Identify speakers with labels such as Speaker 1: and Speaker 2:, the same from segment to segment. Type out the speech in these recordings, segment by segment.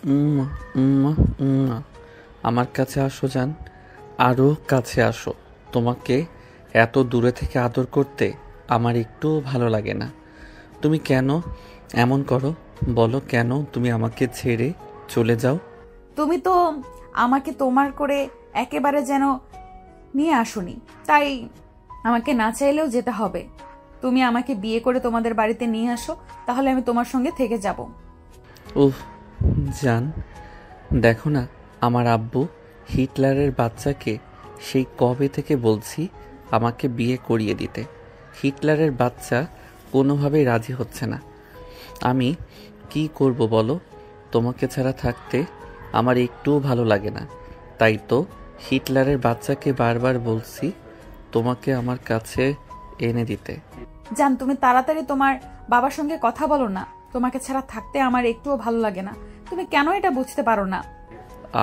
Speaker 1: উম, উম, উম। আমার কাছে আসো জান, আরও কাছে আসো। তোমাকে এত দূরে থেকে আদর করতে আমার একটুও ভালো লাগে না। তুমি কেন এমন করো? বলো, কেন তুমি আমাকে ছেড়ে চলে যাও?
Speaker 2: তুমি তো আমাকে তোমার করে একেবারে যেন নিয়ে আসোনি, তাই আমাকে না চাইলেও যেতে হবে। তুমি আমাকে বিয়ে করে তোমাদের বাড়িতে নিয়ে আসো, তাহলে আমি তোমার সঙ্গে থেকে যাব।
Speaker 1: উফ জান, দেখো না, আমার আব্বু হিটলারের বাচ্চাকে সেই কবে থেকে বলছি আমাকে বিয়ে করিয়ে দিতে। হিটলারের বাচ্চা কোনোভাবেই রাজি হচ্ছে না। আমি কি করব বলো? তোমাকে ছাড়া থাকতে আমার একটুও ভালো লাগে না। তাই তো হিটলারের বাচ্চাকে বারবার বলছি তোমাকে আমার কাছে এনে দিতে।
Speaker 2: জান, তুমি তাড়াতাড়ি তোমার বাবার সঙ্গে কথা বলো না। তোমাকে ছাড়া থাকতে আমার একটুও ভালো লাগে না। তুমি কেন এটা বুঝতে পারো না?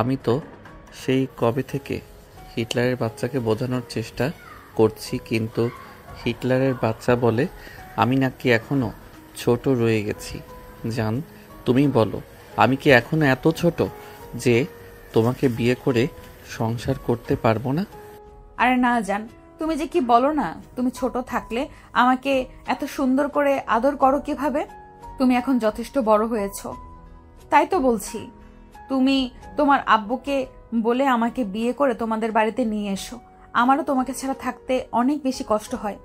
Speaker 1: আমি তো সেই কবে থেকে হিটলারের বাচ্চাকে বোঝানোর চেষ্টা করছি, কিন্তু হিটলারের বাচ্চা বলে আমি নাকি এখনো ছোট রয়ে গেছি। জান, তুমি বলো, আমি কি এখনো এত ছোট যে তোমাকে বিয়ে করে সংসার করতে পারবো না?
Speaker 2: আরে না জান, তুমি যে কি বলো না। তুমি ছোট থাকলে আমাকে এত সুন্দর করে আদর করো কিভাবে? তুমি এখন যথেষ্ট বড় হয়েছো, তাই তো বলছি। তুমি তোমার আব্বুকে বলে আমাকে বিয়ে করে তোমাদের বাড়িতে নিয়ে এসো। আমারও তোমাকে ছাড়া থাকতে অনেক বেশি কষ্ট হয়।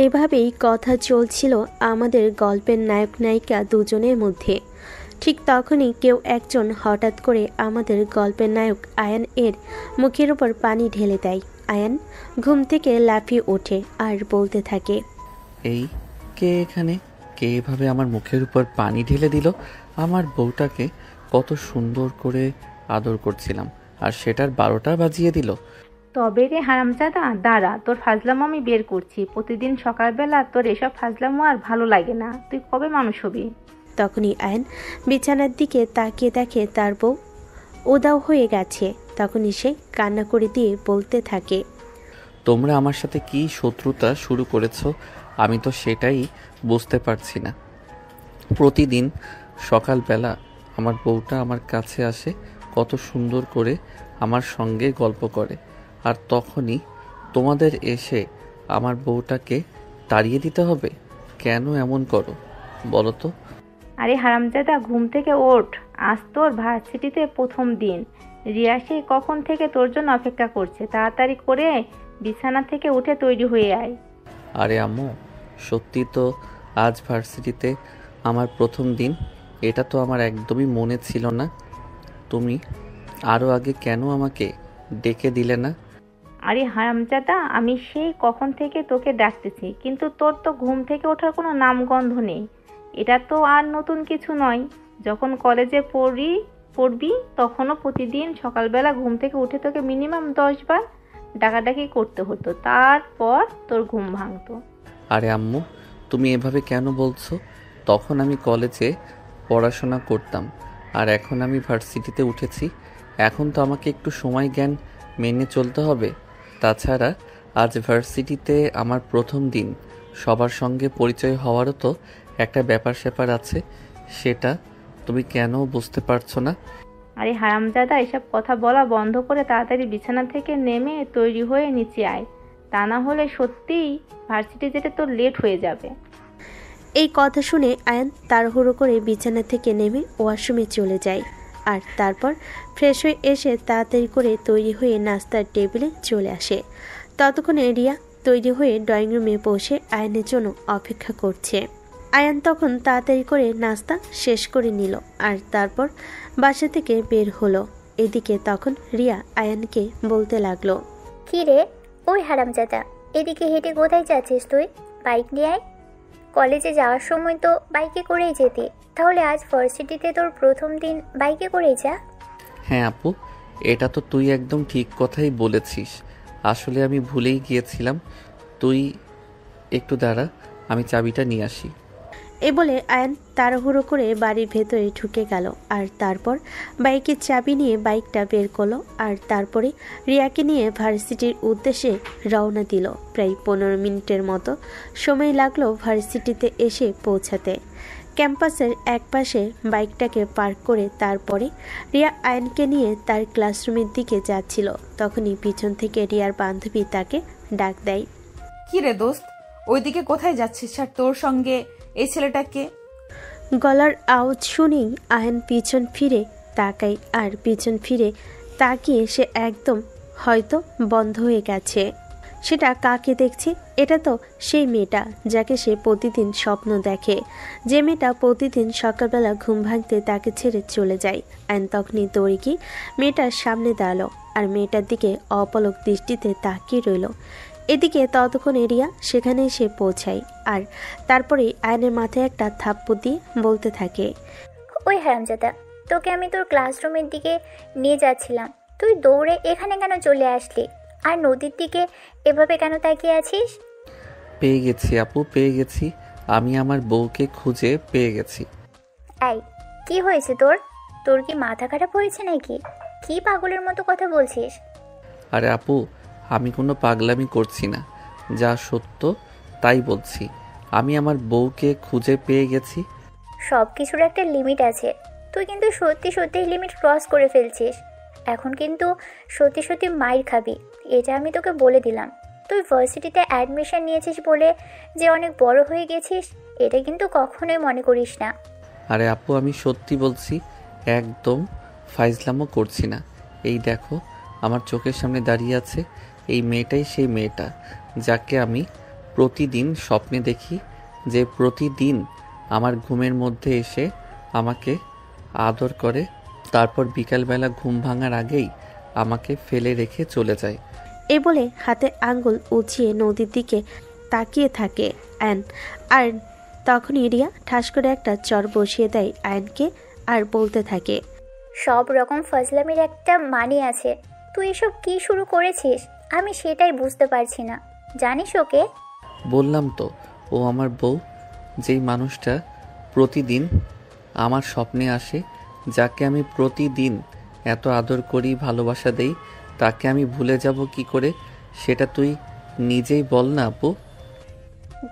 Speaker 3: এভাবেই কথা চলছিল আমাদের গল্পের নায়ক নায়িকা দুজনের মধ্যে। ঠিক তখনই কেউ একজন হঠাৎ করে আমাদের গল্পের নায়ক আয়ান এর মুখের উপর পানি ঢেলে দেয়। আয়ান ঘুম থেকে লাফিয়ে ওঠে আর বলতে থাকে,
Speaker 1: এই কে এখানে? কে এভাবে আমার মুখের উপর পানি ঢেলে দিল? আমার বউটাকে কত সুন্দর করে আদর করছিলাম, আর সেটার 12টা বাজিয়ে দিল।
Speaker 4: তবে রে হারামজাদা, দাঁড়া, তোর ফাজলামো আমি বের করছি। প্রতিদিন সকালবেলা তোর এসব ফাজলামো আর ভালো লাগে না। তুই কবে মানুষ হবি?
Speaker 3: তখনই আয়ান বিছানার দিকে তাকিয়ে দেখে তার বউ উধাও হয়ে গেছে। তখনই সে কান্না করে দিয়ে বলতে থাকে,
Speaker 1: তোমরা আমার সাথে কি শত্রুতা শুরু করেছো? আমি তো সেটাই বুঝতে পারছি না। প্রতিদিন সকালবেলা আমার বউটা আমার কাছে আসে, কত সুন্দর করে আমার সঙ্গে গল্প করে, আর তখনই তোমাদের এসে আমার বউটাকে তাড়িয়ে দিতে হবে? কেন এমন করো বলো তো?
Speaker 4: আরে হারামজাদা, ঘুম থেকে ওঠ। আজ তোর ভার্সিটিতে প্রথম দিন। রিয়া সেই কখন থেকে তোর জন্য অপেক্ষা করছে। তাড়াতাড়ি করে বিছানা থেকে উঠে তৈরি হয়ে আয়।
Speaker 1: আরে আম্মু, সত্যি তো আজ ভার্সিটিতে আমার প্রথম দিন। এটা তো আমার একদমই মনে ছিল না। তুমি আরও আগে কেন আমাকে ডেকে দিলে না?
Speaker 4: আরে হারামজাদা, আমি সেই কখন থেকে তোকে ডাকতেছি, কিন্তু তোর তো ঘুম থেকে ওঠার কোনো নামগন্ধ নেই। এটা তো আর নতুন কিছু নয়। যখন কলেজে পড়বি তখনও প্রতিদিন সকালবেলা ঘুম থেকে উঠে তোকে মিনিমাম 10 বার ডাকাডাকি করতে হতো, তারপর তোর ঘুম ভাঙতো।
Speaker 1: আরে আম্মু, তুমি এভাবে কেন বলছো? তখন আমি কলেজে পড়াশোনা করতাম, আর এখন আমি ভার্সিটিতে উঠেছি। এখন তো আমাকে একটু সময় জ্ঞান মেনে চলতে হবে। তাছাড়া আজ ভার্সিটিতে আমার প্রথম দিন, সবার সঙ্গে পরিচয় হওয়ারও তো একটা ব্যাপার স্যাপার আছে। সেটা তুমি কেন বুঝতে পারছো না?
Speaker 4: আরে হারামজাদা, এসব কথা বলা বন্ধ করে তাড়াতাড়ি বিছানা থেকে নেমে তৈরি হয়ে নিচে আয়। তা না হলে সত্যিই ভার্সিটি যেতে তোর লেট হয়ে যাবে।
Speaker 3: এই কথা শুনে আয়ান তাড়াহুড়ো করে বিছানা থেকে নেমে ওয়াশরুমে চলে যায়। আর তারপর ফ্রেশ হয়ে এসে তাড়াতাড়ি করে তৈরি হয়ে নাস্তার টেবিলে চলে আসে। ততক্ষণে রিয়া তৈরি হয়ে ড্রয়িং রুমে বসে আয়ানের জন্য অপেক্ষা করছে। আয়ান তখন তাড়াতাড়ি করে নাস্তা শেষ করে নিল আর তারপর বাসা থেকে বের হলো। এদিকে তখন রিয়া আয়ানকে বলতে লাগলো,
Speaker 5: কি রে, ওই হারামজাদা, এদিকে হেঁটে কোথায় যাচ্ছিস তুই? বাইক নিয়ে আয়। কলেজে যাওয়ার সময় তো বাইকে করেই যেতি, তাহলে আজ ভার্সিটিতে তোর প্রথম দিন বাইকে করেই যা।
Speaker 1: হ্যাঁ আপু, এটা তো তুই একদম ঠিক কথাই বলেছিস। আসলে আমি ভুলেই গিয়েছিলাম। তুই একটু দাঁড়া, আমি চাবিটা নিয়ে আসি।
Speaker 3: এ বলে আয়ান তাড়াহুড়ো করে বাড়ির ভেতরে ঢুকে গেল আর তারপর বাইকের চাবি নিয়ে বাইকটা বের করলো আর তারপরে রিয়াকে নিয়ে ভার্সিটির উদ্দেশ্যে রওনা দিল। প্রায় 15 মিনিটের মতো সময় লাগলো ভার্সিটিতে এসে পৌঁছাতে। ক্যাম্পাসের একপাশে বাইকটাকে পার্ক করে তারপরে রিয়া আয়নকে নিয়ে তার ক্লাসরুমের দিকে যাচ্ছিল। তখনই পিছন থেকে রিয়ার বান্ধবী তাকে ডাক দেয়।
Speaker 2: কি রে দোস্ত, ওইদিকে কোথায় যাচ্ছিস? আর তোর সঙ্গে এই ছেলেটাকে?
Speaker 3: গলার আওয়াজ শুনেই আয়ন পিছন ফিরে তাকায়, আর পিছন ফিরে তাকিয়ে সে একদম হয়তো বন্ধ হয়ে গেছে। সেটা কাকে দেখছে? এটা তো সেই মেয়েটা যাকে সে প্রতিদিন স্বপ্ন দেখে, যে মেয়েটা প্রতিদিন সকালবেলা ঘুম ভাঙতে তাকে ছেড়ে চলে যায়। আয়ন তখনই দৌড়ে গিয়ে মেয়েটার সামনে দাঁড়ালো আর মেয়েটার দিকে অপলক দৃষ্টিতে তাকিয়ে রইল। এদিকে ততক্ষণ রিয়া সেখানে এসে পৌঁছায়, আর তারপরেই আয়নের মাথায় একটা থাপ্পড় দিয়ে বলতে থাকে,
Speaker 5: ওই হারামজাদা, তোকে আমি তোর ক্লাসরুমের দিকে নিয়ে যাচ্ছিলাম, তুই দৌড়ে এখানে কেন চলে আসলি? আর নদীর দিকে এভাবে কেন তাকিয়ে আছিস?
Speaker 1: পেয়ে গেছি আপু, পেয়ে গেছি। আমি আমার বউকে খুঁজে পেয়ে গেছি।
Speaker 5: এই, কি হয়েছে তোর? তোর কি মাথা খারাপ হয়েছে নাকি? কি পাগলের মতো কথা বলছিস?
Speaker 1: আরে আপু, আমি কোনো পাগলামি করছি না, যা সত্য তাই বলছি। আমি আমার বউকে খুঁজে পেয়ে গেছি।
Speaker 5: সব কিছুর একটা লিমিট আছে, তুই কিন্তু সত্যি সত্যি লিমিট ক্রস করে ফেলছিস। এখন কিন্তু সত্যি সত্যি মাইর খাবি, এটা আমি তোকে বলে দিলাম। তুই ভার্সিটিতে অ্যাডমিশন নিয়েছিস বলে যে অনেক বড় হয়ে গেছিস, এটা কিন্তু কখনোই মনে করিস না।
Speaker 1: আরে আপু, আমি সত্যি বলছি, একদম ফাইজলামও করছি না। এই দেখো, আমার চোখের সামনে দাঁড়িয়ে আছে এই মেয়েটাই সেই মেয়েটা যাকে আমি প্রতিদিন স্বপ্নে দেখি, যে প্রতিদিন আমার ঘুমের মধ্যে এসে আমাকে আদর করে, তারপর বিকালবেলা ঘুম ভাঙার আগেই আমাকে ফেলে রেখে চলে যায়।
Speaker 3: এই বলে হাতে আঙ্গুল উঁচিয়ে নদীর দিকে তাকিয়ে থাকে আয়ন। আর তখনই রিয়া ঠাস করে একটা চর বসিয়ে দেয় আয়নকে আর বলতে থাকে,
Speaker 5: সব রকম ফজলামির একটা মানে আছে। তুই এসব কি শুরু করেছিস? আমি সেটাই বুঝতে পারছি না। জানিস ওকে?
Speaker 1: বললাম তো, ও আমার বউ। যেই মানুষটা প্রতিদিন আমার স্বপ্নে আসে, যাকে আমি প্রতিদিন এত আদর করি, ভালোবাসা দেই, তাকে আমি ভুলে যাব কি করে? সেটা তুই নিজেই বল না আপু।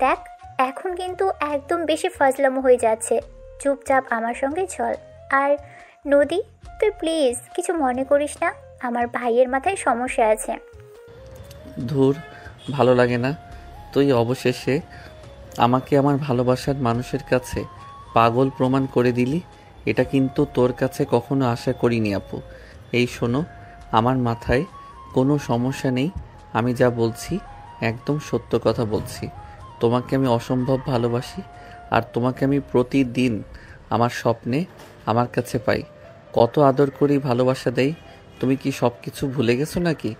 Speaker 5: দেখ, এখন কিন্তু একদম বেশি ফজলামো হয়ে যাচ্ছে। চুপচাপ আমার সঙ্গে চল। আর নদী, তুই প্লিজ কিছু মনে করিস না, আমার ভাইয়ের মাথায় সমস্যা আছে।
Speaker 1: ধুর, ভালো লাগে না। তুই অবশেষে আমাকে আমার ভালোবাসার মানুষের কাছে পাগল প্রমাণ করে দিলি। এটা কিন্তু তোর কাছে কখনো আশা করিনি আপু। এই শোনো, আমার মাথায় কোনো সমস্যা নেই। আমি যা বলছি একদম সত্য কথা বলছি। তোমাকে আমি অসম্ভব ভালোবাসি, আর তোমাকে আমি প্রতিদিন আমার স্বপ্নে আমার কাছে পাই। কত আদর করি, ভালোবাসা দেই। তুমি কি সব কিছু ভুলে গেছো নাকি?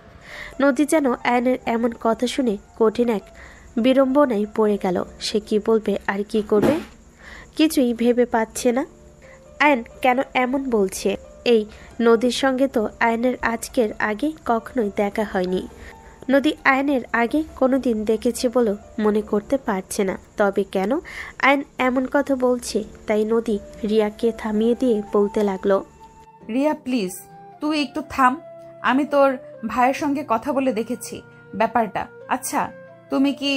Speaker 3: নদী যেন আয়নের এমন কথা শুনে কঠিন এক বিড়ম্বনায় পড়ে গেল। সে কি বলবে আর কি করবে কিছুই ভেবে পাচ্ছে না। আয়ন কেন এমন বলছে? এই নদীর সঙ্গে তো আয়নের আজকের আগে কখনোই দেখা হয়নি। নদী আয়নের আগে কোনোদিন দেখেছে বলে মনে করতে পারছে না। তবে কেন আয়ন এমন কথা বলছে? তাই নদী রিয়াকে থামিয়ে দিয়ে বলতে লাগলো,
Speaker 2: রিয়া প্লিজ, তুই একটু থাম। আমি তোর ভাইয়ের সঙ্গে কথা বলে দেখেছি ব্যাপারটা। আচ্ছা, তুমি কি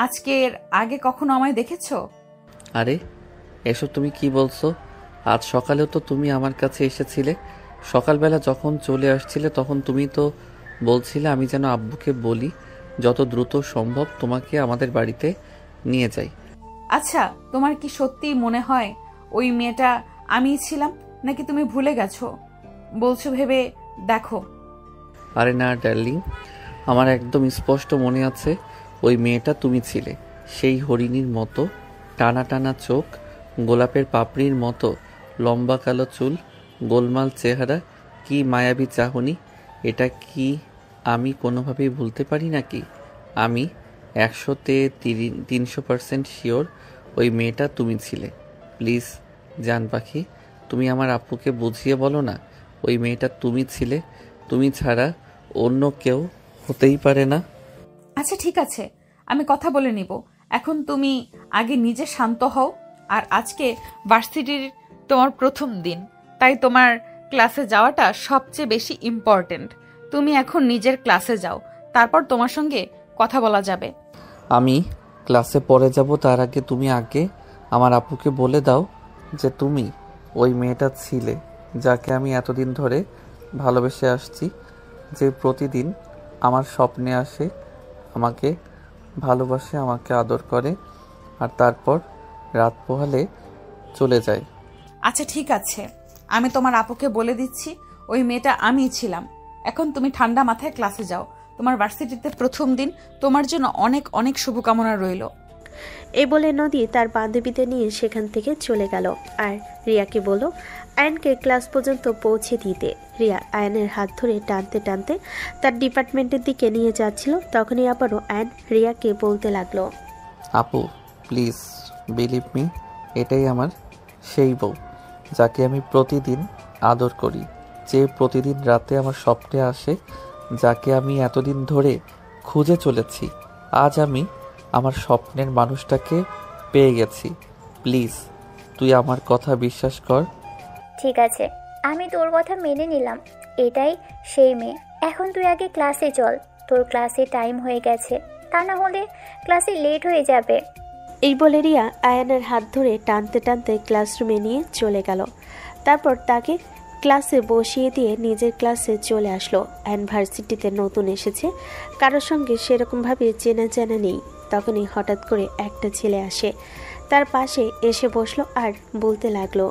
Speaker 2: আজকের আগে কখনো আমায় দেখেছো?
Speaker 1: আরে এসব তুমি কি বলছো? আজ সকালেও তো তুমি আমার কাছে এসেছিলে। সকালবেলা যখন চলে আসছিলে তখন তুমি তো বলছিলে আমি যেন আব্বুকে বলি যত দ্রুত সম্ভব তোমাকে আমাদের বাড়িতে নিয়ে যাই।
Speaker 2: আচ্ছা, তোমার কি সত্যি মনে হয় ওই মেয়েটা আমিই ছিলাম, নাকি তুমি ভুলে গেছো? বলছো ভেবে দেখো।
Speaker 1: আরে না ডার্লিং, আমার একদম স্পষ্ট মনে আছে ওই মেয়েটা তুমি ছিলে। সেই হরিণীর মতো টানা টানা চোখ, গোলাপের পাপড়ির মতো লম্বা কালো চুল, গোলমাল চেহারা, কি মায়াবী চাহনি। এটা কি আমি কোনোভাবেই ভুলতে পারি নাকি? আমি 100-তে 300% শিওর ওই মেয়েটা তুমি ছিলে। প্লিজ জান পাখি, তুমি আমার আপুকে বুঝিয়ে বলো না ওই মেয়েটা তুমি ছিলে। তুমি ছাড়া অন্য কেউ হতেই পারে না।
Speaker 2: আচ্ছা ঠিক আছে, আমি কথা বলে নিব। এখন তুমি আগে নিজে শান্ত হও। আর আজকে ভার্সিটির তোমার প্রথম দিন, তাই তোমার ক্লাসে যাওয়াটা সবচেয়ে বেশি ইম্পর্টেন্ট। তুমি এখন নিজের ক্লাসে যাও, তারপর তোমার সঙ্গে কথা বলা যাবে।
Speaker 1: আমি ক্লাসে পড়ে যাব, তার আগে তুমি আগে আমার আপুকে বলে দাও যে তুমি ওই মেয়েটা ছিলে যাকে আমি এতদিন ধরে ভালোবেসে আসছি, যে প্রতিদিন আমার স্বপ্নে আসে, আমাকে ভালোবাসে, আমাকে আদর করে, আর তারপর রাত পোহালে চলে যায়।
Speaker 2: আচ্ছা ঠিক আছে, আমি তোমার আপুকে বলে দিচ্ছি ওই মেয়েটা আমিই ছিলাম। এখন তুমি ঠান্ডা মাথায় ক্লাসে যাও। তোমার ভার্সিটিতে প্রথম দিন, তোমার জন্য অনেক অনেক শুভকামনা রইল।
Speaker 3: এই বলে নদী তার বান্ধবীদের নিয়ে সেখান থেকে চলে গেল আর রিয়াকে বলল আয়নকে ক্লাস পর্যন্ত পৌঁছে দিতে। রিয়া আয়নের হাত ধরে টানতে টানতে তার ডিপার্টমেন্টের দিকে নিয়ে যাচ্ছিল। তখনই আবারও আয়ন রিয়াকে বলতে লাগলো,
Speaker 1: আপু প্লিজ বিলিভ মি, এটাই আমার সেই বউ যাকে আমি প্রতিদিন আদর করি, যে প্রতিদিন রাতে আমার স্বপ্নে আসে, যাকে আমি এতদিন ধরে খুঁজে চলেছি। আজ আমি আমার স্বপ্নের মানুষটাকে পেয়ে গেছি। প্লিজ তুই আমার কথা বিশ্বাস কর।
Speaker 5: ঠিক আছে, আমি তোর কথা মেনে নিলাম, এটাই সেই মেয়ে। এখন তুই আগে ক্লাসে চল, তোর ক্লাসে টাইম হয়ে গেছে, তা না হলে ক্লাসে লেট হয়ে যাবে।
Speaker 3: এই বলে রিয়া আয়নের হাত ধরে টানতে টানতে ক্লাসরুমে নিয়ে চলে গেল। তারপর তাকে ক্লাসে বসিয়ে দিয়ে নিজের ক্লাসে চলে আসলো। আয়ন ভার্সিটিতে নতুন এসেছে, কারোর সঙ্গে সেরকমভাবে চেনা জানা নেই। তখনই হঠাৎ করে একটা ছেলে আসে, তার পাশে এসে বসলো আর বলতে লাগলো,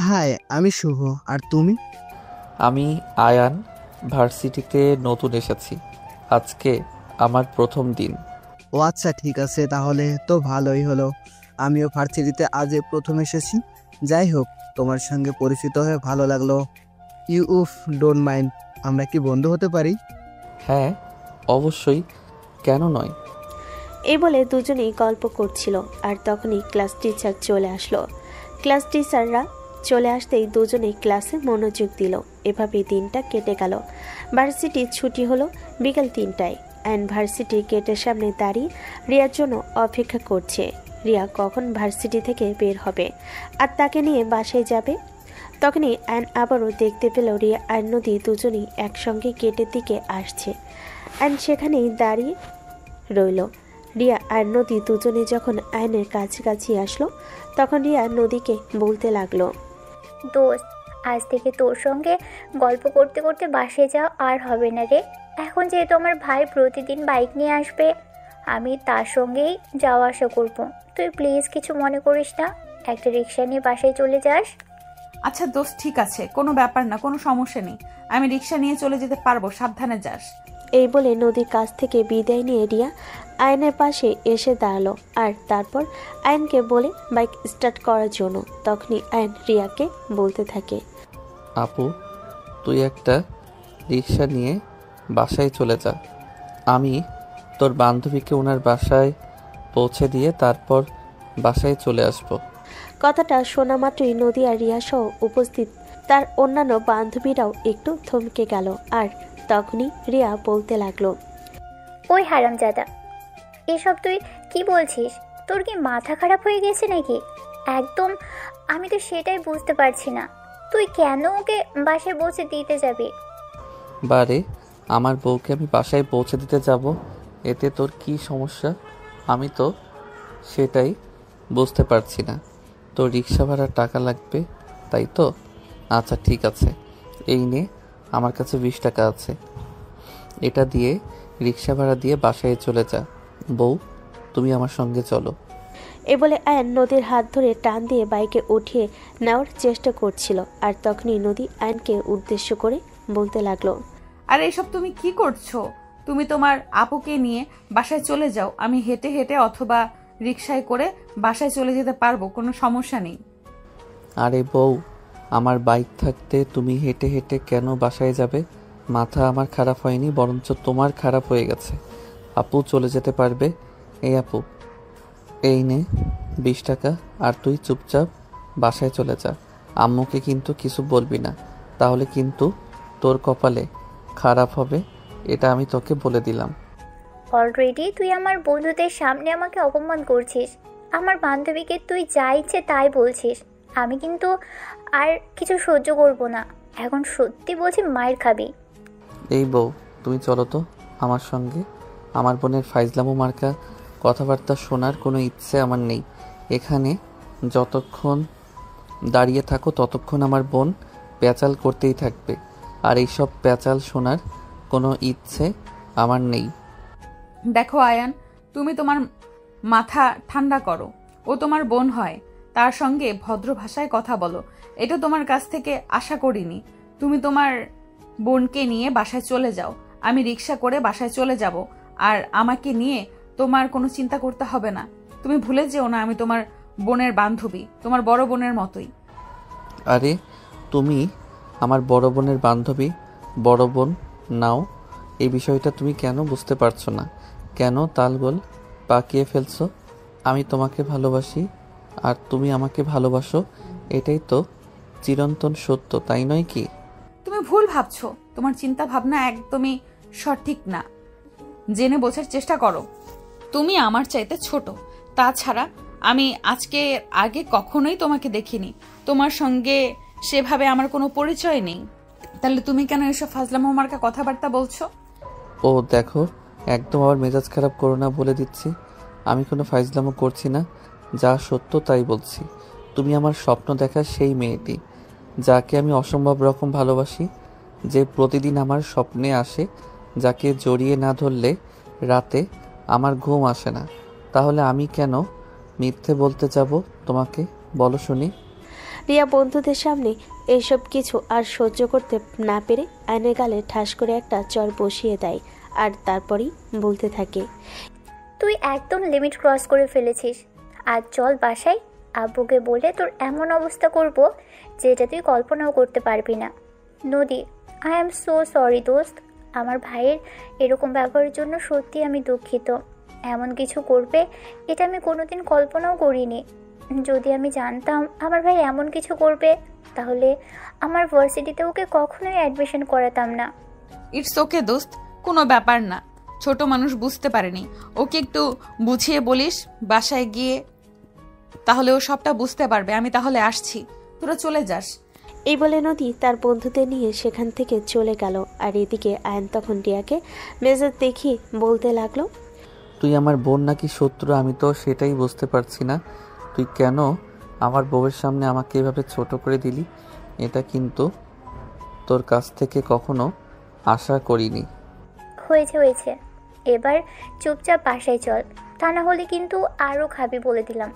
Speaker 6: হাই, আমি শুভ। আর তুমি?
Speaker 1: আমি আয়ান, ভার্সিটিতে নতুন এসেছি, আজকে আমার প্রথম দিন।
Speaker 6: ও আচ্ছা, ঠিক আছে, তাহলে তো ভালোই হলো। আমিও ভার্সিটিতে আজ প্রথম এসেছি। যাই হোক, তোমার সঙ্গে পরিচিত হয়ে ভালো লাগলো। ইউ ডোন্ট মাইন্ড, আমরা কি বন্ধু হতে পারি?
Speaker 1: হ্যাঁ অবশ্যই, কেন নয়।
Speaker 3: এই বলে দুজনেই গল্প করছিল আর তখনই ক্লাস টিচার চলে আসলো। ক্লাস টিচাররা চলে আসতেই দুজনেই ক্লাসে মনোযোগ দিল। এভাবেই দিনটা কেটে গেল। ভার্সিটি ছুটি হলো বিকেল 3টায়। অ্যান্ড ভার্সিটির গেটের সামনে দাঁড়িয়ে রিয়ার জন্য অপেক্ষা করছে। রিয়া কখন ভার্সিটি থেকে বের হবে আর তাকে নিয়ে বাসায় যাবে। তখনই অ্যান আবারও দেখতে পেল রিয়া আর নদী দুজনেই একসঙ্গে গেটের দিকে আসছে। অ্যান সেখানেই দাঁড়িয়ে রইল। রিয়া আর নদী দুজনে যখন আয়নের কাছাকাছি আসলো, তখন রিয়া নদীকে বলতে লাগলো,
Speaker 5: দোস্ত, আজ থেকে তোর সঙ্গে গল্প করতে করতে বাসায় যাওয়া আর হবে না রে। এখন যেহেতু আমার ভাই প্রতিদিন বাইক নিয়ে আসবে, আমি তার সঙ্গেই যাওয়া আসা করবো। তুই প্লিজ কিছু মনে করিস না, একটা রিক্সা নিয়ে বাসায় চলে যাস।
Speaker 2: আচ্ছা দোস্ত, ঠিক আছে, কোনো ব্যাপার না, কোনো সমস্যা নেই, আমি রিক্সা নিয়ে চলে যেতে পারবো, সাবধানে যাস।
Speaker 3: এই বলে নদীর কাছ থেকে বিদায় নিয়ে রিয়া আয়নের পাশে এসে দাঁড়ালো আর তারপর আয়নকে বলে বাইক স্টার্ট করার জন্য। তখনই আয়ন রিয়াকে বলতে থাকে,
Speaker 1: আপু তুই একটা রিক্সা নিয়ে বাসায় চলে যা, আমি তোর বান্ধবীকে ওনার বাসায় পৌঁছে দিয়ে তারপর বাসায় চলে আসব।
Speaker 3: কথাটা শোনা মাত্রই নদী আর রিয়া সহ উপস্থিত তার অন্যান্য বান্ধবীরাও একটু থমকে গেল। আর তখনই রিয়া বলতে লাগলো,
Speaker 5: ওই হারামজাদা, এসব তুই কি বলছিস? তোর কি মাথা খারাপ হয়ে গেছে নাকি? একদম, আমি তো সেটাই বুঝতে পারছি না, তুই কেন ওকে বাসায় পৌঁছে দিতে যাবি?
Speaker 1: বারে, আমার বউকে আমি বাসায় পৌঁছে দিতে যাব, এতে তোর কি সমস্যা? আমি তো সেটাই বুঝতে পারছি না। তোর রিক্সা ভাড়ার টাকা লাগবে তাই তো? আচ্ছা ঠিক আছে, এই নে, আমার কাছে 20 টাকা আছে, এটা দিয়ে রিক্সা ভাড়া দিয়ে বাসায় চলে যা। বউ তুমি আমার সঙ্গে চলো।
Speaker 3: এ বলে আয়ন নদীর হাত ধরে টান দিয়ে বাইকে উঠিয়ে নেওয়ার চেষ্টা করছিল। আর তখনই নদী আয়নকে উদ্দেশ্য করে বলতে লাগলো,
Speaker 2: আর এইসব তুমি কি করছো? তুমি তোমার আপুকে নিয়ে বাসায় চলে যাও, আমি হেঁটে হেঁটে অথবা রিক্সায় করে বাসায় চলে যেতে পারবো, কোনো সমস্যা নেই।
Speaker 1: আরে বউ, আমার বাইক থাকতে তুমি হেঁটে হেঁটে কেন বাসায় যাবে? মাথা আমার খারাপ হয়নি, বরঞ্চ তোমার খারাপ হয়ে গেছে। আপু চলে যেতে পারবে। এই আপু, এই নে 20 টাকা, আর তুই চুপচাপ বাসায় চলে যা। আম্মুকে কিন্তু কিছু বলবি না, তাহলে কিন্তু তোর কপালে খারাপ হবে, এটা আমি তোকে বলে দিলাম।
Speaker 5: অলরেডি তুই আমার বন্ধুদের সামনে আমাকে অপমান করছিস, আমার বান্ধবীকে তুই যা ইচ্ছে তাই বলছিস। আমি কিন্তু আর কিছু সহ্য করব না, এখন সত্যি বলছি মায়ের খাবি।
Speaker 1: এই বউ, তুমি চলো তো আমার সঙ্গে। আমার বোনের ফাইজলামো মার্কা কথাবার্তা শোনার কোনো ইচ্ছে আমার নেই। এখানে যতক্ষণ দাঁড়িয়ে থাকো ততক্ষণ আমার বোন প্যাচাল করতেই থাকবে, আর এইসব প্যাচাল শোনার কোনো ইচ্ছে আমার নেই।
Speaker 2: দেখো আয়ান, তুমি তোমার মাথা ঠান্ডা করো। ও তোমার বোন হয়, তার সঙ্গে ভদ্র ভাষায় কথা বলো। এটা তোমার কাছ থেকে আশা করিনি। তুমি তোমার বোনকে নিয়ে বাসায় চলে যাও, আমি রিক্সা করে বাসায় চলে যাব, আর আমাকে নিয়ে তোমার কোনো চিন্তা করতে হবে না। তুমি ভুলে যেও না আমি তোমার বোনের বান্ধবী, তোমার বড় বোনের মতোই।
Speaker 1: আরে তুমি আমার বড় বোনের বান্ধবী, বড় বোন নাও, এই বিষয়টা তুমি কেন বুঝতে পারছো না? কেন তালগোল পাকিয়ে ফেলছো? আমি তোমাকে ভালোবাসি আর তুমি আমাকে ভালোবাসো, এটাই তো চিরন্তন সত্য, তাই নয় কি?
Speaker 2: তুমি ভুল ভাবছো, তোমার চিন্তা ভাবনা একদমই সঠিক না। জেনে বোঝার চেষ্টা করো। তুমি আমার চাইতে ছোট, তাছাড়া আমি আজকে আগে কখনোই তোমাকে দেখিনি, তোমার সঙ্গে সেভাবে আমার কোনো পরিচয় নেই। তাহলে তুমি কেন এসব ফাজলামো মার্কা কথাবার্তা বলছো?
Speaker 1: ও দেখো, একদম আবার মেজাজ খারাপ করো না বলে দিচ্ছি। আমি কোনো ফাইজলামো করছি না, যা সত্য তাই বলছি। তুমি আমার স্বপ্ন দেখার সেই মেয়েটি, যাকে আমি অসম্ভব রকম ভালোবাসি, যে প্রতিদিন আমার স্বপ্নে আসে, যাকে জড়িয়ে না ধরলে রাতে আমার ঘুম আসে না। তাহলে আমি কেন মিথ্যে বলতে যাব তোমাকে, বলো শুনি?
Speaker 3: রিয়া বন্ধুদের সামনে এইসব কিছু আর সহ্য করতে না পেরে আয়নের গালে ঠাস করে একটা চর বসিয়ে দেয়, আর তারপরই বলতে থাকে,
Speaker 5: তুই একদম লিমিট ক্রস করে ফেলেছিস। আজ চল বাসায়, আব্বুকে বলে তোর এমন অবস্থা করব যেটা তুই কল্পনাও করতে পারবি না। নদী, আই এম সো সরি দোস্ত। আমার ভাইয়ের এরকম ব্যবহারের জন্য সত্যি আমি দুঃখিত। এমন কিছু করবে এটা আমি কোনোদিন কল্পনাও করিনি। যদি আমি জানতাম আমার ভাই এমন কিছু করবে, তাহলে আমার ভার্সিটিতে ওকে কখনোই অ্যাডমিশন করাতাম না।
Speaker 2: ইটস ওকে দোস্ত, কোনো ব্যাপার না, ছোট মানুষ বুঝতে পারেনি। ওকে একটু বুঝিয়ে বলিস বাসায় গিয়ে, তাহলে ও সবটা বুঝতে পারবে। আমি তাহলে আসছি, তোরা চলে যাস।
Speaker 3: এই বলে নদী তার বন্ধুদের নিয়ে সেখান থেকে চলে গেল। আর এদিকে আয়ন তখন রিয়াকে মেজাজ দেখিয়ে বলতে লাগলো,
Speaker 1: তুই আমার বোন নাকি শত্রু আমি তো সেটাই বুঝতে পারছি না। তুই কেন আমার বউয়ের সামনে আমাকে এভাবে ছোট করে দিলি? এটা কিন্তু তোর কাছ থেকে কখনো আশা করিনি।
Speaker 5: হয়েছে হয়েছে, এবার চুপচাপ বাসায় চল, তা না হলে কিন্তু আরও খাবি বলে দিলাম।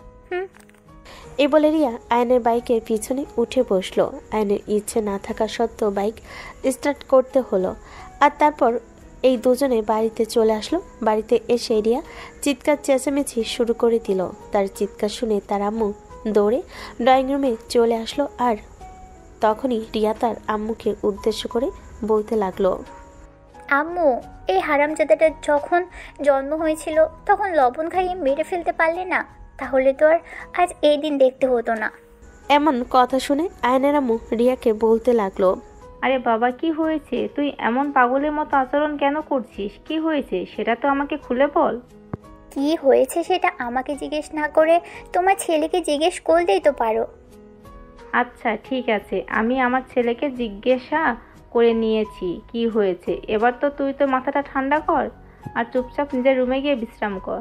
Speaker 3: এই বলে রিয়া আয়নের বাইকের পিছনে উঠে বসলো। আয়নের ইচ্ছে না থাকা সত্ত্বেও বাইক স্টার্ট করতে হলো। আর তারপর এই দুজনে বাড়িতে চলে আসলো। বাড়িতে এসে রিয়া চিৎকার চেঁচামেচি শুরু করে দিল। তার চিৎকার শুনে তার আম্মু দৌড়ে ড্রয়িং রুমে চলে আসলো। আর তখনই রিয়া তার আম্মুকে উদ্দেশ্য করে বলতে লাগলো,
Speaker 5: আম্মু, এই হারামজাদাটা যখন জন্ম হয়েছিল তখন লবণ খাইয়ে মেরে ফেলতে পারলে না, তাহলে তো আর আজ এই দিন দেখতে হতো না।
Speaker 3: এমন কথা শুনে আয়নের আম্মু রিয়াকে বলতে লাগলো,
Speaker 4: আরে বাবা, কি হয়েছে? তুই এমন পাগলের মতো আচরণ কেন করছিস? কি হয়েছে সেটা তো আমাকে খুলে বল।
Speaker 5: কি হয়েছে সেটা আমাকে জিজ্ঞেস না করে তোমার ছেলেকে জিজ্ঞেস করলেই তো পারো।
Speaker 4: আচ্ছা ঠিক আছে, আমি আমার ছেলেকে জিজ্ঞাসা করে নিয়েছি কি হয়েছে। এবার তো তুই তো মাথাটা ঠান্ডা কর আর চুপচাপ নিজের রুমে গিয়ে বিশ্রাম কর।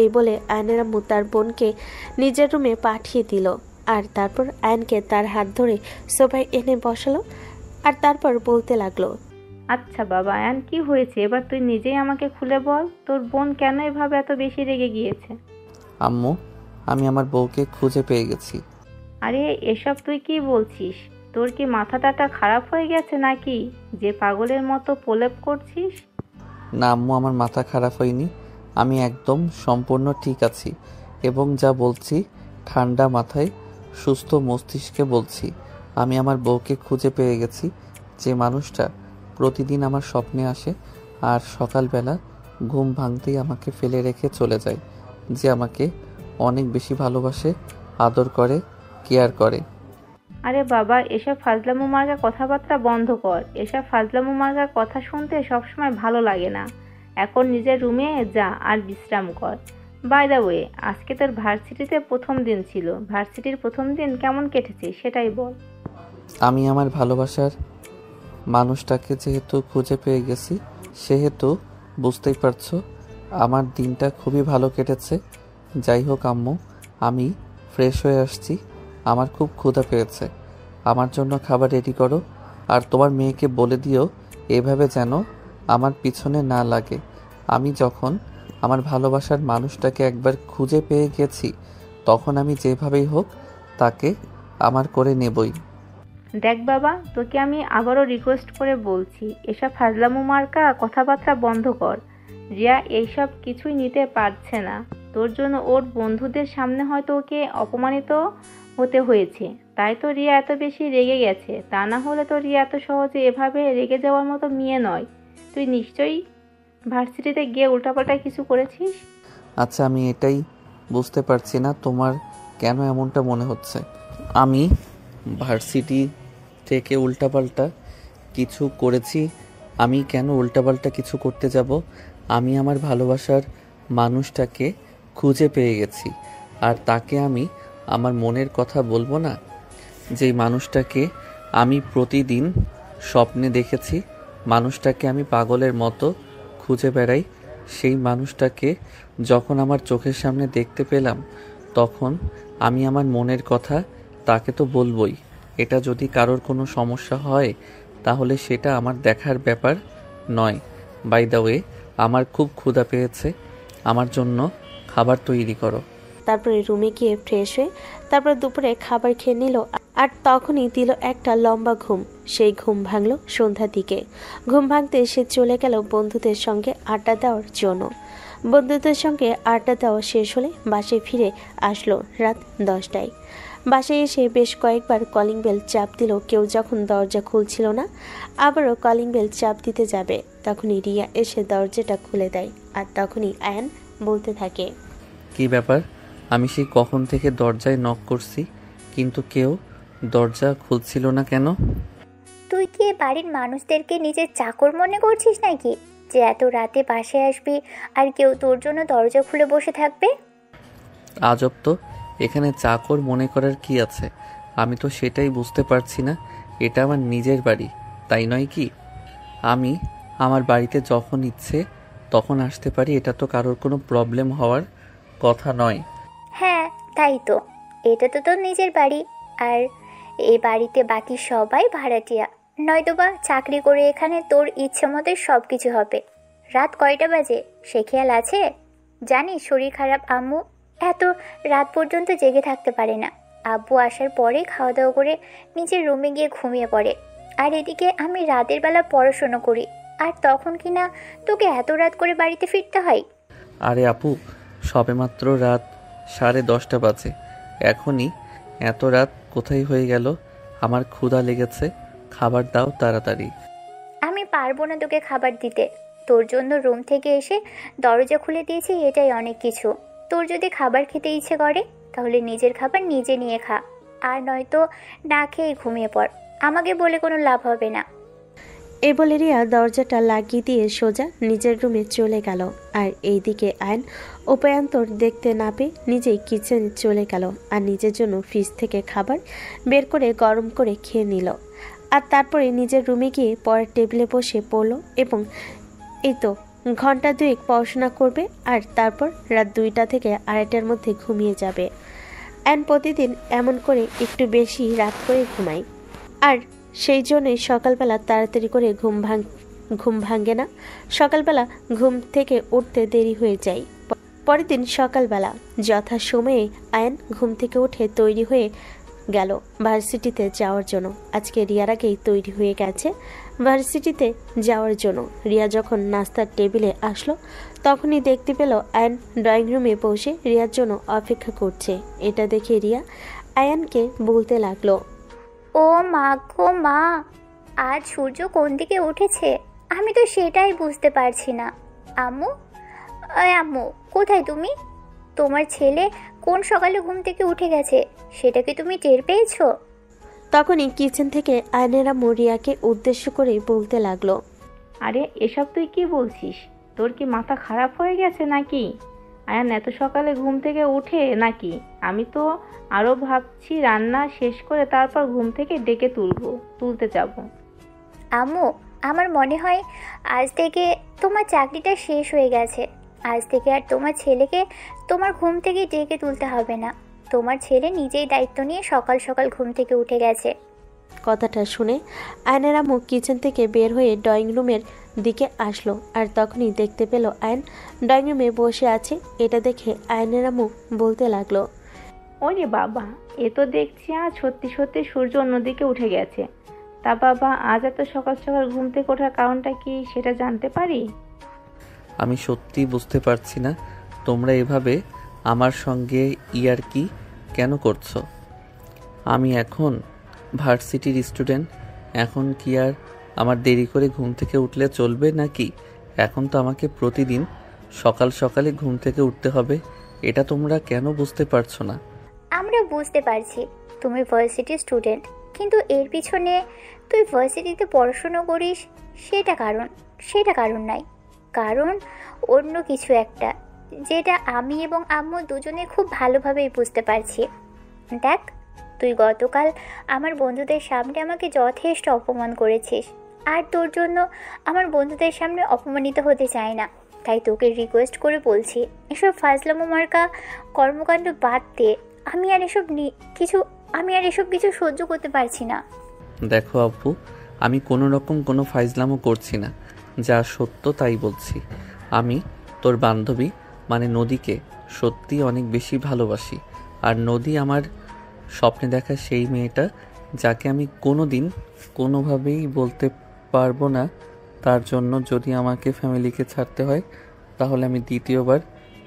Speaker 3: এই বলে আয়নের আম্মু তার বোনকে নিজের রুমে পাঠিয়ে দিল। আর তারপর আয়নকে তার হাত ধরে সোফায় এনে বসালো। আর তারপর বলতে লাগলো,
Speaker 4: আচ্ছা বাবা আয়ান, কি হয়েছে এবার তুই নিজেই আমাকে খুলে বল। তোর বোন কেন এভাবে এত বেশি রেগে গিয়েছে?
Speaker 1: আম্মু, আমি আমার বউকে খুঁজে পেয়ে গেছি।
Speaker 4: আরে এসব তুই কি বলছিস? তোর কি মাথাটা খারাপ হয়ে গেছে নাকি যে পাগলের মতো প্রলেপ করছিস?
Speaker 1: না আম্মু, আমার মাথা খারাপ হয়নি, আমি একদম সম্পূর্ণ ঠিক আছি এবং যা বলছি ঠান্ডা মাথায় সুস্থ মস্তিষ্কে বলছি। আমি আমার বউকে খুঁজে পেয়ে গেছি, যে মানুষটা প্রতিদিন আমার স্বপ্নে আসে আর সকালবেলা ঘুম ভাঙতেই আমাকে ফেলে রেখে চলে যায়, যে আমাকে অনেক বেশি ভালোবাসে, আদর করে, কেয়ার করে।
Speaker 4: আরে বাবা, এসব ফাজলামো মার্কা কথাবার্তা বন্ধ কর। এসব ফাজলামো মার্কা কথা শুনতে সবসময় ভালো লাগে না। এখন নিজের রুমে যা আর বিশ্রাম কর। বাই দ্য ওয়ে, আজকে তোর ভার্সিটিতে প্রথম দিন ছিল। ভার্সিটির প্রথম দিন কেমন কেটেছে সেটাই বল।
Speaker 1: আমি আমার ভালোবাসার মানুষটাকে যেহেতু খুঁজে পেয়ে গেছি, সেহেতু বুঝতেই পারছো আমার দিনটা খুবই ভালো কেটেছে। যাই হোক আম্মু, আমি ফ্রেশ হয়ে আসছি, আমার খুব ক্ষুধা পেয়েছে। আমার জন্য খাবার রেডি করো, আর তোমার মেয়েকে বলে দিও এভাবে যেন আমার পিছনে না লাগে। আমি যখন আমার ভালোবাসার মানুষটাকে একবার খুঁজে পেয়ে গেছি, তখন আমি যেভাবেই হোক তাকে আমার করে নেবই।
Speaker 4: দেখ বাবা, তোকে আমি আবারও রিকোয়েস্ট করে বলছি, এসব ফাজলামো মার্কা কথাবার্তা বন্ধ কর। রিয়া এইসব কিছুই নিতে পারছে না। তোর জন্য ওর বন্ধুদের সামনে হয়তো ওকে অপমানিত হতে হয়েছে, তাই তো রিয়া এত বেশি রেগে গেছে। তা না হলে তো রিয়া এত সহজে এভাবে রেগে যাওয়ার মতো মেয়ে নয়। তুই নিশ্চয়ই ভার্সিটিতে গিয়ে উল্টাপাল্টা কিছু করেছিস।
Speaker 1: আচ্ছা, আমি এটাই বুঝতে পারছি না তোমার কেন এমনটা মনে হচ্ছে। আমি ভার্সিটি থেকে উল্টাপাল্টা কিছু করেছি? আমি কেন উল্টাপাল্টা কিছু করতে যাব? আমি আমার ভালোবাসার মানুষটাকে খুঁজে পেয়ে গেছি, আর তাকে আমি আমার মনের কথা বলবো না? যেই মানুষটাকে আমি প্রতিদিন স্বপ্নে দেখেছি, মানুষটাকে আমি পাগলের মতো খুঁজে বেড়াই, সেই মানুষটাকে যখন আমার চোখের সামনে দেখতে পেলাম, তখন আমি আমার মনের কথা তাকে তো বলবই। এটা যদি কারোর কোনো সমস্যা হয় তাহলে সেটা আমার দেখার ব্যাপার নয়। বাই দ্য ওয়ে, আমার খুব ক্ষুধা পেয়েছে, আমার জন্য খাবার তৈরি করো।
Speaker 3: তারপরে রুমে গিয়ে ফ্রেশ হয়ে তারপর দুপুরে খাবার খেয়ে নিল, আর তখনই দিল একটা লম্বা ঘুম। সেই ঘুম ভাঙল সন্ধ্যার দিকে। ঘুম ভাঙতে সে চলে গেল বন্ধুদের সঙ্গে আড্ডা দেওয়ার জন্য। বন্ধুদের সঙ্গে আড্ডা দেওয়া শেষ হলে বাসায় ফিরে আসলো রাত 10টায়। বাসায় এসে বেশ কয়েকবার কলিং বেল চাপ দিল, কেউ যখন দরজা খুলছিল না, আবারও কলিং বেল চাপ দিতে যাবে, তখনই রিয়া এসে দরজাটা খুলে দেয়। আর তখনই আয়ান বলতে থাকে,
Speaker 1: কি ব্যাপার? আমি সেই কখন থেকে দরজায় নক করছি, কিন্তু কেউ দরজা খুলছিল না কেন?
Speaker 5: তুই কি এ বাড়ির মানুষদেরকে নিজের চাকর মনে করছিস নাকি, যে এত রাতে বাসায় আসবি আর কেউ তোর জন্য দরজা খুলে বসে থাকবে?
Speaker 1: আজব তো, এখানে চাকর মনে করার কি আছে? আমি তো সেটাই বুঝতে পারছি না। এটা আমার নিজের বাড়ি, তাই নয় কি? আমি আমার বাড়িতে যখন ইচ্ছে তখন আসতে পারি, এটা তো কারোর কোনো প্রবলেম হওয়ার কথা নয়।
Speaker 5: হ্যাঁ তাই তো, এটা তো তোর নিজের বাড়ি, আর এই বাড়িতে বাকি সবাই ভাড়াটিয়া, নয়তোবা চাকরি করে এখানে তোর ইচ্ছে মতো সব কিছু হবে। রাত কয়টা বাজে সে খেয়াল আছে? জানিস শরীর খারাপ আম্মু এত রাত পর্যন্ত জেগে থাকতে পারে না। আব্বু আসার পরে খাওয়া দাওয়া করে নিজের রুমে গিয়ে ঘুমিয়ে পড়ে, আর এদিকে আমি রাতের বেলা পড়াশোনা করি, আর তখন কিনা তোকে এত রাত করে বাড়িতে ফিরতে হয়।
Speaker 1: আরে আপু, সবেমাত্র রাত 10:30 বাজে, এখনই এত রাত কোথায় হয়ে গেল? আমার ক্ষুধা লেগেছে, খাবার দাও তাড়াতাড়ি।
Speaker 5: আমি পারবো না তোকে খাবার দিতে, তোর জন্য রুম থেকে এসে দরজা খুলে দিয়েছি, এটাই অনেক কিছু। তোর যদি খাবার খেতে ইচ্ছে করে তাহলে নিজের খাবার নিজে নিয়ে খা, আর নয়তো না খেয়ে ঘুমিয়ে পড়, আমাকে বলে কোনো লাভ হবে না।
Speaker 3: এই বলে রিয়া দরজাটা লাগিয়ে দিয়ে সোজা নিজের রুমে চলে গেল। আর এইদিকে আয়ন উপায়ান্তর দেখতে না পেয়ে নিজেই কিচেনে চলে গেল, আর নিজের জন্য ফ্রিজ থেকে খাবার বের করে গরম করে খেয়ে নিল। আর তারপরে নিজের রুমে গিয়ে পড়ার টেবিলে বসে পড়ল, এবং এই তো ঘন্টা দুয়েক পড়াশোনা করবে, আর তারপর রাত 2টা থেকে 2:30টার মধ্যে ঘুমিয়ে যাবে। আয়ন প্রতিদিন এমন করে একটু বেশি রাত করে ঘুমায়, আর সেই জন্যই সকালবেলা তাড়াতাড়ি করে ঘুম ভাঙে না। সকালবেলা ঘুম থেকে উঠতে দেরি হয়ে যায়। পরের দিন সকালবেলা যথাসময়ে আয়ন ঘুম থেকে উঠে তৈরি হয়ে গেল ভার্সিটিতে যাওয়ার জন্য। আজকে রিয়ার আগেই তৈরি হয়ে গেছে ভার্সিটিতে যাওয়ার জন্য। রিয়া যখন নাস্তার টেবিলে আসলো তখনই দেখতে পেল আয়ন ড্রয়িং রুমে বসে রিয়ার জন্য অপেক্ষা করছে। এটা দেখে রিয়া আয়ানকে বলতে লাগলো,
Speaker 5: ও মা গো মা, আজ সূর্য কোন দিকে উঠেছে আমি তো সেটাই বুঝতে পারছি না। আম্মু, আম্মু কোথায় তুমি? তোমার ছেলে কোন সকালে ঘুম থেকে উঠে গেছে সেটা কি তুমি টের পেয়েছো?
Speaker 3: তখনই কিচেন থেকে আয়নের আম্মু রিয়াকে উদ্দেশ্য করে বলতে লাগলো,
Speaker 4: আরে এসব তুই কি বলছিস? তোর কি মাথা খারাপ হয়ে গেছে নাকি? আয়ান এত সকালে ঘুম থেকে উঠে নাকি? আমি তো আরও ভাবছি রান্না শেষ করে তারপর ঘুম থেকে ডেকে তুলতে যাব।
Speaker 5: আম্মু, আমার মনে হয় আজ থেকে তোমার চাকরিটা শেষ হয়ে গেছে। আজ থেকে আর তোমার ছেলেকে তোমার ঘুম থেকে ডেকে তুলতে হবে না। তোমার ছেলে নিজেই দায়িত্ব নিয়ে সকাল সকাল ঘুম থেকে উঠে গেছে।
Speaker 3: কথাটা শুনে আয়নের আম্মু কিচেন থেকে বের হয়ে ড্রয়িং রুমের দিকে আসলো, আর তখনই দেখতে পেল আয়ন ড্রয়িং রুমে বসে আছে। এটা দেখে আয়নের আম্মু বলতে লাগলো,
Speaker 4: ওরে বাবা, এ তো দেখছি আজ সত্যি সত্যি সূর্য অন্যদিকে উঠে গেছে। তা বাবা, আজ এত সকাল সকাল ঘুম থেকে ওঠার কারণটা কি সেটা জানতে পারি?
Speaker 1: আমি সত্যি বুঝতে পারছি না তোমরা এভাবে আমার সঙ্গে ইয়ার্কি কেন করছো। আমি এখন ভার্সিটির স্টুডেন্ট, এখন কি আর আমার দেরি করে ঘুম থেকে উঠলে চলবে নাকি? এখন তো আমাকে প্রতিদিন সকাল সকালে ঘুম থেকে উঠতে হবে। এটা তোমরা কেন বুঝতে পারছো না?
Speaker 5: আমরা বুঝতে পারছি তুমি ভার্সিটি স্টুডেন্ট, কিন্তু এর পিছনে তুই ভার্সিটিতে পড়াশুনো করিস সেটা কারণ নাই। কারণ অন্য কিছু একটা, যেটা আমি এবং আম্মু দুজনে খুব ভালোভাবেই বুঝতে পারছি। দেখ, তুই গতকাল আমার বন্ধুদের সামনে আমাকে যথেষ্ট অপমান করেছিস, আর তোর জন্য আমার বন্ধুদের সামনে অপমানিত হতে চাই না। তাই তোকে রিকোয়েস্ট করে বলছি, এসব ফাজলামো মার্কা কর্মকাণ্ড বাদ দে। আমি আর এসব কিছু সহ্য করতে পারছি না।
Speaker 1: দেখো আব্বু, আমি কোনো ফাইজলামও করছি না, যা সত্য তাই বলছি। আমি তোর বান্ধবী মানে নদীকে সত্যি অনেক বেশি ভালোবাসি। আর নদী আমার স্বপ্নে দেখা সেই মেয়েটা যাকে আমি কোনোদিন কোনোভাবেই বলতে পারবো না। তার জন্য যদি আমাকে ফ্যামিলিকে ছাড়তে হয় তাহলে আমি দ্বিতীয়বার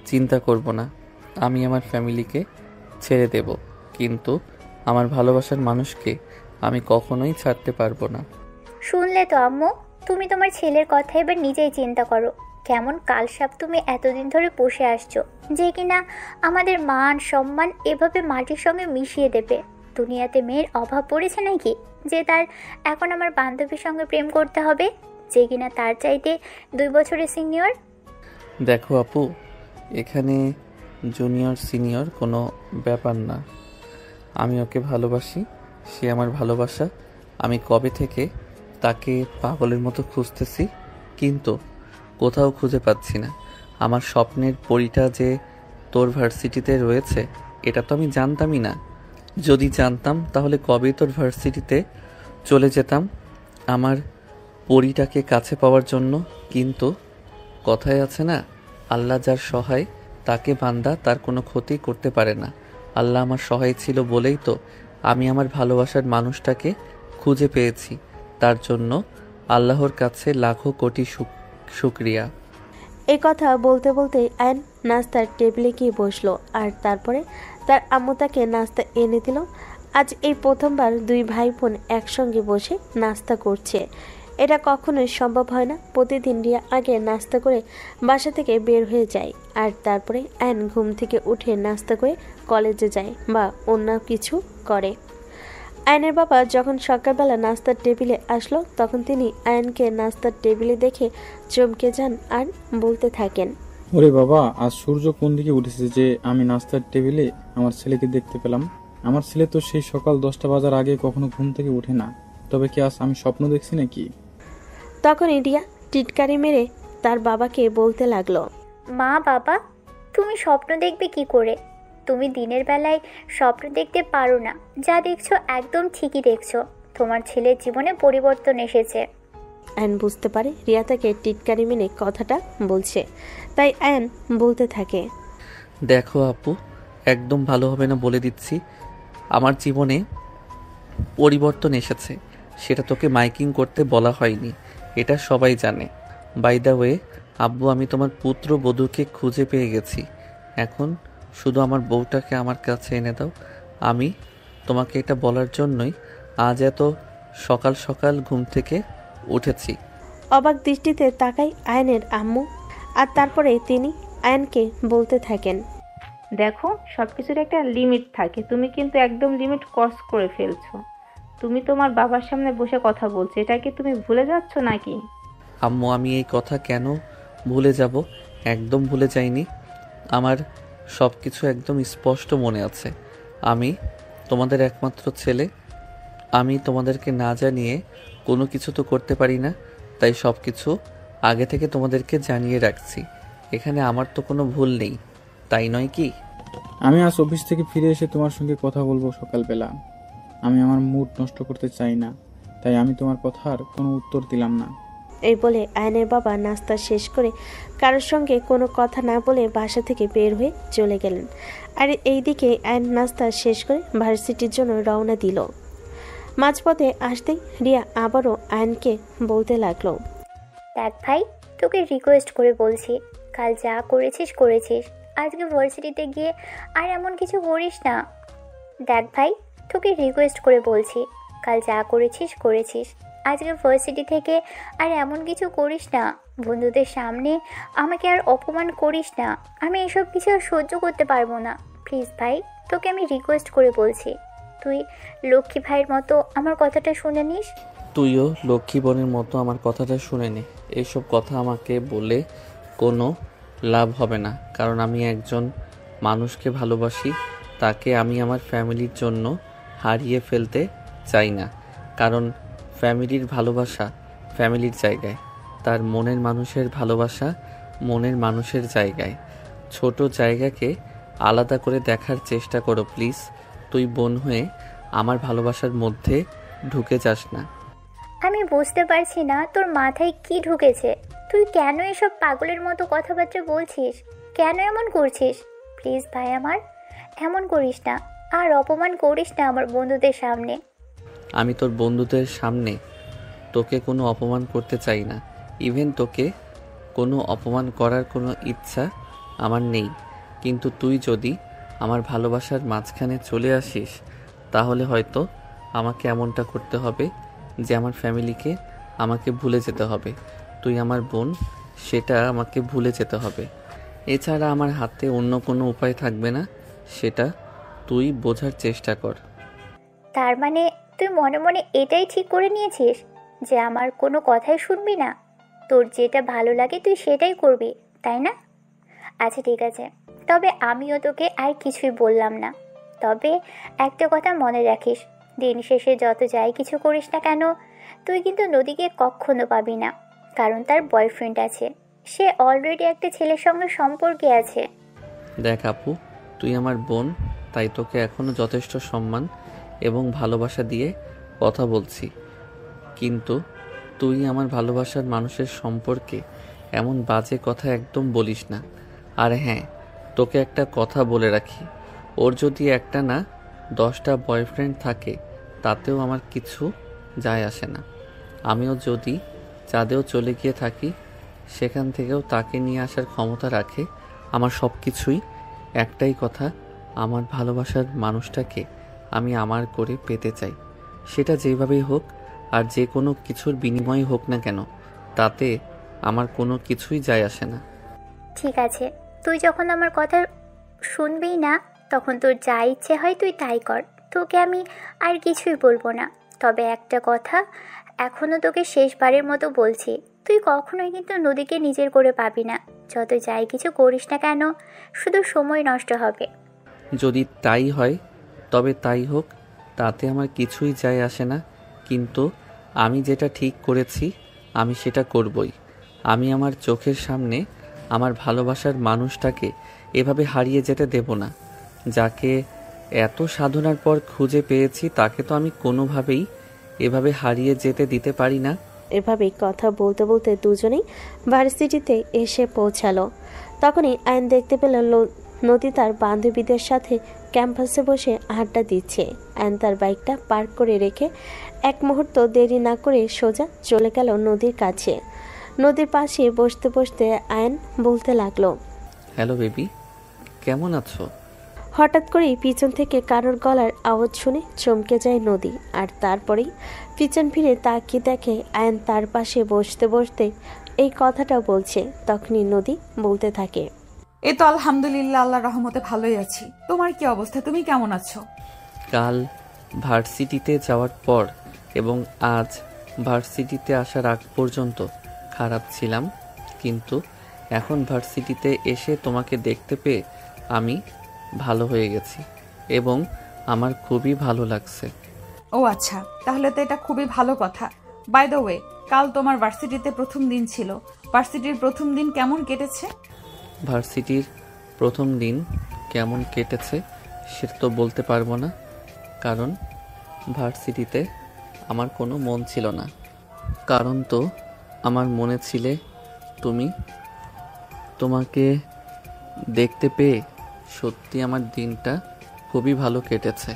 Speaker 1: চিন্তা করব না, আমি আমার ফ্যামিলিকে ছেড়ে দেব। কিন্তু আমার ভালোবাসার মানুষকে আমি কখনোই ছাড়তে পারবো না।
Speaker 5: শুনলে তো আম্মু, তুমি তোমার ছেলের কথা এবার নিজেই চিন্তা করো। কেমন কালসাপ তুমি এতদিন ধরে বসে আসছো, যে কিনা আমাদের মান সম্মান এভাবে মাটির সঙ্গে মিশিয়ে দেবে। দুনিয়াতে মেয়ের অভাব পড়েছে নাকি যে তার এখন আমার বান্ধবীর সঙ্গে প্রেম করতে হবে, যে কিনা তার চাইতে 2 বছরের সিনিয়র?
Speaker 1: দেখো আপু, এখানে জুনিয়র সিনিয়র কোনো ব্যাপার না। আমি ওকে ভালোবাসি, সে আমার ভালোবাসা। আমি কবে থেকে তাকে পাগলের মতো খুঁজতেছি, কিন্তু কোথাও খুঁজে পাচ্ছি না। আমার স্বপ্নের পরীটা যে তোর ভার্সিটিতে রয়েছে এটা তো আমি জানতামই না। যদি জানতাম তাহলে কবেই তোর ভার্সিটিতে চলে যেতাম আমার পরীটাকে কাছে পাওয়ার জন্য। কিন্তু কথায় আছে না, আল্লাহ যার সহায় তাকে বান্দা তার কোনো ক্ষতি করতে পারে না। আল্লাহ আমার সহায় ছিল বলেই তো আমি আমার ভালোবাসার মানুষটাকে খুঁজে পেয়েছি। তার জন্য আল্লাহর কাছে লাখো কোটি শুকরিয়া।
Speaker 3: এই কথা বলতে বলতে আয়ন নাস্তার টেবিলে গিয়ে বসলো, আর তারপরে তার আম্মু তাকে নাস্তা এনে দিল। আজ এই প্রথমবার 2 ভাই বোন একসঙ্গে বসে নাস্তা করছে। এটা কখনোই সম্ভব হয় না। প্রতিদিন রিয়া আগে নাস্তা করে বাসা থেকে বের হয়ে যায়, আর তারপরে আয়ন ঘুম থেকে উঠে নাস্তা করে কলেজে যায় বা অন্য কিছু করে। আয়নের বাবা যখন সকালবেলা নাস্তার টেবিলে আসলো তখন তিনি আয়নকে নাস্তার টেবিলে দেখে চমকে যান আর বলতে থাকেন,
Speaker 7: ওরে বাবা, আজ সূর্য কোন দিকে উঠেছে যে আমি নাস্তার টেবিলে আমার ছেলেকে দেখতে পেলাম। আমার ছেলে তো সেই সকাল 10টা বাজার আগে কখনো ঘুম থেকে উঠে না। তবে কি আজ আমি স্বপ্ন দেখছি নাকি?
Speaker 3: তখন রিয়া টিটকারি মেরে তার বাবাকে বলতে লাগলো,
Speaker 5: মা বাবা, তুমি স্বপ্ন দেখবে কি করে? তুমি দিনের বেলায় স্বপ্ন দেখতে পারো না। যা দেখছো একদম ঠিকই দেখছো। তোমার ছেলের জীবনে পরিবর্তন এসেছে।
Speaker 3: আয়ন বুঝতে পারে রিয়া তাকে টিটকারি মেনে কথাটা বলছে, তাই আয়ন বলতে থাকে,
Speaker 1: দেখো আপু, একদম ভালো হবে না বলে দিচ্ছি। আমার জীবনে পরিবর্তন এসেছে, সেটা তোকে মাইকিং করতে বলা হয়নি, এটা সবাই জানে। বাই দ্য ওয়ে আব্বু, আমি তোমার পুত্র বধূকে খুঁজে পেয়ে গেছি। এখন শুধু আমার বউটাকে আমার কাছে এনে দাও। আমি তোমাকে এটা বলার জন্যই আজ এত সকাল সকাল ঘুম থেকে উঠেছি।
Speaker 3: অবাক দৃষ্টিতে তাকাই আয়নের আম্মু, আর তারপরে তিনি আয়নকে বলতে থাকেন,
Speaker 4: দেখো, সব কিছুর একটা লিমিট থাকে, তুমি কিন্তু একদম লিমিট ক্রস করে ফেলছো। তুমি তোমার বাবার সামনে বসে কথা বলছো, এটা কি তুমি ভুলে যাচ্ছ নাকি?
Speaker 1: আম্মু, আমি এই কথা কেন ভুলে যাব? একদম ভুলে যাইনি। আমার সব কিছু একদম স্পষ্ট মনে আছে। আমি তোমাদের একমাত্র ছেলে। আমি তোমাদেরকে না জানিয়ে কোনো কিছু তো করতে পারি না, তাই সব কিছু আগে থেকে তোমাদেরকে জানিয়ে রাখছি। এখানে আমার তো কোনো ভুল নেই, তাই নয় কি?
Speaker 7: আমি আজ অফিস থেকে ফিরে এসে তোমার সঙ্গে কথা বলবো সকালবেলা। আমি আমার মুড নষ্ট করতে চাই না, তাই আমি তোমার কথার কোনো উত্তর দিলাম না।
Speaker 3: এই বলে আয়নের বাবা নাস্তা শেষ করে কারোর সঙ্গে কোনো কথা না বলে বাসা থেকে বের হয়ে চলে গেলেন। আর এইদিকে আয়ন নাস্তা শেষ করে ভার্সিটির জন্য রওনা দিল। মাঝপথে আসতেই রিয়া আবারও আয়নকে বলতে লাগলো,
Speaker 5: দেখ ভাই, তোকে রিকোয়েস্ট করে বলছি, কাল যা করেছিস করেছিস, আজকে ভার্সিটিতে গিয়ে আর এমন কিছু করিস না। দেখ ভাই, তোকে রিকোয়েস্ট করে বলছি, কাল যা করেছিস করেছিস, আজকে ভার্সিটি থেকে আর এমন কিছু করিস না। বন্ধুদের সামনে আমাকে আর অপমান করিস না। আমি এসব কিছু আর সহ্য করতে পারবো না। প্লিজ ভাই, তোকে আমি রিকোয়েস্ট করে বলছি, তুই লক্ষ্মী ভাইয়ের মতো আমার কথাটা শুনে নিস।
Speaker 1: তুইও লক্ষ্মী বোনের মতো আমার কথাটা শুনে নে। এইসব কথা আমাকে বলে কোনো লাভ হবে না, কারণ আমি একজন মানুষকে ভালোবাসি, তাকে আমি আমার ফ্যামিলির জন্য হারিয়ে ফেলতে চাই না। কারণ ফ্যামিলির ভালোবাসা ফ্যামিলির জায়গায়, তার মনের মানুষের ভালোবাসা মনের মানুষের জায়গায়। ছোট জায়গাকে আলাদা করে দেখার চেষ্টা করো প্লিজ। তুই বোন হয়ে আমার ভালোবাসার মধ্যে ঢুকে যাস না।
Speaker 5: আমি বুঝতে পারছি না তোর মাথায় কি ঢুকেছে। তুই কেন এসব পাগলের মতো কথাবার্তা বলছিস? কেন এমন করছিস? প্লিজ ভাই আমার, এমন করিস না, আর অপমান করিস না আমার বন্ধুদের সামনে।
Speaker 1: আমি তোর বন্ধুদের সামনে তোকে কোনো অপমান করতে চাই না। ইভেন তোকে কোনো অপমান করার কোনো ইচ্ছা আমার নেই। কিন্তু তুই যদি আমার ভালোবাসার মাঝখানে চলে আসিস, তাহলে হয়তো আমাকে এমনটা করতে হবে যে আমার ফ্যামিলিকে আমাকে ভুলে যেতে হবে। তুই আমার বোন, সেটা আমাকে ভুলে যেতে হবে। এছাড়া আমার হাতে অন্য কোনো উপায় থাকবে না, সেটা তুই বোঝার চেষ্টা কর।
Speaker 5: তার মানে তুই মনে মনে এটাই ঠিক করে নিয়েছিস যে আমার কোনো কথাই শুনবি না? তোর যেটা ভালো লাগে তুই সেটাই করবি, তাই না? আচ্ছা ঠিক আছে, তবে আমিও তোকে আর কিছুই বললাম না। তবে একটা কথা মনে রাখিস, দিন শেষে যত যাই কিছু করিস না কেন, তুই কিন্তু নদীকে কখনো পাবি না, কারণ তার বয়ফ্রেন্ড আছে। সে অলরেডি একটা ছেলের সঙ্গে সম্পর্কে আছে।
Speaker 1: দেখ আপু, তুই আমার বোন, তাই তোকে এখনো যথেষ্ট সম্মান এবং ভালোবাসা দিয়ে কথা বলছি। কিন্তু তুই আমার ভালোবাসার মানুষের সম্পর্কে এমন বাজে কথা একদম বলিস না। আর হ্যাঁ, তোকে একটা কথা বলে রাখি, ওর যদি একটা না 10টা বয়ফ্রেন্ড থাকে, তাতেও আমার কিছু যায় আসে না। আমিও যদি চাঁদেও চলে গিয়ে থাকি, সেখান থেকেও তাকে নিয়ে আসার ক্ষমতা রাখে। আমার সব কিছুই একটাই কথা, আমার ভালোবাসার মানুষটাকে আমি আমার করে পেতে চাই। সেটা যেভাবেই হোক আর যে কোনো কিছুর বিনিময়ে হোক না কেন, তাতে আমার কোনো কিছুই যায় আসে না।
Speaker 5: ঠিক আছে, তুই যখন আমার কথা শুনবি না, তখন তোর যা ইচ্ছে হয় তুই তাই কর। তোকে আমি আর কিছুই বলবো না। তবে একটা কথা এখনও তোকে শেষবারের মতো বলছি, তুই কখনোই কিন্তু নদীকে নিজের করে পাবি না। যত যাই কিছু করিস না কেন, শুধু সময় নষ্ট হবে।
Speaker 1: যদি তাই হয় তবে তাই হোক, তাতে আমার কিছুই যায় আসে না। কিন্তু আমি যেটা ঠিক করেছি আমি সেটা করবই। আমি আমার চোখের সামনে আমার ভালোবাসার মানুষটাকে এভাবে হারিয়ে যেতে দেব না। যাকে এত সাধনার পর খুঁজে পেয়েছি, তাকে তো আমি কোনোভাবেই এভাবে হারিয়ে যেতে দিতে পারি না।
Speaker 3: এভাবেই কথা বলতে বলতে দুজনেই ভার্সিটিতে এসে পৌঁছালো। তখনই আয়ন দেখতে পেল নদী তার বান্ধবীদের সাথে ক্যাম্পাসে বসে আড্ডা দিচ্ছে। আয়ন তার বাইকটা পার্ক করে রেখে এক মুহূর্ত দেরি না করে সোজা চলে গেল নদীর কাছে। নদীর পাশে বসতে বসতে আয়ন বলতে লাগলো,
Speaker 1: হ্যালো বেবি, কেমন আছো?
Speaker 3: হঠাৎ করেই পিছন থেকে কারোর গলার আওয়াজ শুনে চমকে যায় নদী। আর তারপরেই পিছন ফিরে তাকিয়ে দেখে আয়ন তার পাশে বসতে বসতে এই কথাটা বলছে। তখনই নদী বলতে থাকে,
Speaker 2: এই তো আলহামদুলিল্লাহ, আল্লাহর রহমতে ভালোই আছি। তোমার কি অবস্থা? তুমি কেমন আছো?
Speaker 1: কাল ভার্সিটিতে যাওয়ার পর এবং আজ ভার্সিটিতে আসার আগ পর্যন্ত খারাপ ছিলাম, কিন্তু এখন ভার্সিটিতে এসে তোমাকে দেখতে পেয়ে আমি ভালো হয়ে গেছি এবং আমার খুবই ভালো লাগছে।
Speaker 2: ও আচ্ছা, তাহলে তো এটা খুবই ভালো কথা। বাই দ্য ওয়ে, কাল তোমার ভার্সিটিতে প্রথম দিন ছিল। ভার্সিটির প্রথম দিন কেমন কেটেছে?
Speaker 1: ভার্সিটির প্রথম দিন কেমন কেটেছে সেটা তো বলতে পারবো না, কারণ ভার্সিটিতে আমার কোনো মন ছিল না। কারণ তো আমার মনে ছিলে তুমি। তোমাকে দেখতে পেয়ে সত্যি আমার দিনটা খুবই ভালো কেটেছে।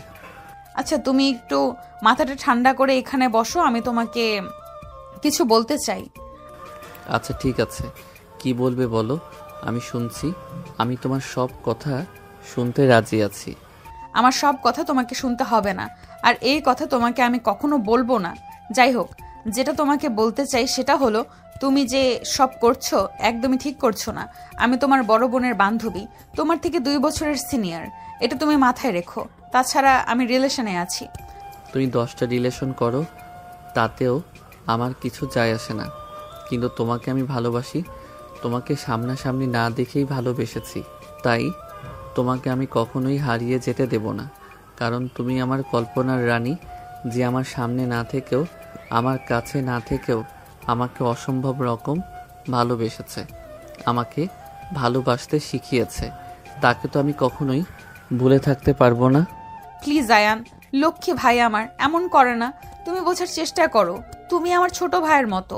Speaker 2: আচ্ছা, তুমি একটু মাথাটা ঠান্ডা করে এখানে বসো, আমি তোমাকে কিছু বলতে চাই।
Speaker 1: আচ্ছা ঠিক আছে, কি বলবে বলো, আমি শুনছি। আমি তোমার সব কথা শুনতে রাজি আছি।
Speaker 2: আমার সব কথা তোমাকে শুনতে হবে না, আর এই কথা তোমাকে আমি কখনো বলবো না। যাই হোক, যেটা তোমাকে বলতে চাই সেটা হলো, তুমি যে সব করছো একদমই ঠিক করছো না। আমি তোমার বড় বোনের বান্ধবী, তোমার থেকে 2 বছরের সিনিয়র, এটা তুমি মাথায় রেখো। তাছাড়া আমি রিলেশনে আছি।
Speaker 1: তুমি 10টা রিলেশন করো, তাতেও আমার কিছু যায় আসে না, কিন্তু তোমাকে আমি ভালোবাসি। তোমাকে সামনাসামনি না দেখেই ভালোবেসেছি, তাই তোমাকে আমি কখনোই হারিয়ে যেতে দেব না। কারণ তুমি আমার কল্পনার রানী, যে আমার সামনে না থেকেও, আমার কাছে না থেকেও আমাকে অসম্ভব রকম ভালোবেসেছে, আমাকে ভালোবাসতে শিখিয়েছে। তাকে তো আমি কখনোই ভুলে থাকতে পারবো না।
Speaker 2: প্লিজ আয়ান, লক্ষ্মী ভাই আমার, এমন করে না। তুমি বোঝার চেষ্টা করো, তুমি আমার ছোট ভাইয়ের মতো।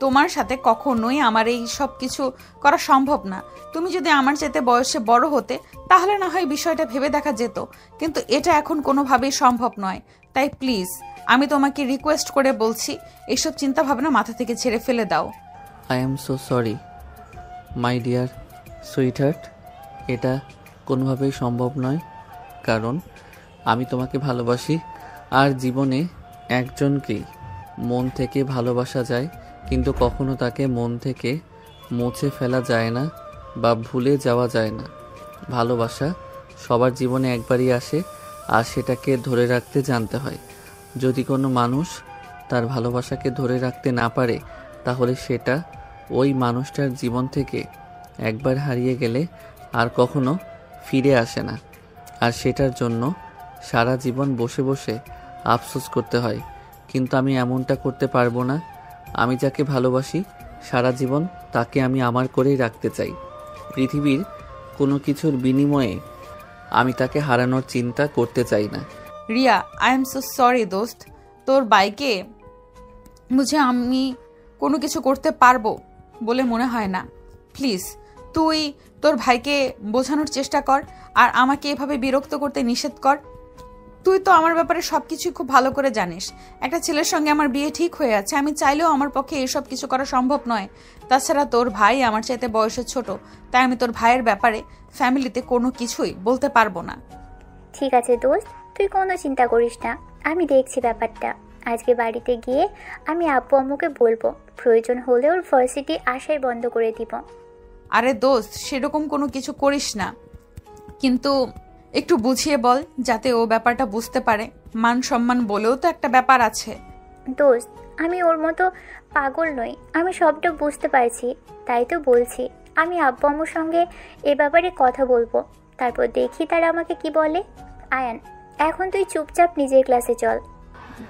Speaker 2: তোমার সাথে কখনোই আমার এই সব কিছু করা সম্ভব না। তুমি যদি আমার চাইতে বয়সে বড় হতে, তাহলে না হয় বিষয়টা ভেবে দেখা যেত, কিন্তু এটা এখন কোনোভাবেই সম্ভব নয়। তাই প্লিজ, আমি তোমাকে রিকোয়েস্ট করে বলছি, এইসব চিন্তা ভাবনা মাথা থেকে ছেড়ে ফেলে দাও।
Speaker 1: I am so sorry my dear sweetheart, এটা কোনোভাবেই সম্ভব নয়। কারণ আমি তোমাকে ভালোবাসি, আর জীবনে একজনকেই মন থেকে ভালোবাসা যায়, কিন্তু কখনো তাকে মন থেকে মুছে ফেলা যায় না বা ভুলে যাওয়া যায় না। ভালোবাসা সবার জীবনে একবারই আসে, আর সেটাকে ধরে রাখতে জানতে হয়। যদি কোনো মানুষ তার ভালোবাসাকে ধরে রাখতে না পারে, তাহলে সেটা ওই মানুষটার জীবন থেকে একবার হারিয়ে গেলে আর কখনো ফিরে আসে না, আর সেটার জন্য সারা জীবন বসে বসে আফসোস করতে হয়। কিন্তু আমি এমনটা করতে পারবো না। আমি যাকে ভালোবাসি সারা জীবন, তাকে আমি আমার করেই রাখতে চাই। পৃথিবীর কোনো কিছুর বিনিময়ে আমি তাকে হারানোর চিন্তা করতে চাই না।
Speaker 2: Riya, I am so sorry দোস্ত, তোর বাইকে বুঝে আমি কোনো কিছু করতে পারবো বলে মনে হয় না। প্লিজ তুই তোর ভাইকে বোঝানোর চেষ্টা কর, আর আমাকে এভাবে বিরক্ত করতে নিষেধ কর। তুই তো আমার ব্যাপারে সবকিছু খুব ভালো করে জানিস। একটা ছেলের সঙ্গে আমার বিয়ে ঠিক হয়ে আছে, আমি চাইলেও আমার পক্ষে এসব কিছু করা সম্ভব নয়। তাছাড়া তোর ভাই আমার চাইতে বয়সে ছোট, তাই আমি তোর ভাইয়ের ব্যাপারে ফ্যামিলিতে কোনো কিছুই বলতে পারবো না।
Speaker 5: ঠিক আছে দোস্ত, তুই কোনো চিন্তা করিস না, আমি দেখছি ব্যাপারটা। আজকে বাড়িতে গিয়ে আমি আব্বু আম্মুকে বলবো, প্রয়োজন হলে ওর ভার্সিটি আসাই বন্ধ করে দিব।
Speaker 2: আরে দোস্ত, সেরকম কোনো কিছু করিস না, কিন্তু একটু বুঝিয়ে বল যাতে ও ব্যাপারটা বুঝতে পারে। মান সম্মান বলেও তো একটা ব্যাপার আছে।
Speaker 5: দোস্ত, আমি ওর মতো পাগল নই, আমি সবটা বুঝতে পারছি, তাই তো বলছি আমি আব্বু আম্মুর সঙ্গে এ ব্যাপারে কথা বলবো, তারপর দেখি তারা আমাকে কি বলে। আয়ান, এখন তুই চুপচাপ নিজের ক্লাসে চল।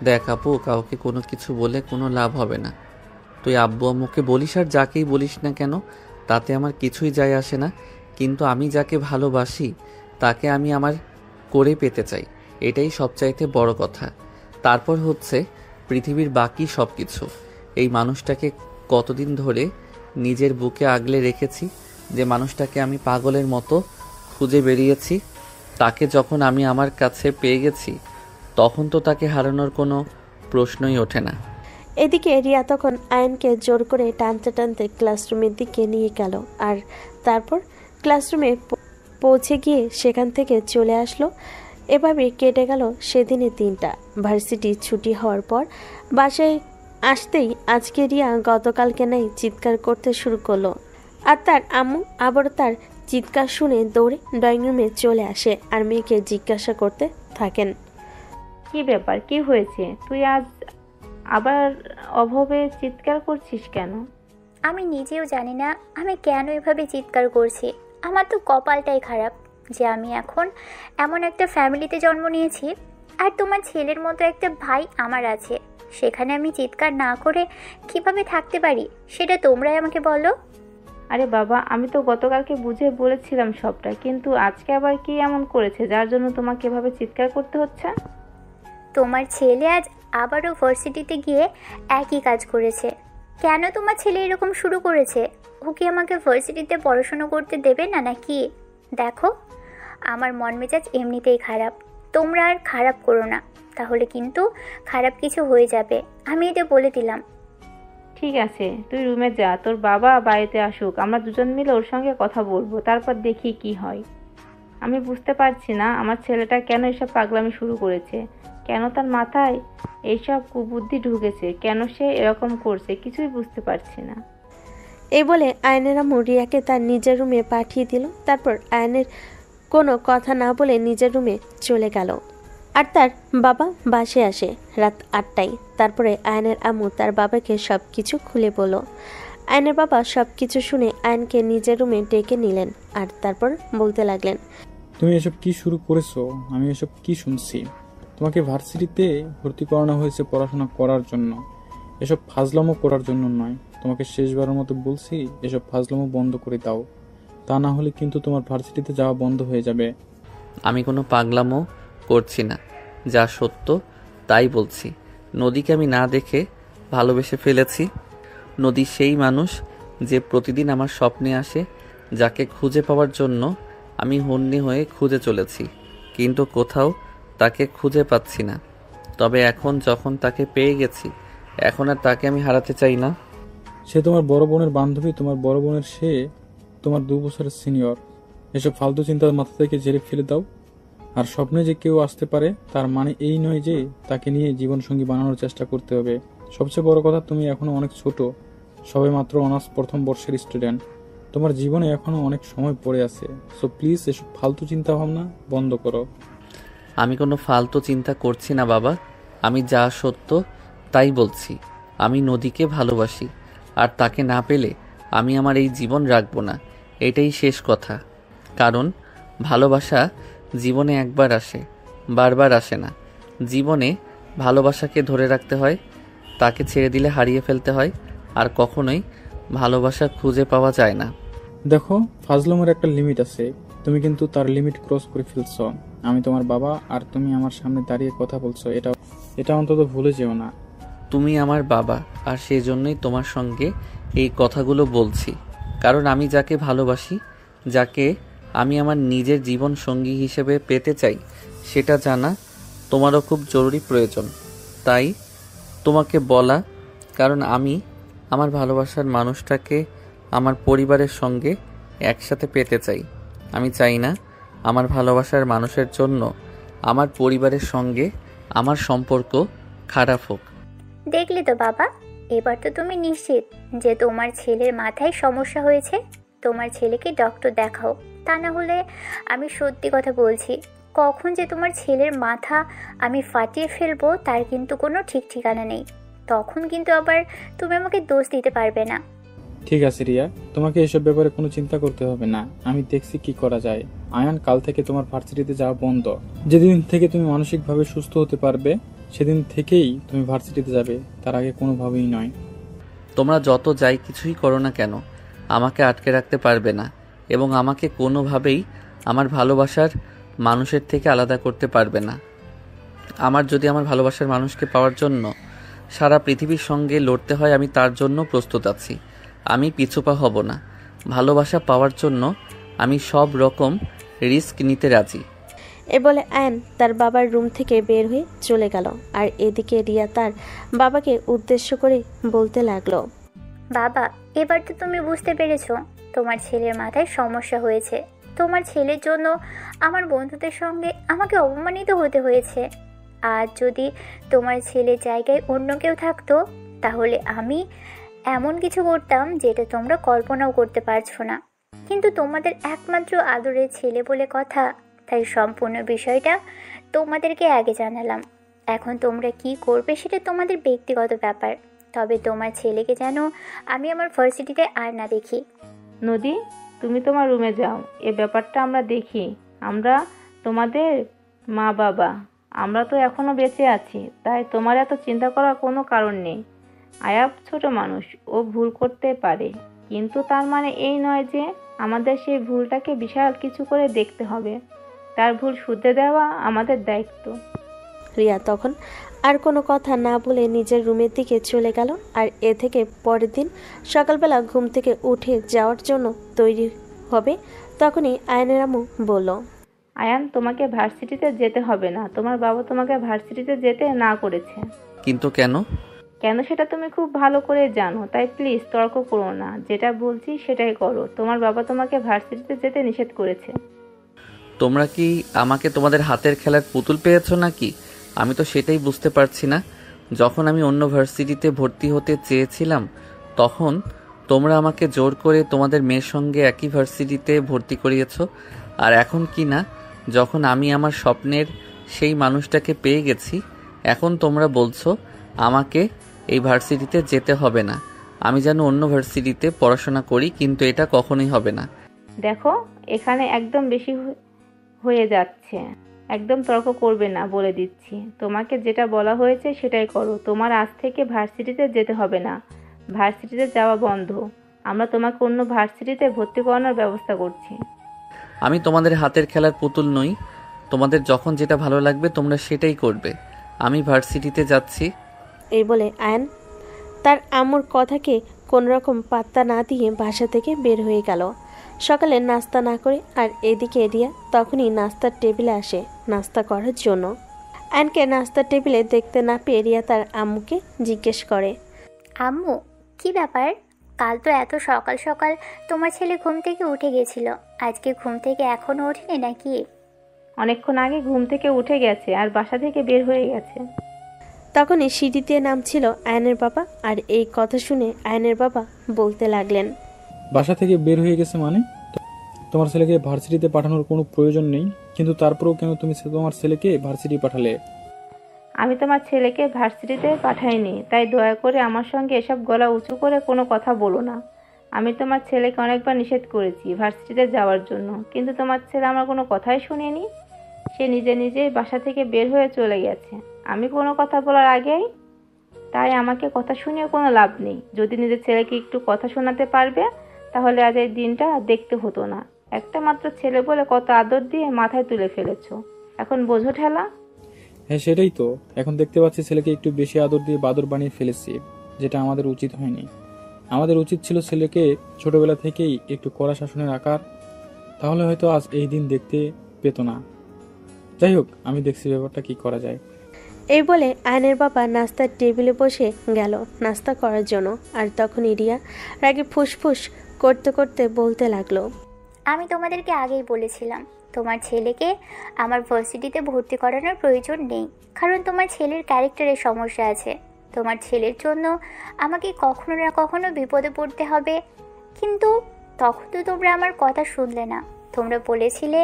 Speaker 1: দেখ আপু, কাউকে কোনো কিছু বলে কোনো লাভ হবে না। তুই আব্বু আম্মুকে বলিস আর যাকেই বলিস না কেন, তাতে আমার কিছুই যায় আসে না। কিন্তু আমি যাকে ভালোবাসি তাকে আমি আমার করে পেতে চাই, এটাই সবচাইতে বড় কথা। তারপর হচ্ছে পৃথিবীর বাকি সব কিছু। এই মানুষটাকে কতদিন ধরে নিজের বুকে আগলে রেখেছি, যে মানুষটাকে আমি পাগলের মতো খুঁজে বেরিয়েছি, তাকে যখন আমি আমার কাছে পেয়ে গেছি, তখন তো তাকে হারানোর কোনো প্রশ্নই ওঠে না।
Speaker 3: এদিকে রিয়া তখন আয়নকে জোর করে টানতে টানতে ক্লাসরুমের দিকে নিয়ে গেল, আর তারপর ক্লাসরুমে পৌঁছে গিয়ে সেখান থেকে চলে আসলো। এভাবে কেটে গেল সেদিনের দিনটা। ভার্সিটি ছুটি হওয়ার পর বাসায় আসতেই আজকে রিয়া গতকালকে নাই চিৎকার করতে শুরু করলো, আর তার আম্মু আবারও তার চিৎকার শুনে দৌড়ে ড্রয়িং রুমে চলে আসে আর মেয়েকে জিজ্ঞাসা করতে থাকেন,
Speaker 4: কি ব্যাপার, কি হয়েছে? তুই আজ আবার অভাবে চিৎকার করছিস কেন?
Speaker 5: আমি নিজেও জানি না আমি কেন এভাবে চিৎকার করছি। আমার তো কপালটাই খারাপ যে আমি এখন এমন একটা ফ্যামিলিতে জন্ম নিয়েছি, আর তোমার ছেলের মতো একটা ভাই আমার আছে। সেখানে আমি চিৎকার না করে কিভাবে থাকতে পারি সেটা তোমরাই আমাকে বলো।
Speaker 4: আরে বাবা, আমি তো গতকালকে বুঝে বলেছিলাম সবটা, কিন্তু আজকে আবার কি এমন করেছে যার জন্য তোমাকে এভাবে চিৎকার করতে হচ্ছে?
Speaker 5: তোমার ছেলে আজ আবারও ভার্সিটিতে গিয়ে একই কাজ করেছে। কেন তোমার ছেলে এরকম শুরু করেছে? ও কি আমাকে ভার্সিটিতে পড়াশোনা করতে দেবে না নাকি? দেখো, আমার মন মেজাজ এমনিতেই খারাপ, তোমরা আর খারাপ করো না, তাহলে কিন্তু খারাপ কিছু হয়ে যাবে, আমি এটা বলে দিলাম।
Speaker 4: ঠিক আছে, তুই রুমে যা, তোর বাবা বাড়িতে আসুক, আমরা দুজন মিলে ওর সঙ্গে কথা বলবো, তারপর দেখি কি হয়। আমি বুঝতে পারছি না আমার ছেলেটা কেন এসব পাগলামি শুরু করেছে, কেন তার মাথায় এইসব কুবুদ্ধি ঢুকেছে, কেন সে এরকম করছে, কিছুই বুঝতে পারছি না।
Speaker 3: এই বলে আয়নের আম্মু রিয়াকে তার নিজের রুমে পাঠিয়ে দিল। তারপর আয়নের কোনো কথা না বলে নিজের রুমে চলে গেল। আর তার বাবা বাসে আসে রাত 8টায়। তারপরে আয়নের আম্মু তার বাবাকে সব কিছু খুলে বলল। আয়নের বাবা সব কিছু শুনে আয়নকে নিজের রুমে ডেকে নিলেন আর তারপর বলতে লাগলেন,
Speaker 7: তুমি এসব কি শুরু করেছো? আমি এসব কি শুনছি? তোমাকে ভার্সিটিতে ভর্তি করানো হয়েছে পড়াশোনা করার জন্য, এসব ফাজলামো করার জন্য নয়। তোমাকে শেষবারের মতো বলছি, এসব ফাজলামো বন্ধ করে দাও, তা না হলে কিন্তু তোমার ভার্সিটিতে যাওয়া বন্ধ হয়ে যাবে।
Speaker 1: আমি কোনো পাগলামো করছি না, যা সত্য তাই বলছি। নদীকে আমি না দেখে ভালোবেসে ফেলেছি। নদী সেই মানুষ যে প্রতিদিন আমার স্বপ্নে আসে, যাকে খুঁজে পাওয়ার জন্য আমি হন্যে হয়ে খুঁজে চলেছি, কিন্তু কোথাও তাকে খুঁজে পাচ্ছি না। তবে এখন যখন তাকে পেয়ে গেছি, এখন আর তাকে আমি হারাতে চাই না।
Speaker 7: সে তোমার বড় বোনের বান্ধবী, তোমার বড় বোনের সে তোমার 2 বছরের সিনিয়র। এসব ফালতু চিন্তা মাথা থেকে ঝেড়ে ফেলে দাও। আর স্বপ্নে যে কেউ আসতে পারে তার মানে এই নয় যে তাকে নিয়ে জীবনসঙ্গী বানানোর চেষ্টা করতে হবে। সবচেয়ে বড় কথা, তুমি এখনো অনেক ছোট, সবে মাত্র অনার্স প্রথম বর্ষের স্টুডেন্ট। তোমার জীবনে এখনো অনেক সময় পড়ে আছে। সো প্লিজ এসব ফালতু চিন্তা ভাবনা বন্ধ করো।
Speaker 1: আমি কোনো ফালতু চিন্তা করছি না বাবা, আমি যা সত্য তাই বলছি। আমি নদীকে ভালোবাসি, আর তাকে না পেলে আমি আমার এই জীবন রাখবো না, এটাই শেষ কথা। কারণ ভালোবাসা জীবনে একবার আসে, বারবার আসে না। জীবনে ভালোবাসাকে ধরে রাখতে হয়, তাকে ছেড়ে দিলে হারিয়ে ফেলতে হয়, আর কখনোই ভালোবাসা খুঁজে পাওয়া যায় না।
Speaker 7: দেখো, ফাজলামের একটা লিমিট আছে, তুমি কিন্তু তার লিমিট ক্রস করে ফেলছ। আমি তোমার বাবা, আর তুমি আমার সামনে দাঁড়িয়ে কথা বলছো, এটা অন্তত ভুলে যেও না।
Speaker 1: তুমি আমার বাবা, আর সেই জন্যই তোমার সঙ্গে এই কথাগুলো বলছি। কারণ আমি যাকে ভালোবাসি, যাকে আমি আমার নিজের জীবন সঙ্গী হিসেবে পেতে চাই, সেটা জানা তোমারও খুব জরুরি প্রয়োজন। তাই তোমাকে বলা, কারণ আমি আমার ভালোবাসার মানুষটাকে আমার পরিবারের সঙ্গে একসাথে পেতে চাই। আমি চাই না আমার ভালোবাসার মানুষের জন্য আমার পরিবারের সঙ্গে আমার সম্পর্ক খারাপ হোক।
Speaker 5: দেখলে তো বাবা, এবার তো তুমি নিশ্চিত যে তোমার ছেলের মাথায় সমস্যা হয়েছে। তোমার ছেলেকে ডক্টর দেখাও, তা না হলে আমি সত্যি কথা বলছি, কখন যে তোমার ছেলের মাথা আমি ফাটিয়ে ফেলবো তার কিন্তু কোনো ঠিক ঠিকানা নেই। তখন কিন্তু আবার তুমি আমাকে দোষ দিতে পারবে না।
Speaker 7: ঠিক আছে রিয়া, তোমাকে এসব ব্যাপারে কোনো চিন্তা করতে হবে না, আমি দেখছি কি করা যায়। আয়ান, কাল থেকে তোমার ভার্সিটিতে যাওয়া বন্ধ। যেদিন থেকে তুমি মানসিকভাবে সুস্থ হতে পারবে সেদিন থেকেই তুমি ভার্সিটিতে যাবে, তার আগে কোনোভাবেই নয়।
Speaker 1: তোমরা যত যাই কিছুই করো না কেন, আমাকে আটকে রাখতে পারবে না, এবং আমাকে কোনোভাবেই আমার ভালোবাসার মানুষের থেকে আলাদা করতে পারবে না। আমার যদি আমার ভালোবাসার মানুষকে পাওয়ার জন্য সারা পৃথিবীর সঙ্গে লড়তে হয়, আমি তার জন্য প্রস্তুত আছি। আমি পিছুপা হব না। ভালোবাসা পাওয়ার জন্য আমি সব রকম রিস্ক নিতে রাজি।
Speaker 3: এ বলে আয়ন তার বাবার রুম থেকে বের হয়ে চলে গেল। আর এদিকে রিয়া তার বাবাকে উদ্দেশ্য করে বলতে লাগলো,
Speaker 5: বাবা, এবার তো তুমি বুঝতে পেরেছো তোমার ছেলের মাথায় সমস্যা হয়েছে। তোমার ছেলের জন্য আমার বন্ধুদের সঙ্গে আমাকে অপমানিত হতে হয়েছে। আর যদি তোমার ছেলের জায়গায় অন্য কেউ থাকতো, তাহলে আমি এমন কিছু করতাম যেটা তোমরা কল্পনাও করতে পারছো না। কিন্তু তোমাদের একমাত্র আদরের ছেলে বলে কথা, তাই সম্পূর্ণ বিষয়টা তোমাদেরকে আগে জানালাম। এখন তোমরা কি করবে সেটা তোমাদের ব্যক্তিগত ব্যাপার, তবে তোমার ছেলেকে যেন আমি আমার ভার্সিটিতে আর না দেখি।
Speaker 4: নদী, তুমি তোমার রুমে যাও, এ ব্যাপারটা আমরা দেখি। আমরা তোমাদের মা বাবা, আমরা তো এখনো বেঁচে আছি, তাই তোমার এত চিন্তা করার কোনো কারণ নেই। আয়াব ছোট মানুষ, ও ভুল করতে পারে, কিন্তু তার মানে এই নয় যে আমাদের সেই ভুলটাকে বিশাল কিছু করে দেখতে হবে। তার ভুল শুধরে দেওয়া আমাদের দায়িত্ব।
Speaker 3: রিয়া তখন আর কোনো কথা না বলে নিজের রুমের দিকে চলে গেল। আর এ থেকে পরের দিন সকালবেলা ঘুম থেকে উঠে যাওয়ার জন্য তৈরি হবে, তখনই আয়নের আম্মু বলল,
Speaker 4: আয়ান, তোমাকে ভার্সিটিতে যেতে হবে না। তোমার বাবা তোমাকে ভার্সিটিতে যেতে না করেছে।
Speaker 1: কিন্তু কেন?
Speaker 4: কেন সেটা তুমি খুব ভালো করে জানো, তাই প্লিজ তর্ক করো না। যেটা বলছি সেটাই করো। তোমার বাবা তোমাকে ভার্সিটিতে যেতে নিষেধ করেছে।
Speaker 1: তোমরা কি আমাকে তোমাদের হাতের খেলার পুতুল পেয়েছো নাকি? আমি তো সেটাই বুঝতে পারছি না। যখন আমি অন্য ভার্সিটিতে ভর্তি হতে চেয়েছিলাম তখন তোমরা আমাকে জোর করে তোমাদের মেয়ের সঙ্গে একই ভার্সিটিতে ভর্তি করিয়েছো, আর এখন কি না, যখন আমি আমার স্বপ্নের সেই মানুষটাকে পেয়ে গেছি, এখন তোমরা বলছো আমাকে এই ভার্সিটিতে যেতে হবে না, আমি যেন অন্য ভার্সিটিতে পড়াশোনা করি, কিন্তু এটা কখনোই হবে না।
Speaker 4: দেখো, এখানে একদম বেশি হয়ে যাচ্ছে। একদম তর্ক করবে না, বলে দিচ্ছি। তোমাকে যেটা বলা হয়েছে সেটাই করো। তোমার আজ থেকে ভার্সিটিতে যেতে হবে না। ভার্সিটিতে যাওয়া বন্ধ। আমরা তোমাকে অন্য ভার্সিটিতে ভর্তি করানোর ব্যবস্থা করছি।
Speaker 1: আমি তোমাদের হাতের খেলার পুতুল নই। তোমাদের যখন যেটা ভালো লাগবে তোমরা সেটাই করবে। আমি ভার্সিটিতে যাচ্ছি।
Speaker 3: এই বলে আয়ন তার আম্মুর কথাকে কোনোরকম পাত্তা না দিয়ে বাসা থেকে বের হয়ে গেল সকালে নাস্তা না করে। আর এদিকে রিয়া তখনই নাস্তার টেবিলে আসে নাস্তা করার জন্য। আয়নকে নাস্তার টেবিলে দেখতে না পেয়ে রিয়া তার আম্মুকে জিজ্ঞেস করে,
Speaker 5: আম্মু, কি ব্যাপার? কাল তো এত সকাল সকাল তোমার ছেলে ঘুম থেকে উঠে গেছিল, আজকে ঘুম থেকে এখনো ওঠেনি নাকি?
Speaker 4: অনেকক্ষণ আগে ঘুম থেকে উঠে গেছে আর বাসা থেকে বের হয়ে গেছে।
Speaker 3: তখনই সিঁড়ি দিয়ে নামছিল আয়নের বাবা। আর এই কথা শুনে আয়নের বাবা বলতে লাগলেন,
Speaker 7: বাসা থেকে বের হয়ে গেছে মানে? তোমার ছেলেকে ভার্সিটিতে পাঠানোর কোনো প্রয়োজন নেই, কিন্তু তারপরেও কেন তুমি তোমার ছেলেকে ভার্সিটি পাঠালে?
Speaker 4: আমি তোমার ছেলেকে ভার্সিটিতে পাঠাইনি, তাই দয়া করে আমার সঙ্গে এসব গলা উঁচু করে কোনো কথা বলো না। আমি তোমার ছেলেকে অনেকবার নিষেধ করেছি ভার্সিটিতে যাওয়ার জন্য, কিন্তু তোমার ছেলে আমার কোনো কথাই শুনেনি। সে নিজে নিজেই বাসা থেকে বের হয়ে চলে গেছে আমি কোনো কথা বলার আগেই। তাই আমাকে কথা শুনিয়ে কোনো লাভ নেই। যদি নিজের ছেলেকে একটু কথা শোনাতে পারবে তাহলে আজ এই দিনটা দেখতে হতো না। একটা মাত্র ছেলে বলে কত আদর দিয়ে মাথায় তুলে ফেলেছো, এখন বোঝো ঠেলা।
Speaker 7: হ্যাঁ, সেটাই তো। এখন দেখতে পাচ্ছি ছেলেকে একটু বেশি আদর দিয়ে বাদর বানিয়ে ফেলেছি, যেটা আমাদের উচিত হয়নি। আমাদের উচিত ছিল ছেলেকে ছোটবেলা থেকেই একটু কড়া শাসনের আকার, তাহলে হয়তো আজ এই দিন দেখতে পেত না। যাই হোক, আমি দেখছি ব্যাপারটা কি করা যায়।
Speaker 3: এই বলে আয়নের বাবা নাস্তার টেবিলে বসে গেল নাস্তা করার জন্য। আর তখনই রিয়া রাগে ফুসফুস করতে করতে বলতে লাগলো,
Speaker 5: আমি তোমাদেরকে আগেই বলেছিলাম তোমার ছেলেকে আমার ভার্সিটিতে ভর্তি করানোর প্রয়োজন নেই, কারণ তোমার ছেলের ক্যারেক্টারের সমস্যা আছে। তোমার ছেলের জন্য আমাকে কখনো না কখনো বিপদে পড়তে হবে, কিন্তু তখন তো তোমরা আমার কথা শুনলে না। তোমরা বলেছিলে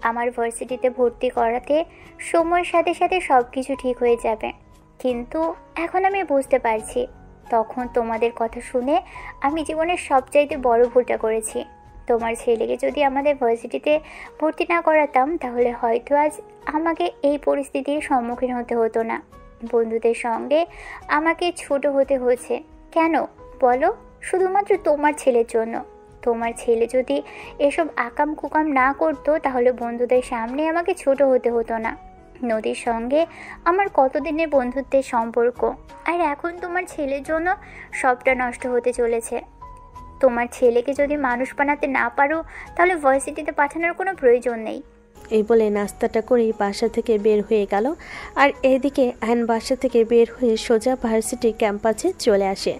Speaker 5: আমার ভার্সিটিতে ভর্তি করাতে সময়ের সাথে সাথে সব কিছু ঠিক হয়ে যাবে, কিন্তু এখন আমি বুঝতে পারছি তখন তোমাদের কথা শুনে আমি জীবনের সবচাইতে বড় ভুলটা করেছি। তোমার ছেলেকে যদি আমাদের ভার্সিটিতে ভর্তি না করাতাম তাহলে হয়তো আজ আমাকে এই পরিস্থিতির সম্মুখীন হতে হতো না। বন্ধুদের সঙ্গে আমাকে ছোট হতে হয়েছে কেন বলো? শুধুমাত্র তোমার ছেলের জন্য। তোমার ছেলে যদি এসব আকাম কুকাম না করতো তাহলে বন্ধুদের সামনে আমাকে ছোট হতে হতো না। নদীর সঙ্গে আমার কতদিনের বন্ধুত্বের সম্পর্ক, আর এখন তোমার ছেলের জন্য সবটা নষ্ট হতে চলেছে। তোমার ছেলেকে যদি মানুষ বানাতে না পারো তাহলে ভার্সিটিতে পাঠানোর কোনো প্রয়োজন নেই।
Speaker 3: এই বলে নাস্তাটা করেই বাসা থেকে বের হয়ে গেল। আর এইদিকে আয়ন বাসা থেকে বের হয়ে সোজা ভার্সিটি ক্যাম্পাসে চলে আসে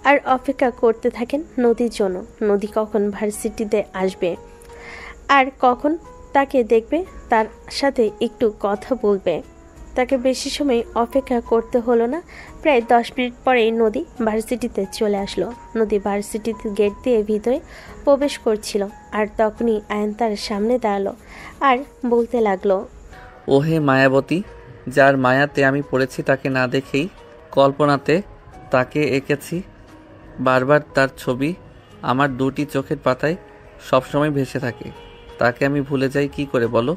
Speaker 3: আর অপেক্ষা করতে থাকেন নদীর জন্য। নদী কখন ভার্সিটিতে আসবে আর কখন তাকে দেখবে, তার সাথে একটু কথা বলবে। তাকে বেশি সময় অপেক্ষা করতে হলো না। প্রায় 10 মিনিট পরেই নদী ভার্সিটিতে চলে আসলো। নদী ভার্সিটিতে গেট দিয়ে ভিতরে প্রবেশ করছিল। আর তখনই আয়ন তার সামনে দাঁড়ালো আর বলতে লাগলো,
Speaker 1: ওহে মায়াবতী, যার মায়াতে আমি পড়েছি তাকে না দেখেই কল্পনাতে তাকে এঁকেছি। বারবার তার ছবি আমার দুটি চোখের পাতায় সবসময় ভেসে থাকে। তাকে আমি ভুলে যাই কি করে বলো?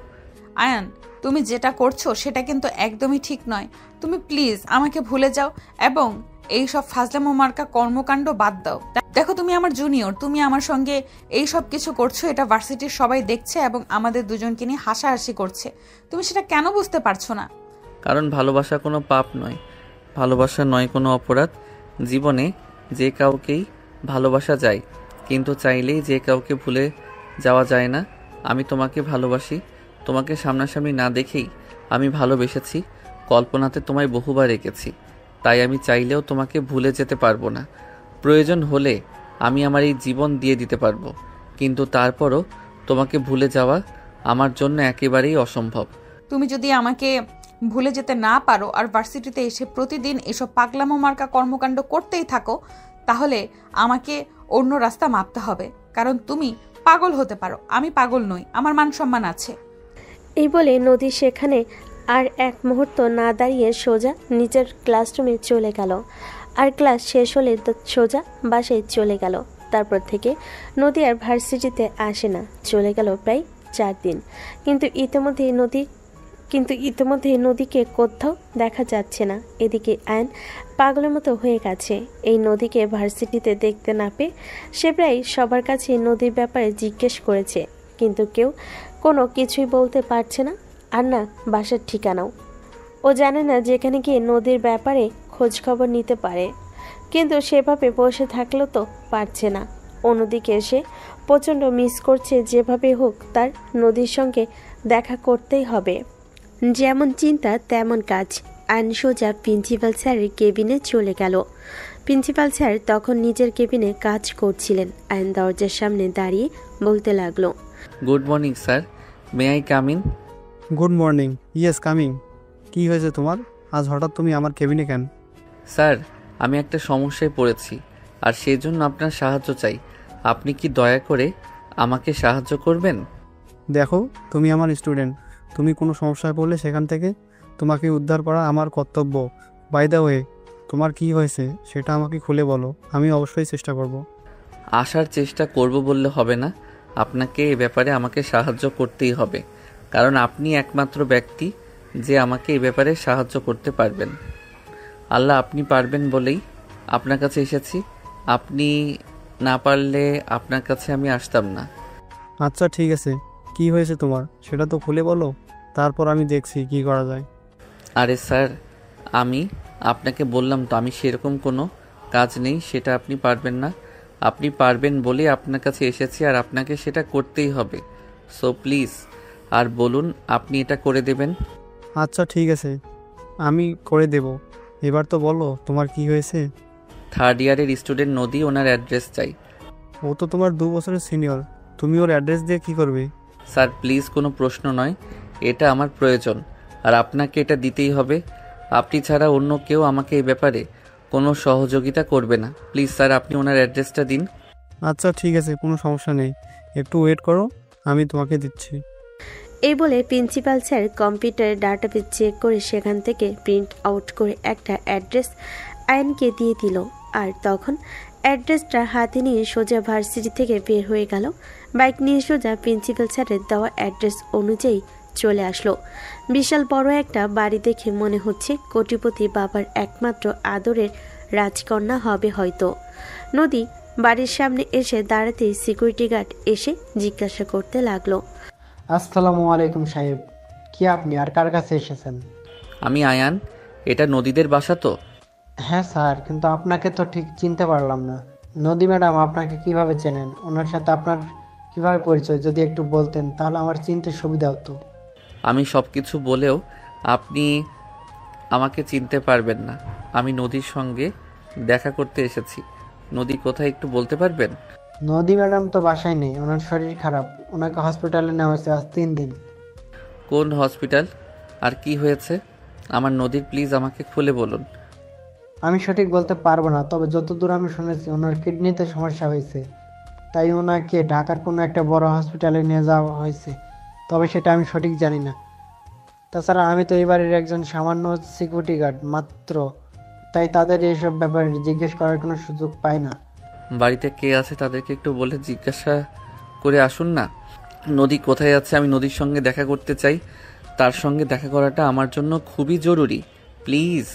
Speaker 2: আয়ান, তুমি যেটা করছো সেটা কিন্তু একদমই ঠিক নয়। তুমি প্লিজ আমাকে ভুলে যাও এবং এই সব ফাজলামো মার্কা কর্মকাণ্ড বাদ দাও। দেখো তুমি তুমি আমার জুনিয়র, তুমি আমার সঙ্গে এই সব কিছু করছো, এটা ভার্সিটির সবাই দেখছে এবং আমাদের দুজনকে নিয়ে হাসাহাসি করছে। তুমি সেটা কেন বুঝতে পারছো না?
Speaker 1: কারণ ভালোবাসা কোনো পাপ নয়, ভালোবাসা নয় কোনো অপরাধ। জীবনে যে কাউকেই ভালোবাসা যায়, কিন্তু চাইলেই যে কাউকে ভুলে যাওয়া যায় না। আমি তোমাকে ভালোবাসি, তোমাকে সামনাসামনি না দেখেই আমি ভালোবেসেছি, কল্পনাতে তোমায় বহুবার রেখেছি। তাই আমি চাইলেও তোমাকে ভুলে যেতে পারবো না। প্রয়োজন হলে আমি আমার এই জীবন দিয়ে দিতে পারবো, কিন্তু তারপরও তোমাকে ভুলে যাওয়া আমার জন্য একেবারেই অসম্ভব।
Speaker 2: তুমি যদি আমাকে ভুলে যেতে না পারো আর ভার্সিটিতে এসে প্রতিদিন এসব পাগলামো মার্কা কর্মকাণ্ড করতেই থাকো, তাহলে আমাকে অন্য রাস্তা মাপতে হবে। কারণ তুমি পাগল হতে পারো, আমি পাগল নই, আমার মান সম্মান আছে।
Speaker 3: এই বলে নদী সেখানে আর এক মুহূর্ত না দাঁড়িয়ে সোজা নিজের ক্লাসরুমে চলে গেল। আর ক্লাস শেষ হলে সোজা বাসায় চলে গেল। তারপর থেকে নদী আর ভার্সিটিতে আসে না। চলে গেল প্রায় 4 দিন। কিন্তু ইতিমধ্যে নদীকে কোথাও দেখা যাচ্ছে না। এদিকে আয়ন পাগলের মতো হয়ে গেছে। এই নদীকে ভার্সিটিতে দেখতে না পেয়ে সে প্রায় সবার কাছে নদীর ব্যাপারে জিজ্ঞেস করেছে, কিন্তু কেউ কোনো কিছুই বলতে পারছে না, আর না বাসার ঠিকানাও। ও জানে না যেখানে গিয়ে নদীর ব্যাপারে খোঁজ খবর নিতে পারে, কিন্তু সেভাবে বসে থাকলেও তো পারছে না। অন্যদিকে সে প্রচণ্ড মিস করছে। যেভাবে হোক তার নদীর সঙ্গে দেখা করতেই হবে। যেমন চিন্তা তেমন কাজ। আইন সোজা প্রিন্সিপাল স্যারের কেবিনে চলে গেল। প্রিন্সিপাল স্যার তখন নিজের কেবিনে কাজ করছিলেন। আইন দরজার সামনে দাঁড়িয়ে বলতে লাগলো,
Speaker 1: good morning sir, may I come in?
Speaker 6: Good morning. Yes, coming. কি হয়েছে তোমার? আজ হঠাৎ তুমি আমার কেবিনে কেন?
Speaker 1: স্যার, আমি একটা সমস্যায় পড়েছি, আর সেই জন্য আপনার সাহায্য চাই। আপনি কি দয়া করে আমাকে সাহায্য করবেন?
Speaker 6: দেখো, তুমি আমার স্টুডেন্ট। তুমি কোনো সমস্যায় পড়লে সেখান থেকে তোমাকে উদ্ধার করা আমার কর্তব্য। বাই দ্য ওয়ে, তোমার কি হয়েছে সেটা আমাকে খুলে বলো, আমি অবশ্যই চেষ্টা করব।
Speaker 1: আসার চেষ্টা করব বললে হবে না, আপনাকে এ ব্যাপারে আমাকে সাহায্য করতেই হবে, কারণ আপনি একমাত্র ব্যক্তি যে আমাকে এ ব্যাপারে সাহায্য করতে পারবেন। আল্লাহ, আপনি পারবেন বলেই আপনার কাছে এসেছি। আপনি না পারলে আপনার কাছে আমি আসতাম না।
Speaker 6: আচ্ছা ঠিক আছে, কি হয়েছে তোমার সেটা তো খুলে বলো, তারপর আমি দেখছি কি করা যায়।
Speaker 1: আরে স্যার, আমি আপনাকে বললাম তো, আমি সেরকম কোনো কাজ নেই, সেটা আপনি পারবেন না। আপনি পারবেন বলে আপনার কাছে এসেছি, আর আপনাকে সেটা করতেই হবে। সো প্লিজ, আর বলুন, আপনি এটা করে দেবেন?
Speaker 6: আচ্ছা ঠিক আছে, আমি করে দেব। এবার তো বলো তোমার কি হয়েছে।
Speaker 1: 3rd ইয়ারের স্টুডেন্ট নদী, ওনার অ্যাড্রেস চাই।
Speaker 6: ও তো তোমার 2 বছরের সিনিয়র, তুমি ওর অ্যাড্রেস দিয়ে কি করবে?
Speaker 1: স্যার প্লিজ, কোনো প্রশ্ন নয়, এটা আমার প্রয়োজন, আর আপনাকে এটা দিতেই হবে। আপনি ছাড়া অন্য কেউ আমাকে এই ব্যাপারে কোনো সহযোগিতা করবে না। প্লিজ স্যার, আপনি ওনার অ্যাড্রেসটা দিন।
Speaker 6: আচ্ছা ঠিক আছে, কোনো সমস্যা নেই, একটু ওয়েট করো, আমি তোমাকে দিচ্ছি।
Speaker 3: এই বলে প্রিন্সিপাল স্যার কম্পিউটারে ডাটাবেস চেক করে সেখান থেকে প্রিন্ট আউট করে একটা অ্যাড্রেস আয়নকে দিয়ে দিল। আর তখন অ্যাড্রেসটা হাতে নিয়ে সোজা ভার্সিটি থেকে বের হয়ে গেল। বাইক নিয়ে সোজা প্রিন্সিপাল স্যারের দেওয়া অ্যাড্রেস অনুযায়ী চলে আসলো। বিশাল বড় একটা বাড়ি দেখে মনে হচ্ছে কোটিপতি বাবার একমাত্র আদরের রাজকন্যা হবে হয়তো। নদী বাড়ির সামনে এসে দাঁড়াতেই সিকিউরিটি গার্ড এসে জিজ্ঞাসা করতে লাগলো,
Speaker 8: আসসালামু আলাইকুম সাহেব, কি আপনি আর কার কাছে এসেছেন?
Speaker 1: আমি আয়ান, এটা নদীদের বাসা তো?
Speaker 8: হ্যাঁ স্যার, কিন্তু আপনাকে তো ঠিক চিনতে পারলাম না। নদী ম্যাডাম আপনাকে কিভাবে চেনেন? ওনার সাথে আপনার কিভাবে পরিচয় যদি একটু বলতেন তাহলে আমার চিনতে সুবিধা হতো।
Speaker 1: আমি সব কিছু বলেও আপনি আমাকে চিনতে পারবেন না। আমি নদীর সঙ্গে দেখা করতে এসেছি। নদী কোথায় একটু বলতে পারবেন?
Speaker 8: নদী ম্যাডাম তো বাসায় নেই, ওনার শরীর খারাপ, ওনাকে হসপিটালে নেওয়া হয়েছে আজ 3 দিন।
Speaker 1: কোন হসপিটাল আর কি হয়েছে আমার নদীর? প্লিজ আমাকে খুলে বলুন।
Speaker 8: আমি সঠিক বলতে পারবো না, তবে যতদূর আমি শুনেছি ওনার কিডনিতে সমস্যা হয়েছে, তাই ওনাকে ঢাকার কোনো একটা বড় হসপিটালে নিয়ে যাওয়া হয়েছে, তবে সেটা আমি সঠিক জানি না। তাছাড়া আমি তো এই বাড়ির একজন সামান্য সিকিউরিটি গার্ড মাত্র, তাই তাদের এইসব ব্যাপারে জিজ্ঞেস করার কোনো সুযোগ পাই না।
Speaker 1: বাড়িতে কে আছে তাদেরকে একটু বলে জিজ্ঞাসা করে আসুন না। নদী কোথায় আছে? আমি নদীর সঙ্গে দেখা করতে চাই। তার সঙ্গে দেখা করাটা আমার জন্য খুবই জরুরি। প্লিজ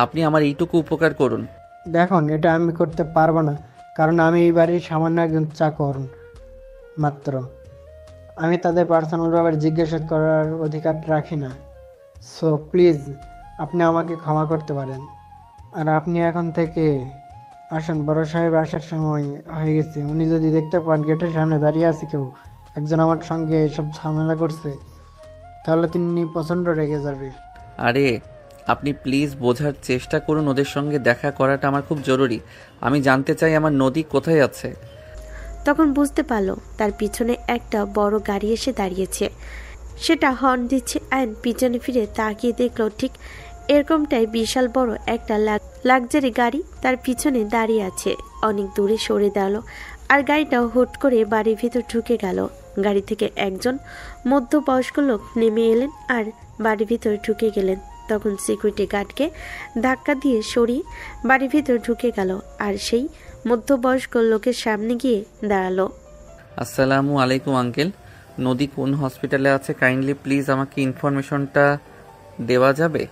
Speaker 1: আপনি আমার এইটুকু উপকার করুন।
Speaker 8: দেখুন, এটা আমি করতে পারবো না, কারণ আমি এই বাড়ির সামান্য একজন চাকর মাত্র। আমি তাদের পার্সোনাল ব্যাপারে জিজ্ঞাসা করার অধিকার রাখি না। সো প্লিজ আপনি আমাকে ক্ষমা করতে পারেন। আর আপনি এখন থেকে আসুন, বড় সাহেব আসার সময় হয়ে গেছে। উনি যদি দেখতে পান গেটের সামনে দাঁড়িয়ে আছে কেউ একজন আমার সঙ্গে এসব ঝামেলা করছে, তাহলে তিনি প্রচণ্ড রেগে যাবে।
Speaker 1: আরে আপনি প্লিজ বোঝার চেষ্টা করুন, ওদের সঙ্গে দেখা করাটা আমার খুব জরুরি। আমি জানতে চাই আমার নদী কোথায় আছে।
Speaker 3: তখন বুঝতে পারলো তার পিছনে একটা বড় গাড়ি এসে দাঁড়িয়েছে। সেটা হর্ন দিচ্ছে। আয়ন পিছনে ফিরে তাকিয়ে দেখলো ঠিক এরকমটাই বিশাল বড় একটা লাক্সারি গাড়ি তার পিছনে দাঁড়িয়ে আছে। অনেক দূরে সরে দাঁড়ালো আর গাড়িটাও হুট করে বাড়ির ভিতর ঢুকে গেল। গাড়ি থেকে একজন মধ্যবয়স্ক লোক নেমে এলেন আর বাড়ির ভিতর ঢুকে গেলেন। তখন সিকিউরিটি গার্ডকে ধাক্কা দিয়ে সরিয়ে বাড়ির ভিতর ঢুকে গেল আর সেই মধ্যবয়স্ক লোকের সামনে গিয়ে দাঁড়ালো।
Speaker 1: আসসালামু আলাইকুম আঙ্কেল, নদী কোন হসপিটালে আছে কাইন্ডলি প্লিজ আমাকে ইনফরমেশনটা দেওয়া যাবে?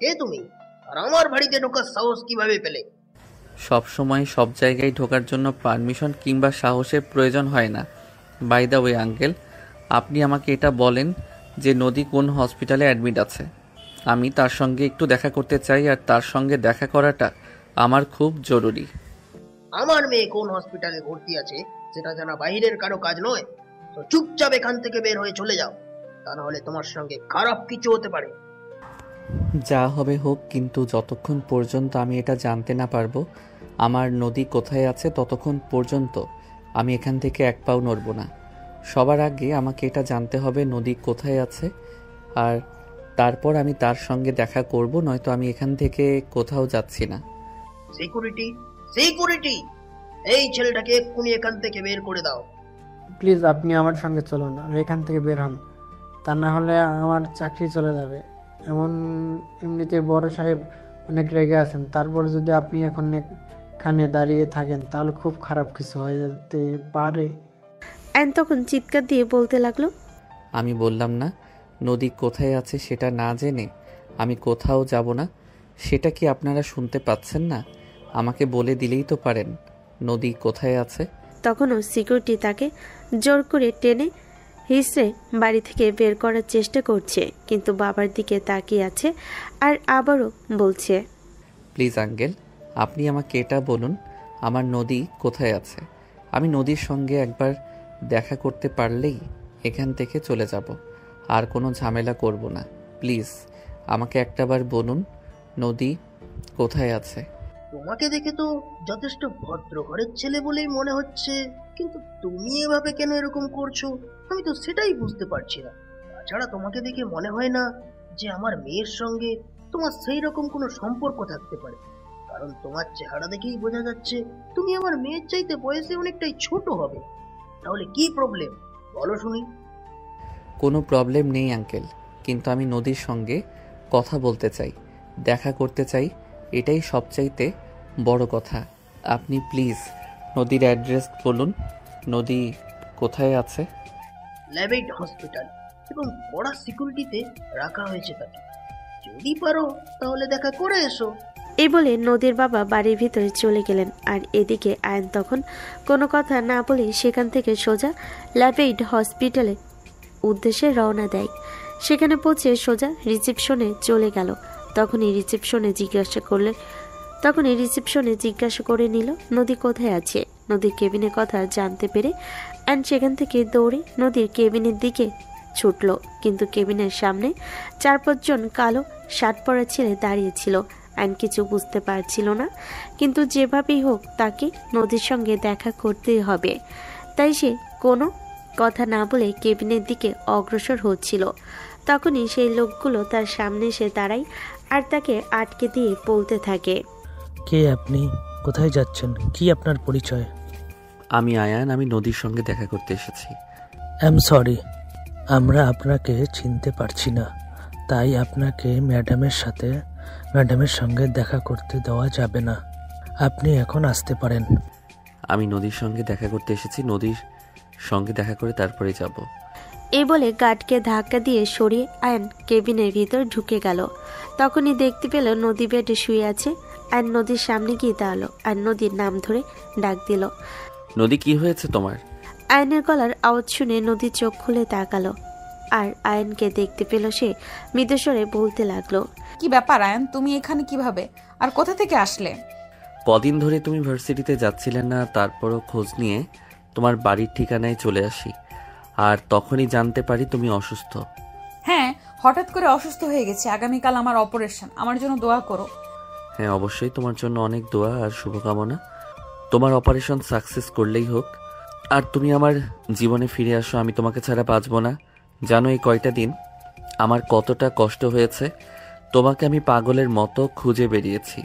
Speaker 9: কে তুমি, আর আমার বাড়িতে ঢোকার সাহস কিভাবে পেলে?
Speaker 1: সব সময় সব জায়গায় ঢোকার জন্য পারমিশন কিংবা সাহসের প্রয়োজন হয় না। বাই দ্য ওয়ে আঙ্কেল, আপনি আমাকে এটা বলেন যে নদী কোন হসপিটালে অ্যাডমিট আছে। আমি তার সঙ্গে একটু দেখা করতে চাই, আর তার সঙ্গে দেখা করাটা আমার খুব জরুরি।
Speaker 9: আমার মেয়ে কোন হসপিটালে ভর্তি আছে সেটা জানা বাইরের কারো কাজ নয়। তো চুপচাপ এখান থেকে বের হয়ে চলে যাও, তা না হলে তোমার সঙ্গে খারাপ কিছু হতে পারে।
Speaker 1: যা হবে হোক, কিন্তু যতক্ষণ পর্যন্ত আমি এটা জানতে না পারবো আমার নদী কোথায় আছে ততক্ষণ পর্যন্ত আমি এখান থেকে এক পাও নড়ব না। সবার আগে আমাকে এটা জানতে হবে নদী কোথায় আছে, আর তারপর আমি তার সঙ্গে দেখা করব, নয়তো আমি এখান থেকে কোথাও যাচ্ছি না।
Speaker 9: সিকিউরিটি, সিকিউরিটি, এই ছেলেটাকে এক্ষুনি এখান থেকে বের করে দাও।
Speaker 8: প্লিজ আপনি আমার সঙ্গে চলুন আর এখান থেকে বের হন, তা না হলে আমার চাকরি চলে যাবে। এমনিতে বড় সাহেব অনেক রেগে আছেন, তারপর যদি আপনি এখন এখানে দাঁড়িয়ে থাকেন তাহলে খুব খারাপ কিছু হয়ে যেতে পারে।
Speaker 3: আয়ন তখন চিৎকার দিয়ে বলতে লাগলো,
Speaker 1: আমি বললাম না নদী কোথায় আছে সেটা না জেনে আমি কোথাও যাব না। সেটা কি আপনারা শুনতে পাচ্ছেন না? আমাকে বলে দিলেই তো পারেন নদী কোথায় আছে।
Speaker 3: তখনও সিকিউরিটি তাকে জোর করে টেনে হিসড়ে বাড়ি থেকে বের করার চেষ্টা করছে, কিন্তু বাবার দিকে তাকিয়ে আছে আর আবারও বলছে,
Speaker 1: প্লিজ আঙ্কেল, আপনি আমাকে এটা বলুন আমার নদী কোথায় আছে। আমি নদীর সঙ্গে একবার দেখা করতে পারলেই এখান থেকে চলে যাব, আর কোনো ঝামেলা করব না। প্লিজ আমাকে একটাবার বলুন নদী কোথায় আছে।
Speaker 9: তোমাকে দেখে তো যথেষ্ট ভদ্র ঘরের ছেলে বলেই মনে হচ্ছে, কিন্তু তুমি এভাবে কেন এরকম করছো আমি তো সেটাই বুঝতে পারছি না। তাছাড়া তোমাকে দেখে মনে হয় না যে আমার মেয়ের সঙ্গে তোমার সেই রকম কোনো সম্পর্ক থাকতে পারে, কারণ তোমার চেহারা দেখেই বোঝা যাচ্ছে তুমি আমার মেয়ের চাইতে বয়সে অনেকটাই ছোট হবে। তাহলে কি প্রবলেম বলো শুনি।
Speaker 1: কোনো প্রবলেম নেই আঙ্কেল, কিন্তু আমি নদীর সঙ্গে কথা বলতে চাই, দেখা করতে চাই, এটাই সবচাইতে বড় কথা। আপনি প্লিজ নদীর অ্যাড্রেস বলুন, নদী কোথায় আছে।
Speaker 9: ল্যাবেট হসপিটাল, এবং কড়া সিকিউরিটিতে রাখা হয়েছে তাকে। যদি পারো তাহলে দেখা করে এসো।
Speaker 3: এই বলে নদীর বাবা বাড়ির ভিতরে চলে গেলেন। আর এদিকে আয়ন তখন কোনো কথা না বলে সেখান থেকে সোজা ল্যাবেট হসপিটালে উদ্দেশ্যে রওনা দেয়। সেখানে পৌঁছে সোজা রিসেপশনে চলে গেল। তখনই রিসেপশনে জিজ্ঞাসা করে নিল নদী কোথায় আছে। নদীর কেবিনের কথা জানতে পেরে অ্যান্ড সেখান থেকে দৌড়ে নদীর কেবিনের দিকে ছুটল, কিন্তু কেবিনের সামনে 4-5 জন কালো শার্ট পরা ছেলে দাঁড়িয়েছিল। অ্যান্ড কিছু বুঝতে পারছিল না, কিন্তু যেভাবেই হোক তাকে নদীর সঙ্গে দেখা করতেই হবে। তাই সে কোনো কথা না বলে কেবিনের দিকে অগ্রসর হচ্ছিল। তখনই সেই লোকগুলো তার সামনে এসে দাঁড়ায় আর তাকে আটকে দিয়ে বলতে থাকে,
Speaker 10: কে আপনি, কোথায় যাচ্ছেন, কি আপনার পরিচয়?
Speaker 1: আমি আয়ান, আমি নদীর সঙ্গে দেখা করতে এসেছি।
Speaker 10: সরি, আমরা আপনাকে চিনতে পারছি না, তাই আপনাকে ম্যাডামের সঙ্গে দেখা করতে দেওয়া যাবে না। আপনি এখন আসতে পারেন।
Speaker 1: আমি নদীর সঙ্গে দেখা করতে এসেছি, নদীর সঙ্গে দেখা করে তারপরে যাব।
Speaker 3: এই বলে গার্ডকে ধাক্কা দিয়ে সরিয়ে আয়ন কেবিনের ভিতর ঢুকে গেল। তখনই দেখতে পেল নদী বেডে শুয়ে আছে আয়ন নদীর সামনে গিয়ে দাঁড়ালো আর নদীর নাম ধরে ডাক দিল।
Speaker 1: নদী, কি হয়েছে তোমার?
Speaker 3: আয়নের গলার আওয়াজ শুনে নদী চোখ খুলে তাকালো আর আয়নকে দেখতে পেল। সে মৃদুস্বরে বলতে লাগলো,
Speaker 2: কি ব্যাপার আয়ান, তুমি এখানে কিভাবে আর কোথা থেকে আসলে?
Speaker 1: কদিন ধরে তুমি ভার্সিটিতে যাচ্ছিলে না, তারপরও খোঁজ নিয়ে তোমার বাড়ির ঠিকানায় চলে আসি, আর তখনই জানতে পারি তুমি অসুস্থ।
Speaker 2: হ্যাঁ, হঠাৎ করে অসুস্থ হয়ে গেছে। আগামীকাল আমার অপারেশন, আমার জন্য দোয়া করো।
Speaker 1: হ্যাঁ, অবশ্যই তোমার জন্য অনেক দোয়া আর শুভকামনা। তোমার অপারেশন সাকসেস করলেই হোক, আর তুমি আমার জীবনে ফিরে আসো। আমি তোমাকে ছাড়া বাঁচবো না। জানো এই কয়টা দিন আমার কতটা কষ্ট হয়েছে। তোমাকে আমি পাগলের মতো খুঁজে বেরিয়েছি।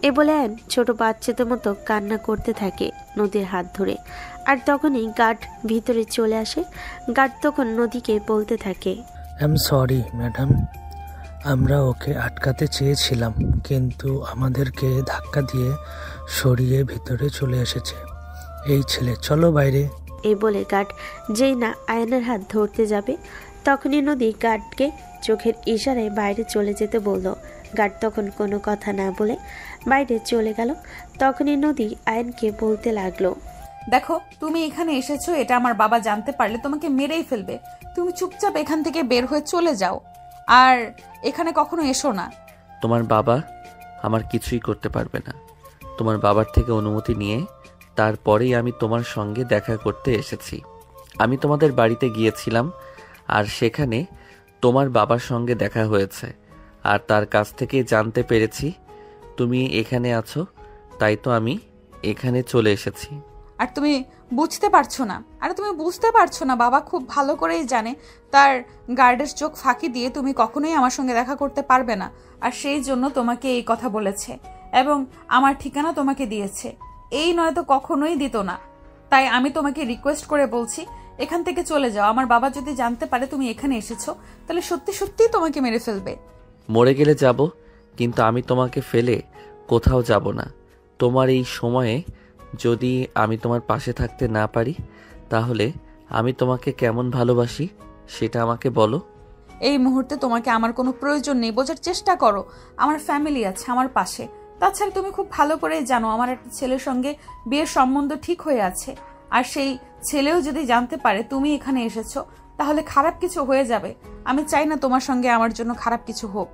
Speaker 3: এ বলে আয়ন ছোট বাচ্চাদের মতো কান্না করতে থাকে নদীর হাত ধরে। আর তখনই গার্ড ভিতরে চলে আসে। গার্ড তখন নদীকে বলতে থাকে,
Speaker 10: আই এম সরি ম্যাডাম, আমরা ওকে আটকাতে চেয়েছিলাম কিন্তু আমাদেরকে ধাক্কা দিয়ে সরিয়ে ভিতরে চলে এসেছে এই ছেলে, চলো বাইরে।
Speaker 3: এই বলে গার্ড যেই না আয়নের হাত ধরতে যাবে তখনই নদী গার্ডকে চোখের ইশারায় বাইরে চলে যেতে বলল। গার্ড তখন কোনো কথা না বলে বাইরে চলে গেল। তখনই নদী আয়নকে বলতে লাগলো,
Speaker 2: দেখো, তুমি এখানে এসেছো, এটা আমার বাবা জানতে পারলে তোমাকে মেরেই ফেলবে। তুমি চুপচাপ এখান থেকে বের হয়ে চলে যাও, আর এখানে কখনো এসো না।
Speaker 1: তোমার বাবা আমার কিছুই করতে পারবে না। তোমার বাবার থেকে অনুমতি নিয়ে তারপরেই আমি তোমার সঙ্গে দেখা করতে এসেছি। আমি তোমাদের বাড়িতে গিয়েছিলাম, আর সেখানে তোমার বাবার সঙ্গে দেখা হয়েছে, আর তার কাছ থেকে জানতে পেরেছি তুমি এখানে আছো, তাই তো আমি এখানে চলে এসেছি।
Speaker 2: আর তুমি বুঝতে পারছো না? আরে তুমি বুঝতে পারছো না, বাবা খুব ভালো করেই জানে তার গার্ডের চোখ ফাঁকি দিয়ে তুমি কখনোই আমার সঙ্গে দেখা করতে পারবে না, আর সেই জন্য তোমাকে এই কথা বলেছে এবং আমার ঠিকানা তোমাকে দিয়েছে। এই নয় তো কখনোই দিত না। তাই আমি তোমাকে রিকোয়েস্ট করে বলছি, এখান থেকে চলে যাও। আমার বাবা যদি জানতে পারে তুমি এখানে এসেছো, তাহলে সত্যি সত্যিই তোমাকে মেরে ফেলবে।
Speaker 1: মরে গেলে যাব, কিন্তু আমি তোমাকে ফেলে কোথাও যাব না। তোমার এই সময়ে যদি আমি তোমার পাশে থাকতে না পারি, তাহলে আমি তোমাকে কেমন ভালোবাসি সেটা আমাকে বলো।
Speaker 2: এই মুহূর্তে তোমাকে আমার কোনো প্রয়োজন নেই, বোঝার চেষ্টা করো। আমার ফ্যামিলি আছে আমার পাশে। তাছাড়া তুমি খুব ভালো করে জানো আমার একটা ছেলের সঙ্গে বিয়ের সম্বন্ধ ঠিক হয়ে আছে, আর সেই ছেলেও যদি জানতে পারে তুমি এখানে এসেছো, তাহলে খারাপ কিছু হয়ে যাবে। আমি চাই না তোমার সঙ্গে আমার জন্য খারাপ কিছু হোক।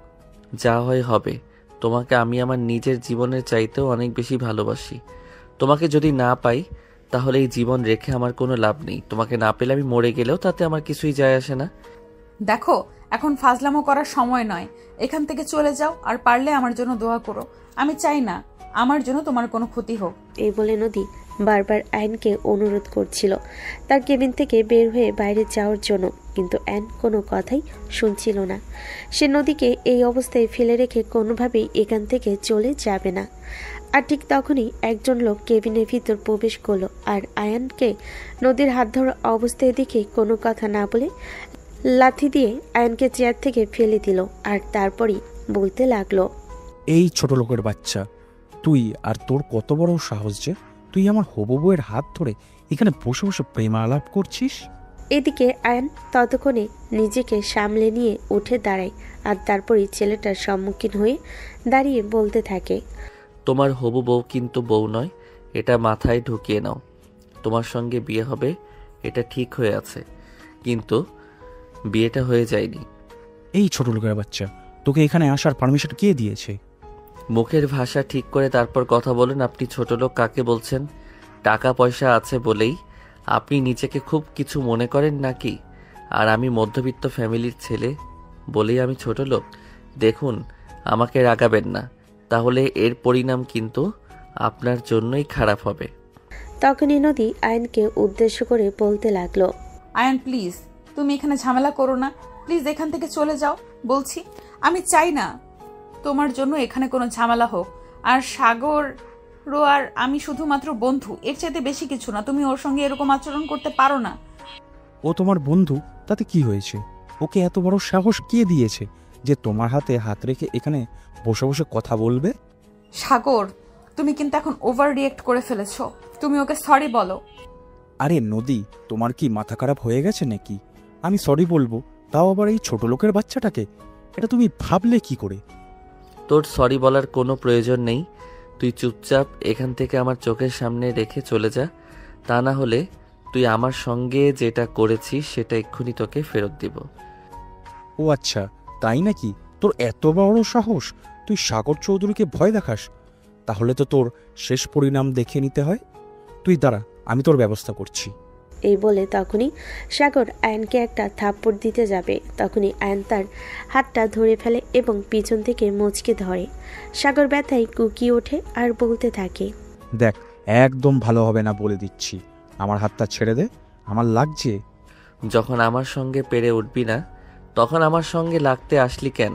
Speaker 1: যা হয় হবে। তোমাকে আমি আমার নিজের জীবনের চাইতেও অনেক বেশি ভালোবাসি। তোমাকে যদি না পাই, তাহলে এই জীবন রেখে আমার কোনো লাভ নেই। তোমাকে না পেলে আমি মরে গেলেও তাতে আমার কিছুই যায় আসে না।
Speaker 2: দেখো, এখন ফাজলামো করার সময় নয়। এখান থেকে চলে যাও, আর পারলে আমার জন্য দোয়া করো। আমি চাই না আমার জন্য তোমার কোনো ক্ষতি হোক।
Speaker 3: এই বলে নদী বারবার আয়নকে অনুরোধ করছিল তার কেবিন থেকে বের হয়ে বাইরে যাওয়ার জন্য, কিন্তু অ্যান কোনো কথাই শুনছিল না। সে নদীকে এই অবস্থায় ফেলে রেখে কোনোভাবেই এখান থেকে চলে যাবে না। আর ঠিক তখনই একজন লোক কেবিনের ভিতর প্রবেশ করলো আর আয়ানকে নদীর হাত ধরা অবস্থায় দেখে কোনো কথা না বলে লাথি দিয়ে আয়ানকে চেয়ার থেকে ফেলে দিল, আর তারপরই বলতে লাগলো,
Speaker 11: এই ছোট লোকের বাচ্চা, তুই আর তোর কত বড় সাহস যে তুই আমার হবু বউয়ের হাত ধরে এখানে বসে বসে প্রেম আলাপ করছিস।
Speaker 3: এদিকে আয়ান ততক্ষণে নিজেকে সামলে নিয়ে উঠে দাঁড়ায়, আর তারপরই ছেলেটার সম্মুখীন হয়ে দাঁড়িয়ে বলতে থাকে,
Speaker 1: তোমার হবু বউ কিন্তু বউ নয়, এটা মাথায় ঢুকিয়ে নাও। তোমার সঙ্গে বিয়ে হবে এটা ঠিক হয়ে আছে, কিন্তু বিয়েটা হয়ে যায়নি।
Speaker 11: এই ছোট লোকের বাচ্চা, তোকে এখানে আসার পারমিশন কে দিয়েছে?
Speaker 1: মুখের ভাষা ঠিক করে তারপর কথা বলেন। আপনি ছোট লোক কাকে বলছেন? টাকা পয়সা আছে বলেই আপনি নিজেকে খুব কিছু মনে করেন নাকি? আর আমি মধ্যবিত্ত ফ্যামিলির ছেলে বলেই আমি ছোট লোক? দেখুন, আমাকে রাগাবেন না, তাহলে এর পরিণাম কিন্তু আপনার জন্যই খারাপ হবে।
Speaker 3: তখনই নদী আয়নকে উদ্দেশ্য করে বলতে লাগলো,
Speaker 2: আয়ান প্লিজ, তুমি এখানে ঝামেলা করো না। প্লিজ এখান থেকে চলে যাও বলছি। আমি চাই না তোমার জন্য এখানে কোনো ঝামেলা হোক। আর সাগর আর আমি শুধুমাত্র বন্ধু, এর চাইতে বেশি কিছু না। তুমি ওর সঙ্গে এরকম আচরণ করতে পারো না।
Speaker 11: ও তোমার বন্ধু, তাতে কি হয়েছে? ওকে এত বড় সাহস কে দিয়েছে যে তোমার হাতে হাত রেখে এখানে বসে বসে কথা বলবে?
Speaker 2: সাগর, তুমি কিন্তু এখন ওভার রিয়েক্ট করে ফেলেছো। তুমি ওকে সরি বলো।
Speaker 11: আরে নদী, তোমার কি মাথা খারাপ হয়ে গেছে নাকি? আমি সরি বলবো, তাও আবার এই ছোট লোকের বাচ্চাটাকে? এটা তুমি ভাবলে কি করে?
Speaker 1: তোর সরি বলার কোনো প্রয়োজন নেই। তুই চুপচাপ এখান থেকে আমার চোখের সামনে রেখে চলে যা, তা না হলে তুই আমার সঙ্গে যেটা করেছিস সেটা এক্ষুনি তোকে ফেরত দিব।
Speaker 11: ও আচ্ছা, তাই নাকি? তোর এত বড় সাহস, তুই সাগর চৌধুরীকে ভয় দেখাস? তাহলে তো তোর শেষ পরিণাম দেখে নিতে হয়। তুই দাঁড়া, আমি তোর ব্যবস্থা করছি।
Speaker 3: এই বলে তখনই সাগর আয়নকে একটা থাপ্পড় দিতে যাবে, তখনই আয়ন তার হাতটা ধরে ফেলে এবং পিছন থেকে মুচকে ধরে। সাগর ব্যথায় কুকিয়ে ওঠে আর বলতে থাকে,
Speaker 11: দেখ, একদম ভালো হবে না বলে দিচ্ছি। আমার হাতটা ছেড়ে দে, আমার লাগছে।
Speaker 1: যখন আমার সঙ্গে পেরে উঠবি না তখন আমার সঙ্গে লাগতে আসলি কেন?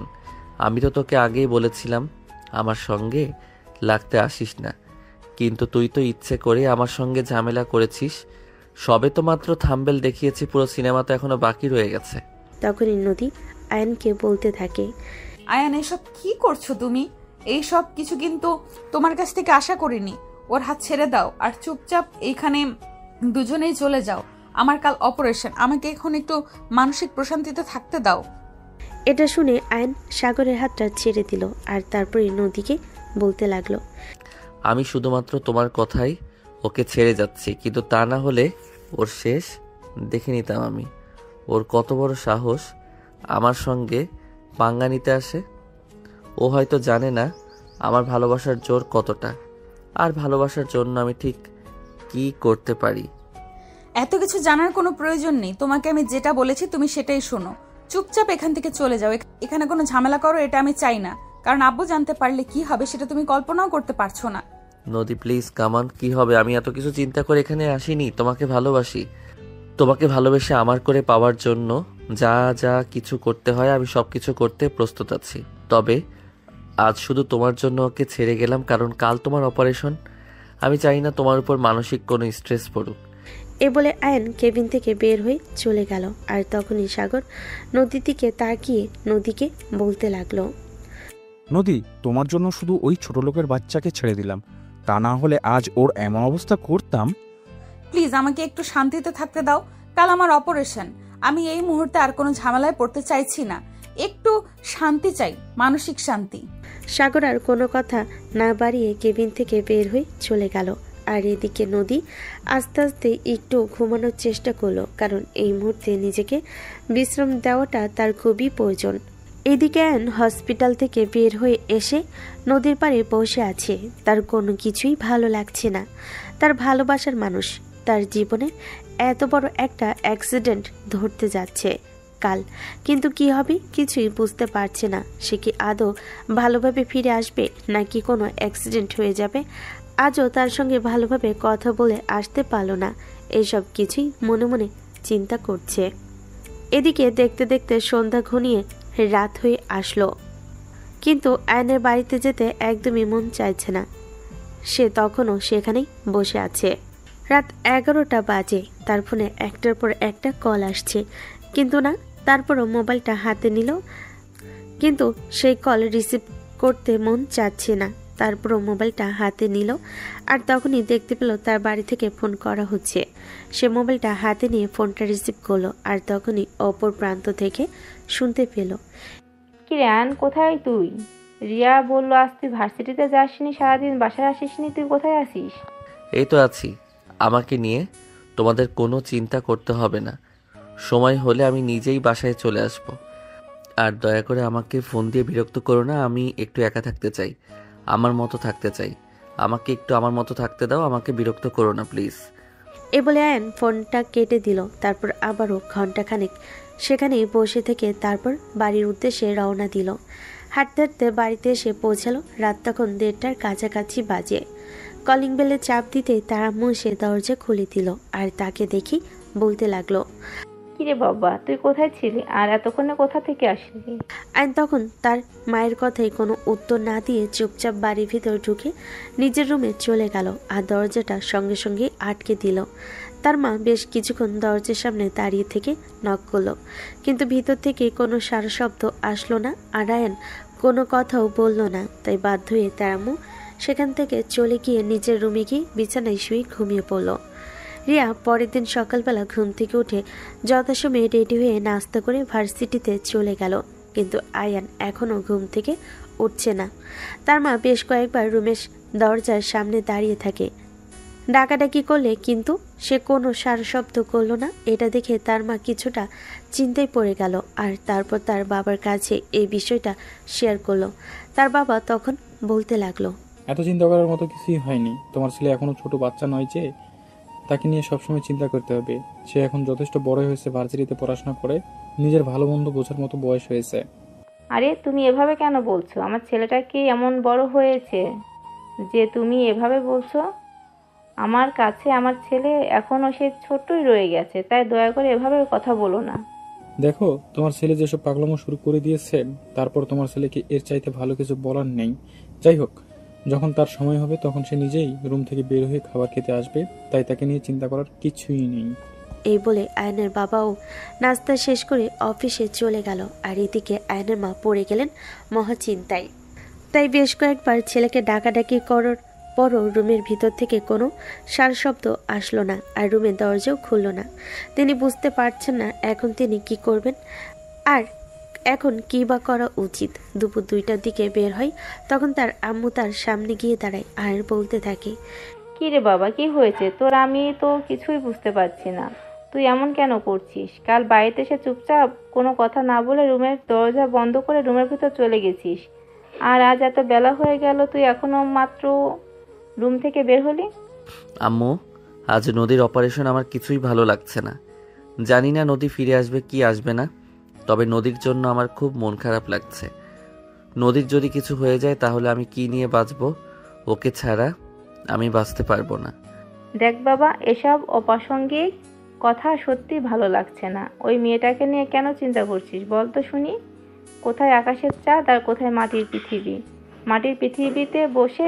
Speaker 1: আমি তো তোকে আগেই বলেছিলাম আমার সঙ্গে লাগতে আসিস না, কিন্তু তুই তো ইচ্ছে করে আমার সঙ্গে ঝামেলা করেছিস। সবে তো মাত্র থাম্বেল দেখিয়েছি, পুরো সিনেমা তো এখনো বাকি রয়ে গেছে।
Speaker 3: তখনই নদী আয়নকে বলতে থাকে,
Speaker 2: আয়ান এসব কি করছো তুমি? এই সব কিছু কিন্তু তোমার কাছ থেকে আশা করিনি। ওর হাত ছেড়ে দাও আর চুপচাপ এইখানে দুজনেই চলে যাও। আমার কাল অপারেশন, আমাকে এখন একটু মানসিক প্রশান্তিতে থাকতে দাও।
Speaker 3: এটা শুনে আয়ন সাগরের হাতটা ছেড়ে দিল আর তারপরে নদীকে বলতে লাগলো,
Speaker 1: আমি শুধুমাত্র তোমার কথাই ওকে ছেড়ে যাচ্ছি, কিন্তু তা না হলে ওর শেষ দেখে নিতাম আমি। ওর কত বড় সাহস আমার সঙ্গে পাঙ্গা নিতে আসে। ও হয়তো জানে না আমার ভালোবাসার জোর কতটা, আর ভালোবাসার জন্য আমি ঠিক কি করতে পারি।
Speaker 2: এত কিছু জানার কোনো প্রয়োজন নেই। তোমাকে আমি যেটা বলেছি তুমি সেটাই শোনো। চুপচাপ এখান থেকে চলে যাও। এখানে কোনো ঝামেলা করো এটা আমি চাই না, কারণ আব্বু জানতে পারলে কি হবে সেটা তুমি কল্পনাও করতে পারছো না।
Speaker 1: নদী প্লিজ কামান, কি হবে? আমি এত কিছু চিন্তা করে এখানে আসিনি। তোমাকে ভালোবাসি, তোমাকে ভালোবেসে আমার করে পাওয়ার জন্য যা যা কিছু করতে হয় আমি সব কিছু করতে প্রস্তুত আছি। তবে আজ শুধু তোমার জন্য ওকে ছেড়ে গেলাম, কারণ কাল তোমার অপারেশন। আমি চাই না তোমার উপর মানসিক কোনো স্ট্রেস পড়ুক।
Speaker 3: এ বলে আয়ন কেবিন থেকে বের হয়ে চলে গেল। আর তখনই সাগর নদীর দিকে তাকিয়ে নদীকে বলতে লাগলো,
Speaker 11: নদী, তোমার জন্য শুধু ওই ছোট লোকের বাচ্চাকে ছেড়ে দিলাম, তা না হলে আজ ওর এমন অবস্থা করতাম।
Speaker 2: প্লিজ আমাকে একটু শান্তিতে থাকতে দাও। কাল আমার অপারেশন। আমি এই মুহূর্তে আর কোনো ঝামেলায় পড়তে চাইছি না। একটু শান্তি চাই, মানসিক শান্তি।
Speaker 3: সাগর আর কোনো কথা না বাড়িয়ে কেবিন থেকে বের হয়ে চলে গেল। আর এদিকে নদী আস্তে আস্তে একটু ঘুমানোর চেষ্টা করলো, কারণ এই মুহূর্তে নিজেকে বিশ্রাম দেওয়াটা তার খুবই প্রয়োজন। এদিকে আয়ন হসপিটাল থেকে বের হয়ে এসে নদীর পাড়ে বসে আছে। তার কোনো কিছুই ভালো লাগছে না। তার ভালোবাসার মানুষ তার জীবনে এত বড় একটা অ্যাক্সিডেন্ট ধরতে যাচ্ছে কাল, কিন্তু কি হবে কিছুই বুঝতে পারছে না। সে কি আদৌ ভালোভাবে ফিরে আসবে নাকি কোনো অ্যাক্সিডেন্ট হয়ে যাবে? আজও তার সঙ্গে ভালোভাবে কথা বলে আসতে পারলো না। এইসব কিছুই মনে মনে চিন্তা করছে। এদিকে দেখতে দেখতে সন্ধ্যা ঘনিয়ে রাত হয়ে আসলো, কিন্তু আয়নের বাড়িতে যেতে একদমই মন চাইছে না। সে তখনও সেখানেই বসে আছে। রাত 11টা বাজে। তার ফোনে একটার পর একটা কল আসছে, কিন্তু না, তারপরও মোবাইলটা হাতে নিল, কিন্তু সেই কল রিসিভ করতে মন চাচ্ছে না। তারপরও মোবাইলটা হাতে নিল, আর তখনই দেখতে পেল তার বাড়ি থেকে ফোন করা হচ্ছে। সে মোবাইলটা হাতে নিয়ে ফোনটা রিসিভ করলো, আর তখনই অপর প্রান্ত থেকে শুনতে পেল,
Speaker 4: কি রে আয়ন, কোথায় তুই? রিয়া বললো আজ তুই ভার্সিটিতে যাসনি, সারাদিন বাসায় আসিসনি, তুই কোথায় আসিস?
Speaker 1: এই তো আছি। আমাকে নিয়ে তোমাদের কোনো চিন্তা করতে হবে না। সময় হলে আমি নিজেই বাসায় চলে আসব। আর দয়া করে আমাকে ফোন দিয়ে বিরক্ত করো না। আমি একটু একা থাকতে চাই, আমার মতো থাকতে চাই। আমাকে একটু আমার মতো থাকতে দাও, আমাকে বিরক্ত করো না প্লিজ।
Speaker 3: এ বলে আয়ন ফোনটা কেটে দিল। তারপর আবারও ঘন্টাখানেক সেখানেই বসে থেকে তারপর বাড়ির উদ্দেশ্যে রওনা দিল। হাঁটতে হাঁটতে বাড়িতে এসে পৌঁছালো। রাত তখন 1:30টার কাছাকাছি বাজে। কলিং বেলে চাপ দিতে তার আম্মু এসে দরজা খুলে দিল, আর তাকে দেখি বলতে লাগলো,
Speaker 4: কিরে বাবা, তুই কোথায় ছিলি আর এতক্ষণে কোথা থেকে আসলি?
Speaker 3: আয়ন তখন তার মায়ের কথায় কোনো উত্তর না দিয়ে চুপচাপ বাড়ির ভিতর ঢুকে নিজের রুমে চলে গেল, আর দরজাটা সঙ্গে সঙ্গে আটকে দিল। তার মা বেশ কিছুক্ষণ দরজার সামনে দাঁড়িয়ে থেকে নক করলো, কিন্তু ভিতর থেকে কোনো সারা শব্দ আসলো না, আর আয়ন কোনো কথাও বলল না। তাই বাধ্য হয়ে তার আম্মু সেখান থেকে চলে গিয়ে নিজের রুমে গিয়ে বিছানায় শুয়ে ঘুমিয়ে পড়ল। রিয়া পরের দিন সকালবেলা ঘুম থেকে উঠে যথাসময়ে রেডি হয়ে নাস্তা করে ভার্সিটিতে চলে গেল, কিন্তু আয়ান এখনও ঘুম থেকে উঠছে না। তার মা বেশ কয়েকবার রুমের দরজার সামনে দাঁড়িয়ে থাকে, ডাকাডাকি করলে কিন্তু সে কোনো সারা শব্দ করলো না। এটা দেখে তার মা কিছুটা চিন্তায় পড়ে গেল, আর তারপর তার বাবার কাছে এই বিষয়টা শেয়ার করলো। তার বাবা তখন বলতে লাগলো,
Speaker 7: এত চিন্তা করার মতো কিছুই হয়নি। তোমার ছেলে এখনো ছোট বাচ্চা নয় যে তাকে নিয়ে সবসময় চিন্তা করতে হবে। সে এখন যথেষ্ট বড় হয়েছে, ভার্সিটিতে পড়াশোনা করে নিজের ভালো মন্দ বোঝার মতো বয়স হয়েছে।
Speaker 4: আরে তুমি এভাবে কেন বলছো? আমার ছেলেটা কি এমন বড় হয়েছে যে তুমি এভাবে বলছো? আমার কাছে আমার ছেলে এখনও সে ছোটই রয়ে গেছে, তাই দয়া করে এভাবে কথা বলো না।
Speaker 7: দেখো, তোমার ছেলে যেসব পাগলামো শুরু করে দিয়েছে, তারপর তোমার ছেলেকে এর চাইতে ভালো কিছু বলার নেই। যাই হোক, যখন তার সময় হবে তখন সে নিজেই রুম থেকে বের হয়ে খাবার খেতে আসবে, তাই তাকে নিয়ে চিন্তা করার কিছুই নেই।
Speaker 3: এই বলে আয়নের বাবাও নাস্তা শেষ করে অফিসে চলে গেল। আর এদিকে আয়নের মা পড়ে গেলেন মহাচিন্তায়। তাই বেশ কয়েকবার ছেলেকে ডাকাডাকি করার পরও রুমের ভিতর থেকে কোনো সারশব্দ আসলো না, আর রুমের দরজাও খুলল না। তিনি বুঝতে পারছেন না এখন তিনি কি করবেন, আর এখন কি বা করা উচিত। দুপুর 2টার দিকে বের হয়, তখন তার আম্মু তার সামনে গিয়ে দাঁড়ায় আর বলতে থাকে,
Speaker 4: কি রে বাবা, কি হয়েছে তোর? আমি তো কিছুই বুঝতে পারছি না, তুই এমন কেন করছিস? কাল বাড়িতে এসে চুপচাপ কোনো কথা না বলে রুমের দরজা বন্ধ করে রুমের ভিতর চলে গেছিস, আর আজ এত বেলা হয়ে গেল তুই এখনো মাত্র রুম থেকে বের হলি।
Speaker 1: আম্মু, আজ নদীর অপারেশন আমার কিছুই ভালো লাগছে না। জানি না নদী ফিরে আসবে কি আসবে না, তবে নদীর জন্য আমার খুব মন খারাপ লাগছে। নদীর যদি কিছু হয়ে যায় তাহলে আমি কি নিয়ে বাঁচবো? ওকে ছাড়া আমি বাঁচতে পারবো না।
Speaker 4: দেখ বাবা, এসব অপ্রাসঙ্গিক কথা সত্যি ভালো লাগছে না। ওই মেয়েটাকে নিয়ে কেন চিন্তা করছিস বল তো শুনি? কোথায় আকাশের চাঁদ আর কোথায় মাটির পৃথিবী? মাটির পৃথিবীতে বসে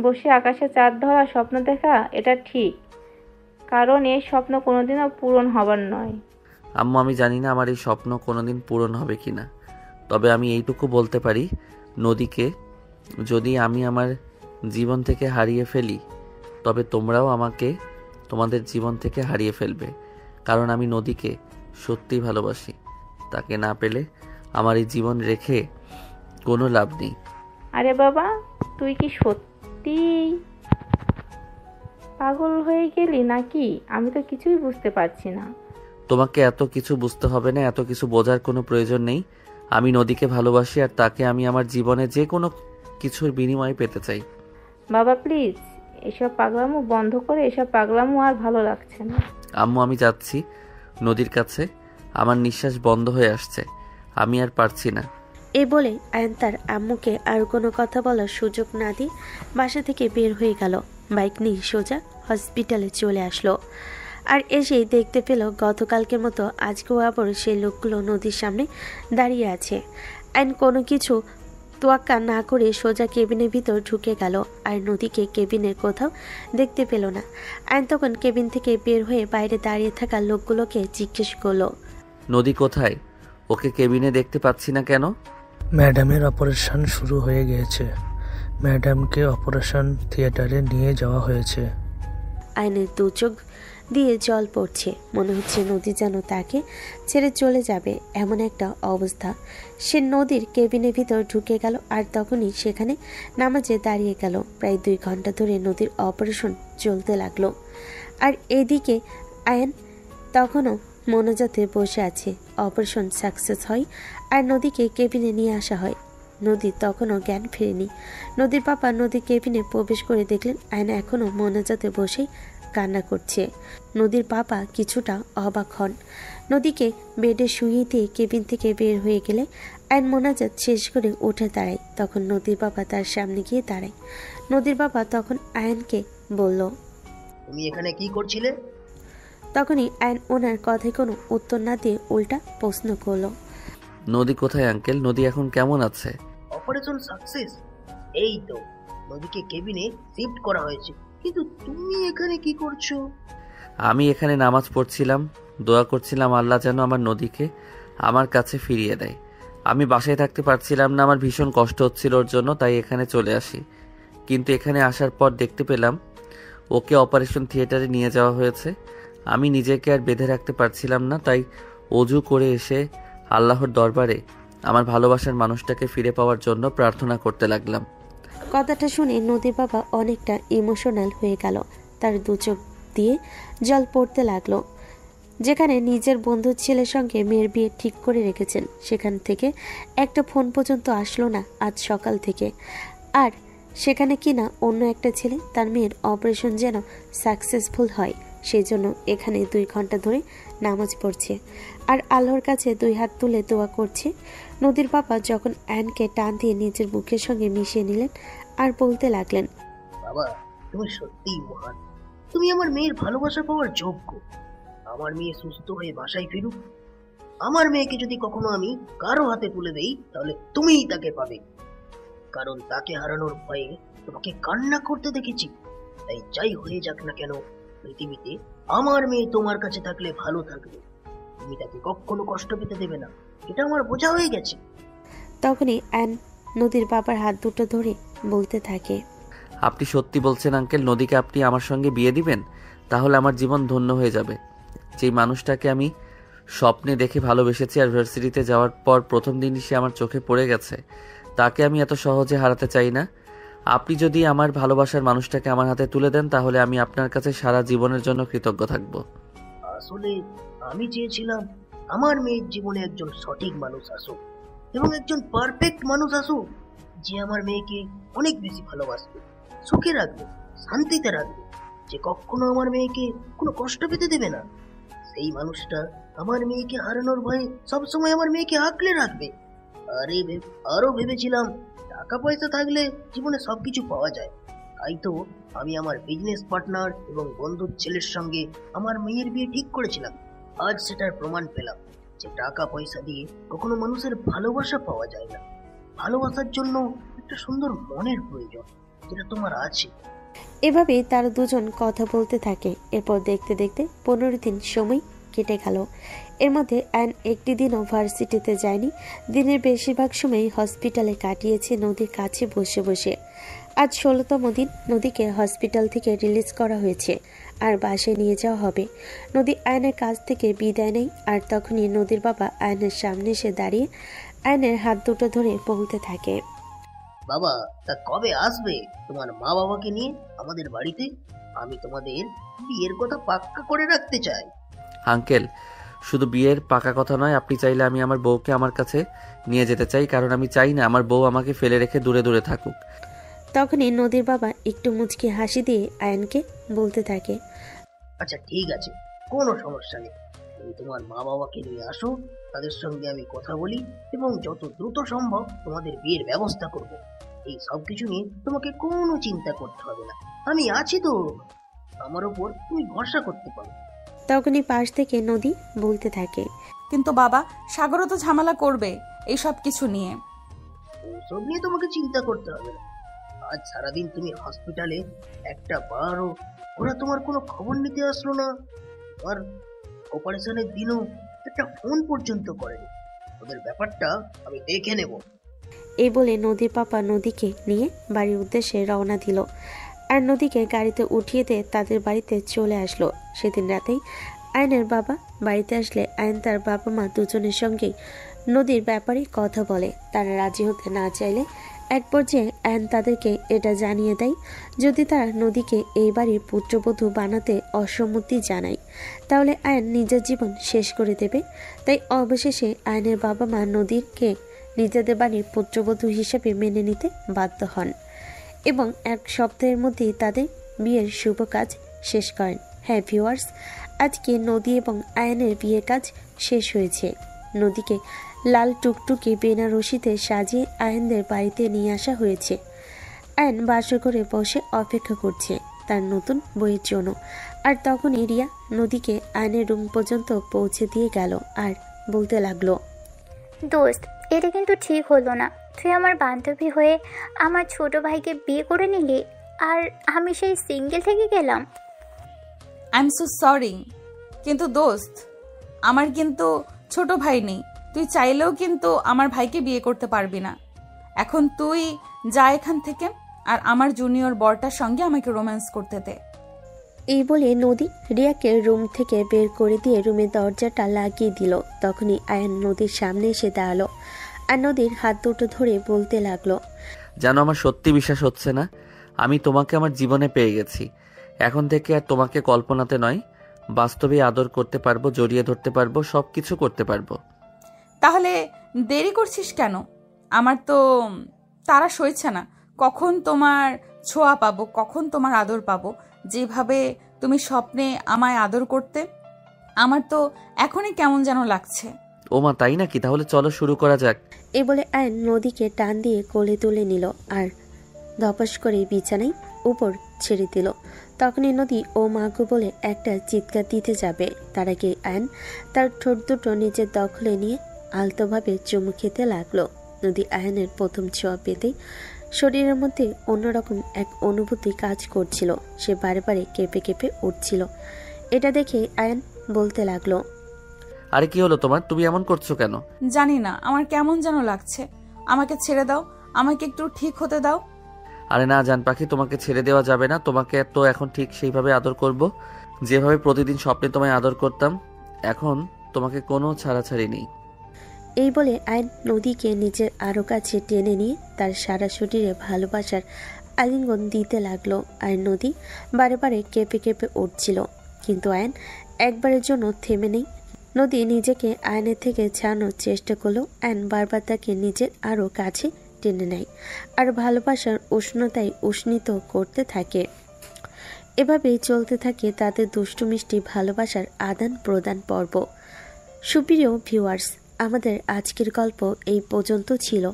Speaker 4: বসে আকাশে চাঁদ ধরা স্বপ্ন দেখা এটা ঠিক, কারণ এই স্বপ্ন কোনোদিনও পূরণ হবার নয়।
Speaker 1: আম্মু, আমি জানি না আমার এই স্বপ্ন কোনোদিন পূরণ হবে কিনা, তবে আমি এইটুকু বলতে পারি, নদীকে যদি আমি আমার জীবন থেকে হারিয়ে ফেলি তবে তোমরাও আমাকে তোমাদের জীবন থেকে হারিয়ে ফেলবে, কারণ আমি নদীকে সত্যিই ভালোবাসি। তাকে না পেলে আমার এই জীবন রেখে কোনো লাভ নেই।
Speaker 4: আরে বাবা, তুই কি সত্যি পাগল হয়ে গেলি নাকি? আমি তো কিছুই বুঝতে পারছি না।
Speaker 1: তোমাকে এত কিছু বুঝতে হবে না, এত কিছু বোঝার কোনো প্রয়োজন নেই। আমি নদীকে ভালোবাসি, আর তাকে আমি আমার জীবনে যে কোনো কিছুর বিনিময়ে পেতে চাই।
Speaker 4: বাবা প্লিজ, এসব পাগলামো বন্ধ করে, এসব পাগলামো আর ভালো লাগছে না।
Speaker 1: আম্মু, আমি যাচ্ছি নদীর কাছে, আমার নিঃশ্বাস বন্ধ হয়ে আসছে, আমি আর পারছি না।
Speaker 3: এই বলে আয়ন তার আম্মুকে আর কোনো কথা বলার সুযোগ না দিয়ে বাসা থেকে বের হয়ে গেল। বাইক নিয়ে সোজা হসপিটালে চলে আসলো, আর এসেই দেখতে পেল গতকালকের মতো আজকেও আবার সেই লোকগুলো নদীর সামনে দাঁড়িয়ে আছে। আয়ন কোনো কিছু তোয়াক্কা না করে সোজা কেবিনের ভিতর ঢুকে গেল, আর নদীকে কেবিনের কোথাও দেখতে পেল না। আয়ন তখন কেবিন থেকে বের হয়ে বাইরে দাঁড়িয়ে থাকা লোকগুলোকে জিজ্ঞেস করলো,
Speaker 1: নদী কোথায়? ওকে কেবিনে দেখতে পাচ্ছি না কেন?
Speaker 10: ম্যাডামের অপারেশন শুরু হয়ে গিয়েছে, ম্যাডামকে অপারেশন থিয়েটারে নিয়ে যাওয়া হয়েছে।
Speaker 3: আয়নের দু চোখ দিয়ে জল পড়ছে, মনে হচ্ছে নদী যেন তাকে ছেড়ে চলে যাবে এমন একটা অবস্থা। সে নদীর কেবিনের ভিতর ঢুকে গেল, আর তখনই সেখানে নামাজে দাঁড়িয়ে গেল। প্রায় 2 ঘন্টা ধরে নদীর অপারেশন চলতে লাগলো, আর এদিকে আয়ন তখনও মনোজাতে বসে আছে। অপারেশন সাকসেস হয় আর নদীকে কেবিনে নিয়ে আসা হয়। নদী তখনও জ্ঞান ফেরেনি। নদীর পাপা নদীর কেবিনে প্রবেশ করে দেখলেন আয়না এখনও মনোজাতে বসেই কান্না করছে। নদীর পাপা কিছুটা অবাক হন। নদীকে বেডে শুইয়ে দিয়ে কেবিন থেকে বের হয়ে গেলে আয়ন মোনাজাত শেষ করে উঠে দাঁড়ায়। তখন নদীর বাবা তার সামনে গিয়ে দাঁড়ায়। নদীর বাবা তখন আয়নকে বলল,
Speaker 9: তুমি এখানে কি করছিলে?
Speaker 3: তখনই আয়ন ওনার কথায় কোনো উত্তর না দিয়ে উল্টা প্রশ্ন করলো,
Speaker 1: নদী কোথায় আঙ্কেল? নদী এখন কেমন আছে?
Speaker 9: Operation success. এই তো নদীকে কেবিনে শিফট করা হয়েছে, কিন্তু তুমি এখানে কি করছো?
Speaker 1: আমি এখানে নামাজ পড়ছিলাম, দোয়া করছিলাম আল্লাহ যেন আমার নদীকে আমার কাছে ফিরিয়ে দেয়। আমি বাসায় থাকতে পারছিলাম না, আমার ভীষণ কষ্ট হচ্ছিল ওর জন্য, তাই এখানে চলে আসি। কিন্তু এখানে আসার পর দেখতে পেলাম ওকে অপারেশন থিয়েটারে নিয়ে যাওয়া হয়েছে। আমি নিজেকে আর বেঁধে রাখতে পারছিলাম না, তাই অজু করে এসে আল্লাহর দরবারে আমার ভালোবাসার মানুষটাকে ফিরে পাওয়ার জন্য প্রার্থনা করতে লাগলাম।
Speaker 3: কথাটা শুনে নদীর বাবা অনেকটা ইমোশনাল হয়ে গেল। তার দু চোখ দিয়ে জল পড়তে লাগলো। যেখানে নিজের বন্ধুর ছেলের সঙ্গে মেয়ের বিয়ে ঠিক করে রেখেছেন, সেখান থেকে একটা ফোন পর্যন্ত আসলো না আজ সকাল থেকে। আর সেখানে কিনা অন্য একটা ছেলে তার মেয়ের অপারেশন যেন সাকসেসফুল হয় সেই জন্য এখানে 2 ঘন্টা ধরে নামাজ পড়ছে আর আল্লাহর কাছে 2 হাত তুলে দোয়া করছে। নদীর বাবা যখন অ্যানকে টান দিয়ে নিজের বুকের সঙ্গে মিশিয়ে নিলেন আর বলতে লাগলেন,
Speaker 9: বাবা তুমি সত্যিই মহান। তুমি আমার মেয়ের ভালোবাসা পাওয়ার যোগ্য। আমার মেয়ে সুস্থ হয়ে বাসায় ফিরুক। আমার মেয়েকে যদি কখনো আমি কারো হাতে তুলে দেই তাহলে তুমিই তাকে পাবে, কারণ তাকে হারানোর ভয়ে তোমাকে কান্না করতে দেখেছি। তাই যাই হয়ে যাক না কেন পৃথিবীতে আমার মেয়ে তোমার কাছে থাকলে ভালো থাকবে। তুমি তাকে কখনো কষ্ট পেতে দেবে না, এটা আমার বোঝা হয়ে গেছে।
Speaker 3: তখনই অ্যান নদীর বাবার হাত দুটো ধরে বলতে থাকে,
Speaker 1: আপনি সত্যি বলছেন আঙ্কেল? নদীকে আপনি আমার সঙ্গে বিয়ে দিবেন? তাহলে আমার জীবন ধন্য হয়ে যাবে। যেই মানুষটাকে আমি স্বপ্নে দেখে ভালোবেসেছি আর ভার্সিটিতে যাওয়ার পর প্রথম দিনই সে আমার চোখে পড়ে গেছে, তাকে আমি এত সহজে হারাতে চাই না। আপনি যদি আমার ভালোবাসার মানুষটাকে আমার হাতে তুলে দেন তাহলে আমি আপনার কাছে সারা জীবনের জন্য কৃতজ্ঞ থাকব।
Speaker 9: আসলে আমি চেয়েছিলাম আমার মেয়ের জীবনে একজন সঠিক মানুষ আসুক এবং একজন পারফেক্ট মানুষ আসুক, যে আমার মেয়েকে অনেক বেশি ভালোবাসবে, সুখে রাখবে, শান্তিতে রাখবে, যে কখনো আমার মেয়েকে কোনো কষ্ট পেতে দেবে না। সেই মানুষটা আমার মেয়েকে হারানোর ভয়ে সবসময় আমার মেয়েকে আঁকলে রাখবে। আরো ভেবেছিলাম টাকা পয়সা থাকলে জীবনে সবকিছু পাওয়া যায়। তাই তো আমি আমার বিজনেস পার্টনার এবং বন্ধুর ছেলের সঙ্গে আমার মেয়ের বিয়ে ঠিক করেছিলাম। আজ সেটার প্রমাণ পেলাম যে টাকা পয়সা দিয়ে কখনো মানুষের ভালোবাসা পাওয়া যায় না। ভালোবাসার জন্য একটা সুন্দর মনের প্রয়োজন, যেটা তোমার আছে।
Speaker 3: এভাবেই তারা দুজন কথা বলতে থাকে। এরপর দেখতে দেখতে 15 দিন সময় কেটে গেল। এর মধ্যে অ্যান একটি দিনও ভার্সিটিতে যায়নি। দিনের বেশিরভাগ সময় হসপিটালে কাটিয়েছে নদীর কাছে বসে বসে। আজ 16তম দিন। নদীকে হসপিটাল থেকে রিলিজ করা হয়েছে আর বাসায় নিয়ে যাওয়া হবে। নদী আয়নের কাছ থেকে বিদায় নেয় আর তখনই নদীর বাবা আয়নের সামনে এসে দাঁড়িয়ে আয়নের হাত দুটো ধরে বলতে থাকে,
Speaker 9: বাবা তা কবে আসবে তোমার মা বাবাকে নিয়ে আমাদের বাড়িতে? আমি তোমাদের বিয়ের কথা পাক্কা করে রাখতে চাই।
Speaker 1: আঙ্কেল, শুধু বিয়ের পাকা কথা নয়, আপনি চাইলে আমি আমার বউকে আমার কাছে নিয়ে যেতে চাই, কারণ আমি চাই না আমার বউ আমাকে ফেলে রেখে দূরে দূরে থাকুক।
Speaker 3: তখনই নদীর বাবা একটু মুচকি হাসি দিয়ে আয়নকে বলতে থাকে,
Speaker 9: আচ্ছা ঠিক আছে, কোনো সমস্যা নেই। তুমি তোমার মা বাবাকে নিয়ে আসো, তাদের সঙ্গে আমি কথা বলি এবং যত দ্রুত সম্ভব তোমাদের বিয়ের ব্যবস্থা করব। এই সব কিছু নিয়ে তোমাকে কোনো চিন্তা করতে হবে না, আমি আছি তো। আমার উপর তুমি ভরসা করতে পারো।
Speaker 3: তখনই পাশ থেকে নদী বলতে থাকে,
Speaker 2: কিন্তু বাবা, সাগরও তো ঝামেলা করবে এই সব কিছু নিয়ে।
Speaker 9: ওসব নিয়ে তোমাকে চিন্তা করতে হবে না। আজ সারাদিন তুমি হসপিটালে, একটা বারও ওরা তোমার কোনো খবর নিতে আসলো না। আর অপারেশনের দিনও একটা ফোন পর্যন্ত করেনি। ওদের ব্যাপারটা আমি দেখে নেব।
Speaker 3: এই বলে নদীর পাপা নদীকে নিয়ে বাড়ির উদ্দেশ্যে রওনা দিল আর নদীকে গাড়িতে উঠিয়ে দিয়ে তাদের বাড়িতে চলে আসলো। সেদিন রাতেই আয়নের বাবা বাড়িতে আসলে আয়ন তার বাবা মা দুজনের সঙ্গেই নদীর ব্যাপারে কথা বলে। তারা রাজি হতে না চাইলে এক পর্যায়ে আয়ন তাদেরকে এটা জানিয়ে দেয় যদি তারা নদীকে এই বাড়ির পুত্রবধূ বানাতে অসম্মতি জানায় তাহলে আয়ন নিজের জীবন শেষ করে দেবে। তাই অবশেষে আয়নের বাবা মা নদীকে নিজেদের বাড়ির পুত্রবধূ হিসেবে মেনে নিতে বাধ্য হন এবং 1 সপ্তাহের মধ্যেই তাদের বিয়ের শুভ কাজ শেষ করেন। হ্যাঁ ভিউয়ার্স, আজকে নদী এবং আয়নের বিয়ের কাজ শেষ হয়েছে। নদীকে লাল টুকটুকি বেনারসিতে সাজিয়ে আয়নদের বাড়িতে নিয়ে আসা হয়েছে। আয়ন বাসর করে বসে অপেক্ষা করছে তার নতুন বইয়ের জন্য। আর তখনই রিয়া নদীকে আয়নের রুম পর্যন্ত পৌঁছে দিয়ে গেল আর বলতে লাগলো,
Speaker 5: দোস্ত, এটা কিন্তু ঠিক হলো না। তুই আমার বান্ধবী হয়ে আমার ছোট ভাইকে বিয়ে করে নিলি আর আমি সেই সিঙ্গেল থেকে গেলাম।
Speaker 2: আই এম সো সরি, কিন্তু দোস্ত, আমার কিন্তু ছোট ভাই নেই। তুই চাইলেও কিন্তু আমার ভাইকে বিয়ে করতে পারবি না। এখন তুই যা এখান থেকে, আর আমার জুনিয়র বরটার সঙ্গে আমাকে রোম্যান্স করতে দে।
Speaker 3: এই বলে নদী রিয়াকে রুম থেকে বের করে দিয়ে রুমের দরজাটা লাগিয়ে দিল। তখনই আয়ন নদীর সামনে এসে দাঁড়ালো আর নদীর হাত দুটো ধরে বলতে লাগলো,
Speaker 1: জানো আমার সত্যি বিশ্বাস হচ্ছে না, আমি তোমাকে আমার জীবনে পেয়ে গেছি। এখন থেকে আর তোমাকে কল্পনাতে নয়, বাস্তবে আদর করতে পারবো, জড়িয়ে ধরতে পারবো, সব কিছু করতে পারবো।
Speaker 2: তাহলে দেরি করছিস কেন? আমার তো তারা সইছে না। কখন তোমার ছোঁয়া পাবো, কখন তোমার আদর পাবো, যেভাবে তুমি স্বপ্নে আমায় আদর করতে। আমার তো এখনই কেমন যেন লাগছে।
Speaker 1: ওমা তাই নাকি? তাহলে চলো শুরু করা যাক।
Speaker 3: এই বলে আয়ন নদীকে টান দিয়ে কোলে তুলে নিল আর ধপাস করে বিছানায় উপর ছেড়ে দিল। তখনই নদী ও মাগো বলে একটা চিৎকার দিতে যাবে, তার আগে আয়ন তার ঠোঁট দুটো নিজের দখলে নিয়ে আলতোভাবে চুমু খেতে লাগলো। নদী আয়নের প্রথম ছোঁয়া পেতেই শরীরের মধ্যে অন্যরকম এক অনুভূতি কাজ করছিল। সে বারে বারে কেঁপে কেঁপে উঠছিল। এটা দেখে আয়ন বলতে লাগলো,
Speaker 1: আরে কি হলো তোমার? তুমি এমন করছো কেন?
Speaker 2: জানি না, আমার কেমন যেন লাগছে। আমাকে ছেড়ে দাও, আমাকে একটু ঠিক হতে দাও।
Speaker 1: আরে না জান পাখি, তোমাকে ছেড়ে দেওয়া যাবে না। তোমাকে তো এখন ঠিক সেইভাবে আদর করব, যেভাবে প্রতিদিন স্বপ্নে তোমায় আদর করতাম। এখন তোমাকে কোনো ছাড়াছাড়ি নেই।
Speaker 3: এই বলে আয়ন নদীকে নিজের আরো কাছে টেনে নিয়ে তার সারা শরীরে ভালোবাসার আলিঙ্গন দিতে লাগলো। আর নদী বারে বারে কেঁপে কেঁপে উঠছিল, কিন্তু আয়ন একবারের জন্য থেমে নেই। নদী নিজেকে আয়নের থেকে ছাড়ানোর চেষ্টা করলো। আয়ন বারবার তাকে নিজের আরো কাছে টেনে নেয় আর ভালোবাসার উষ্ণতায় উষ্ণিত করতে থাকে। এভাবেই চলতে থাকে তাদের দুষ্টু মিষ্টি ভালোবাসার আদান প্রদান পর্ব। সুপ্রিয় ভিউয়ার্স, আমাদের আজকের গল্প এই পর্যন্ত ছিল।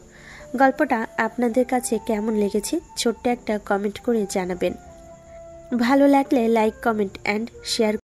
Speaker 3: গল্পটা আপনাদের কাছে কেমন লেগেছে ছোট্ট একটা কমেন্ট করে জানাবেন। ভালো লাগলে লাইক, কমেন্ট অ্যান্ড শেয়ার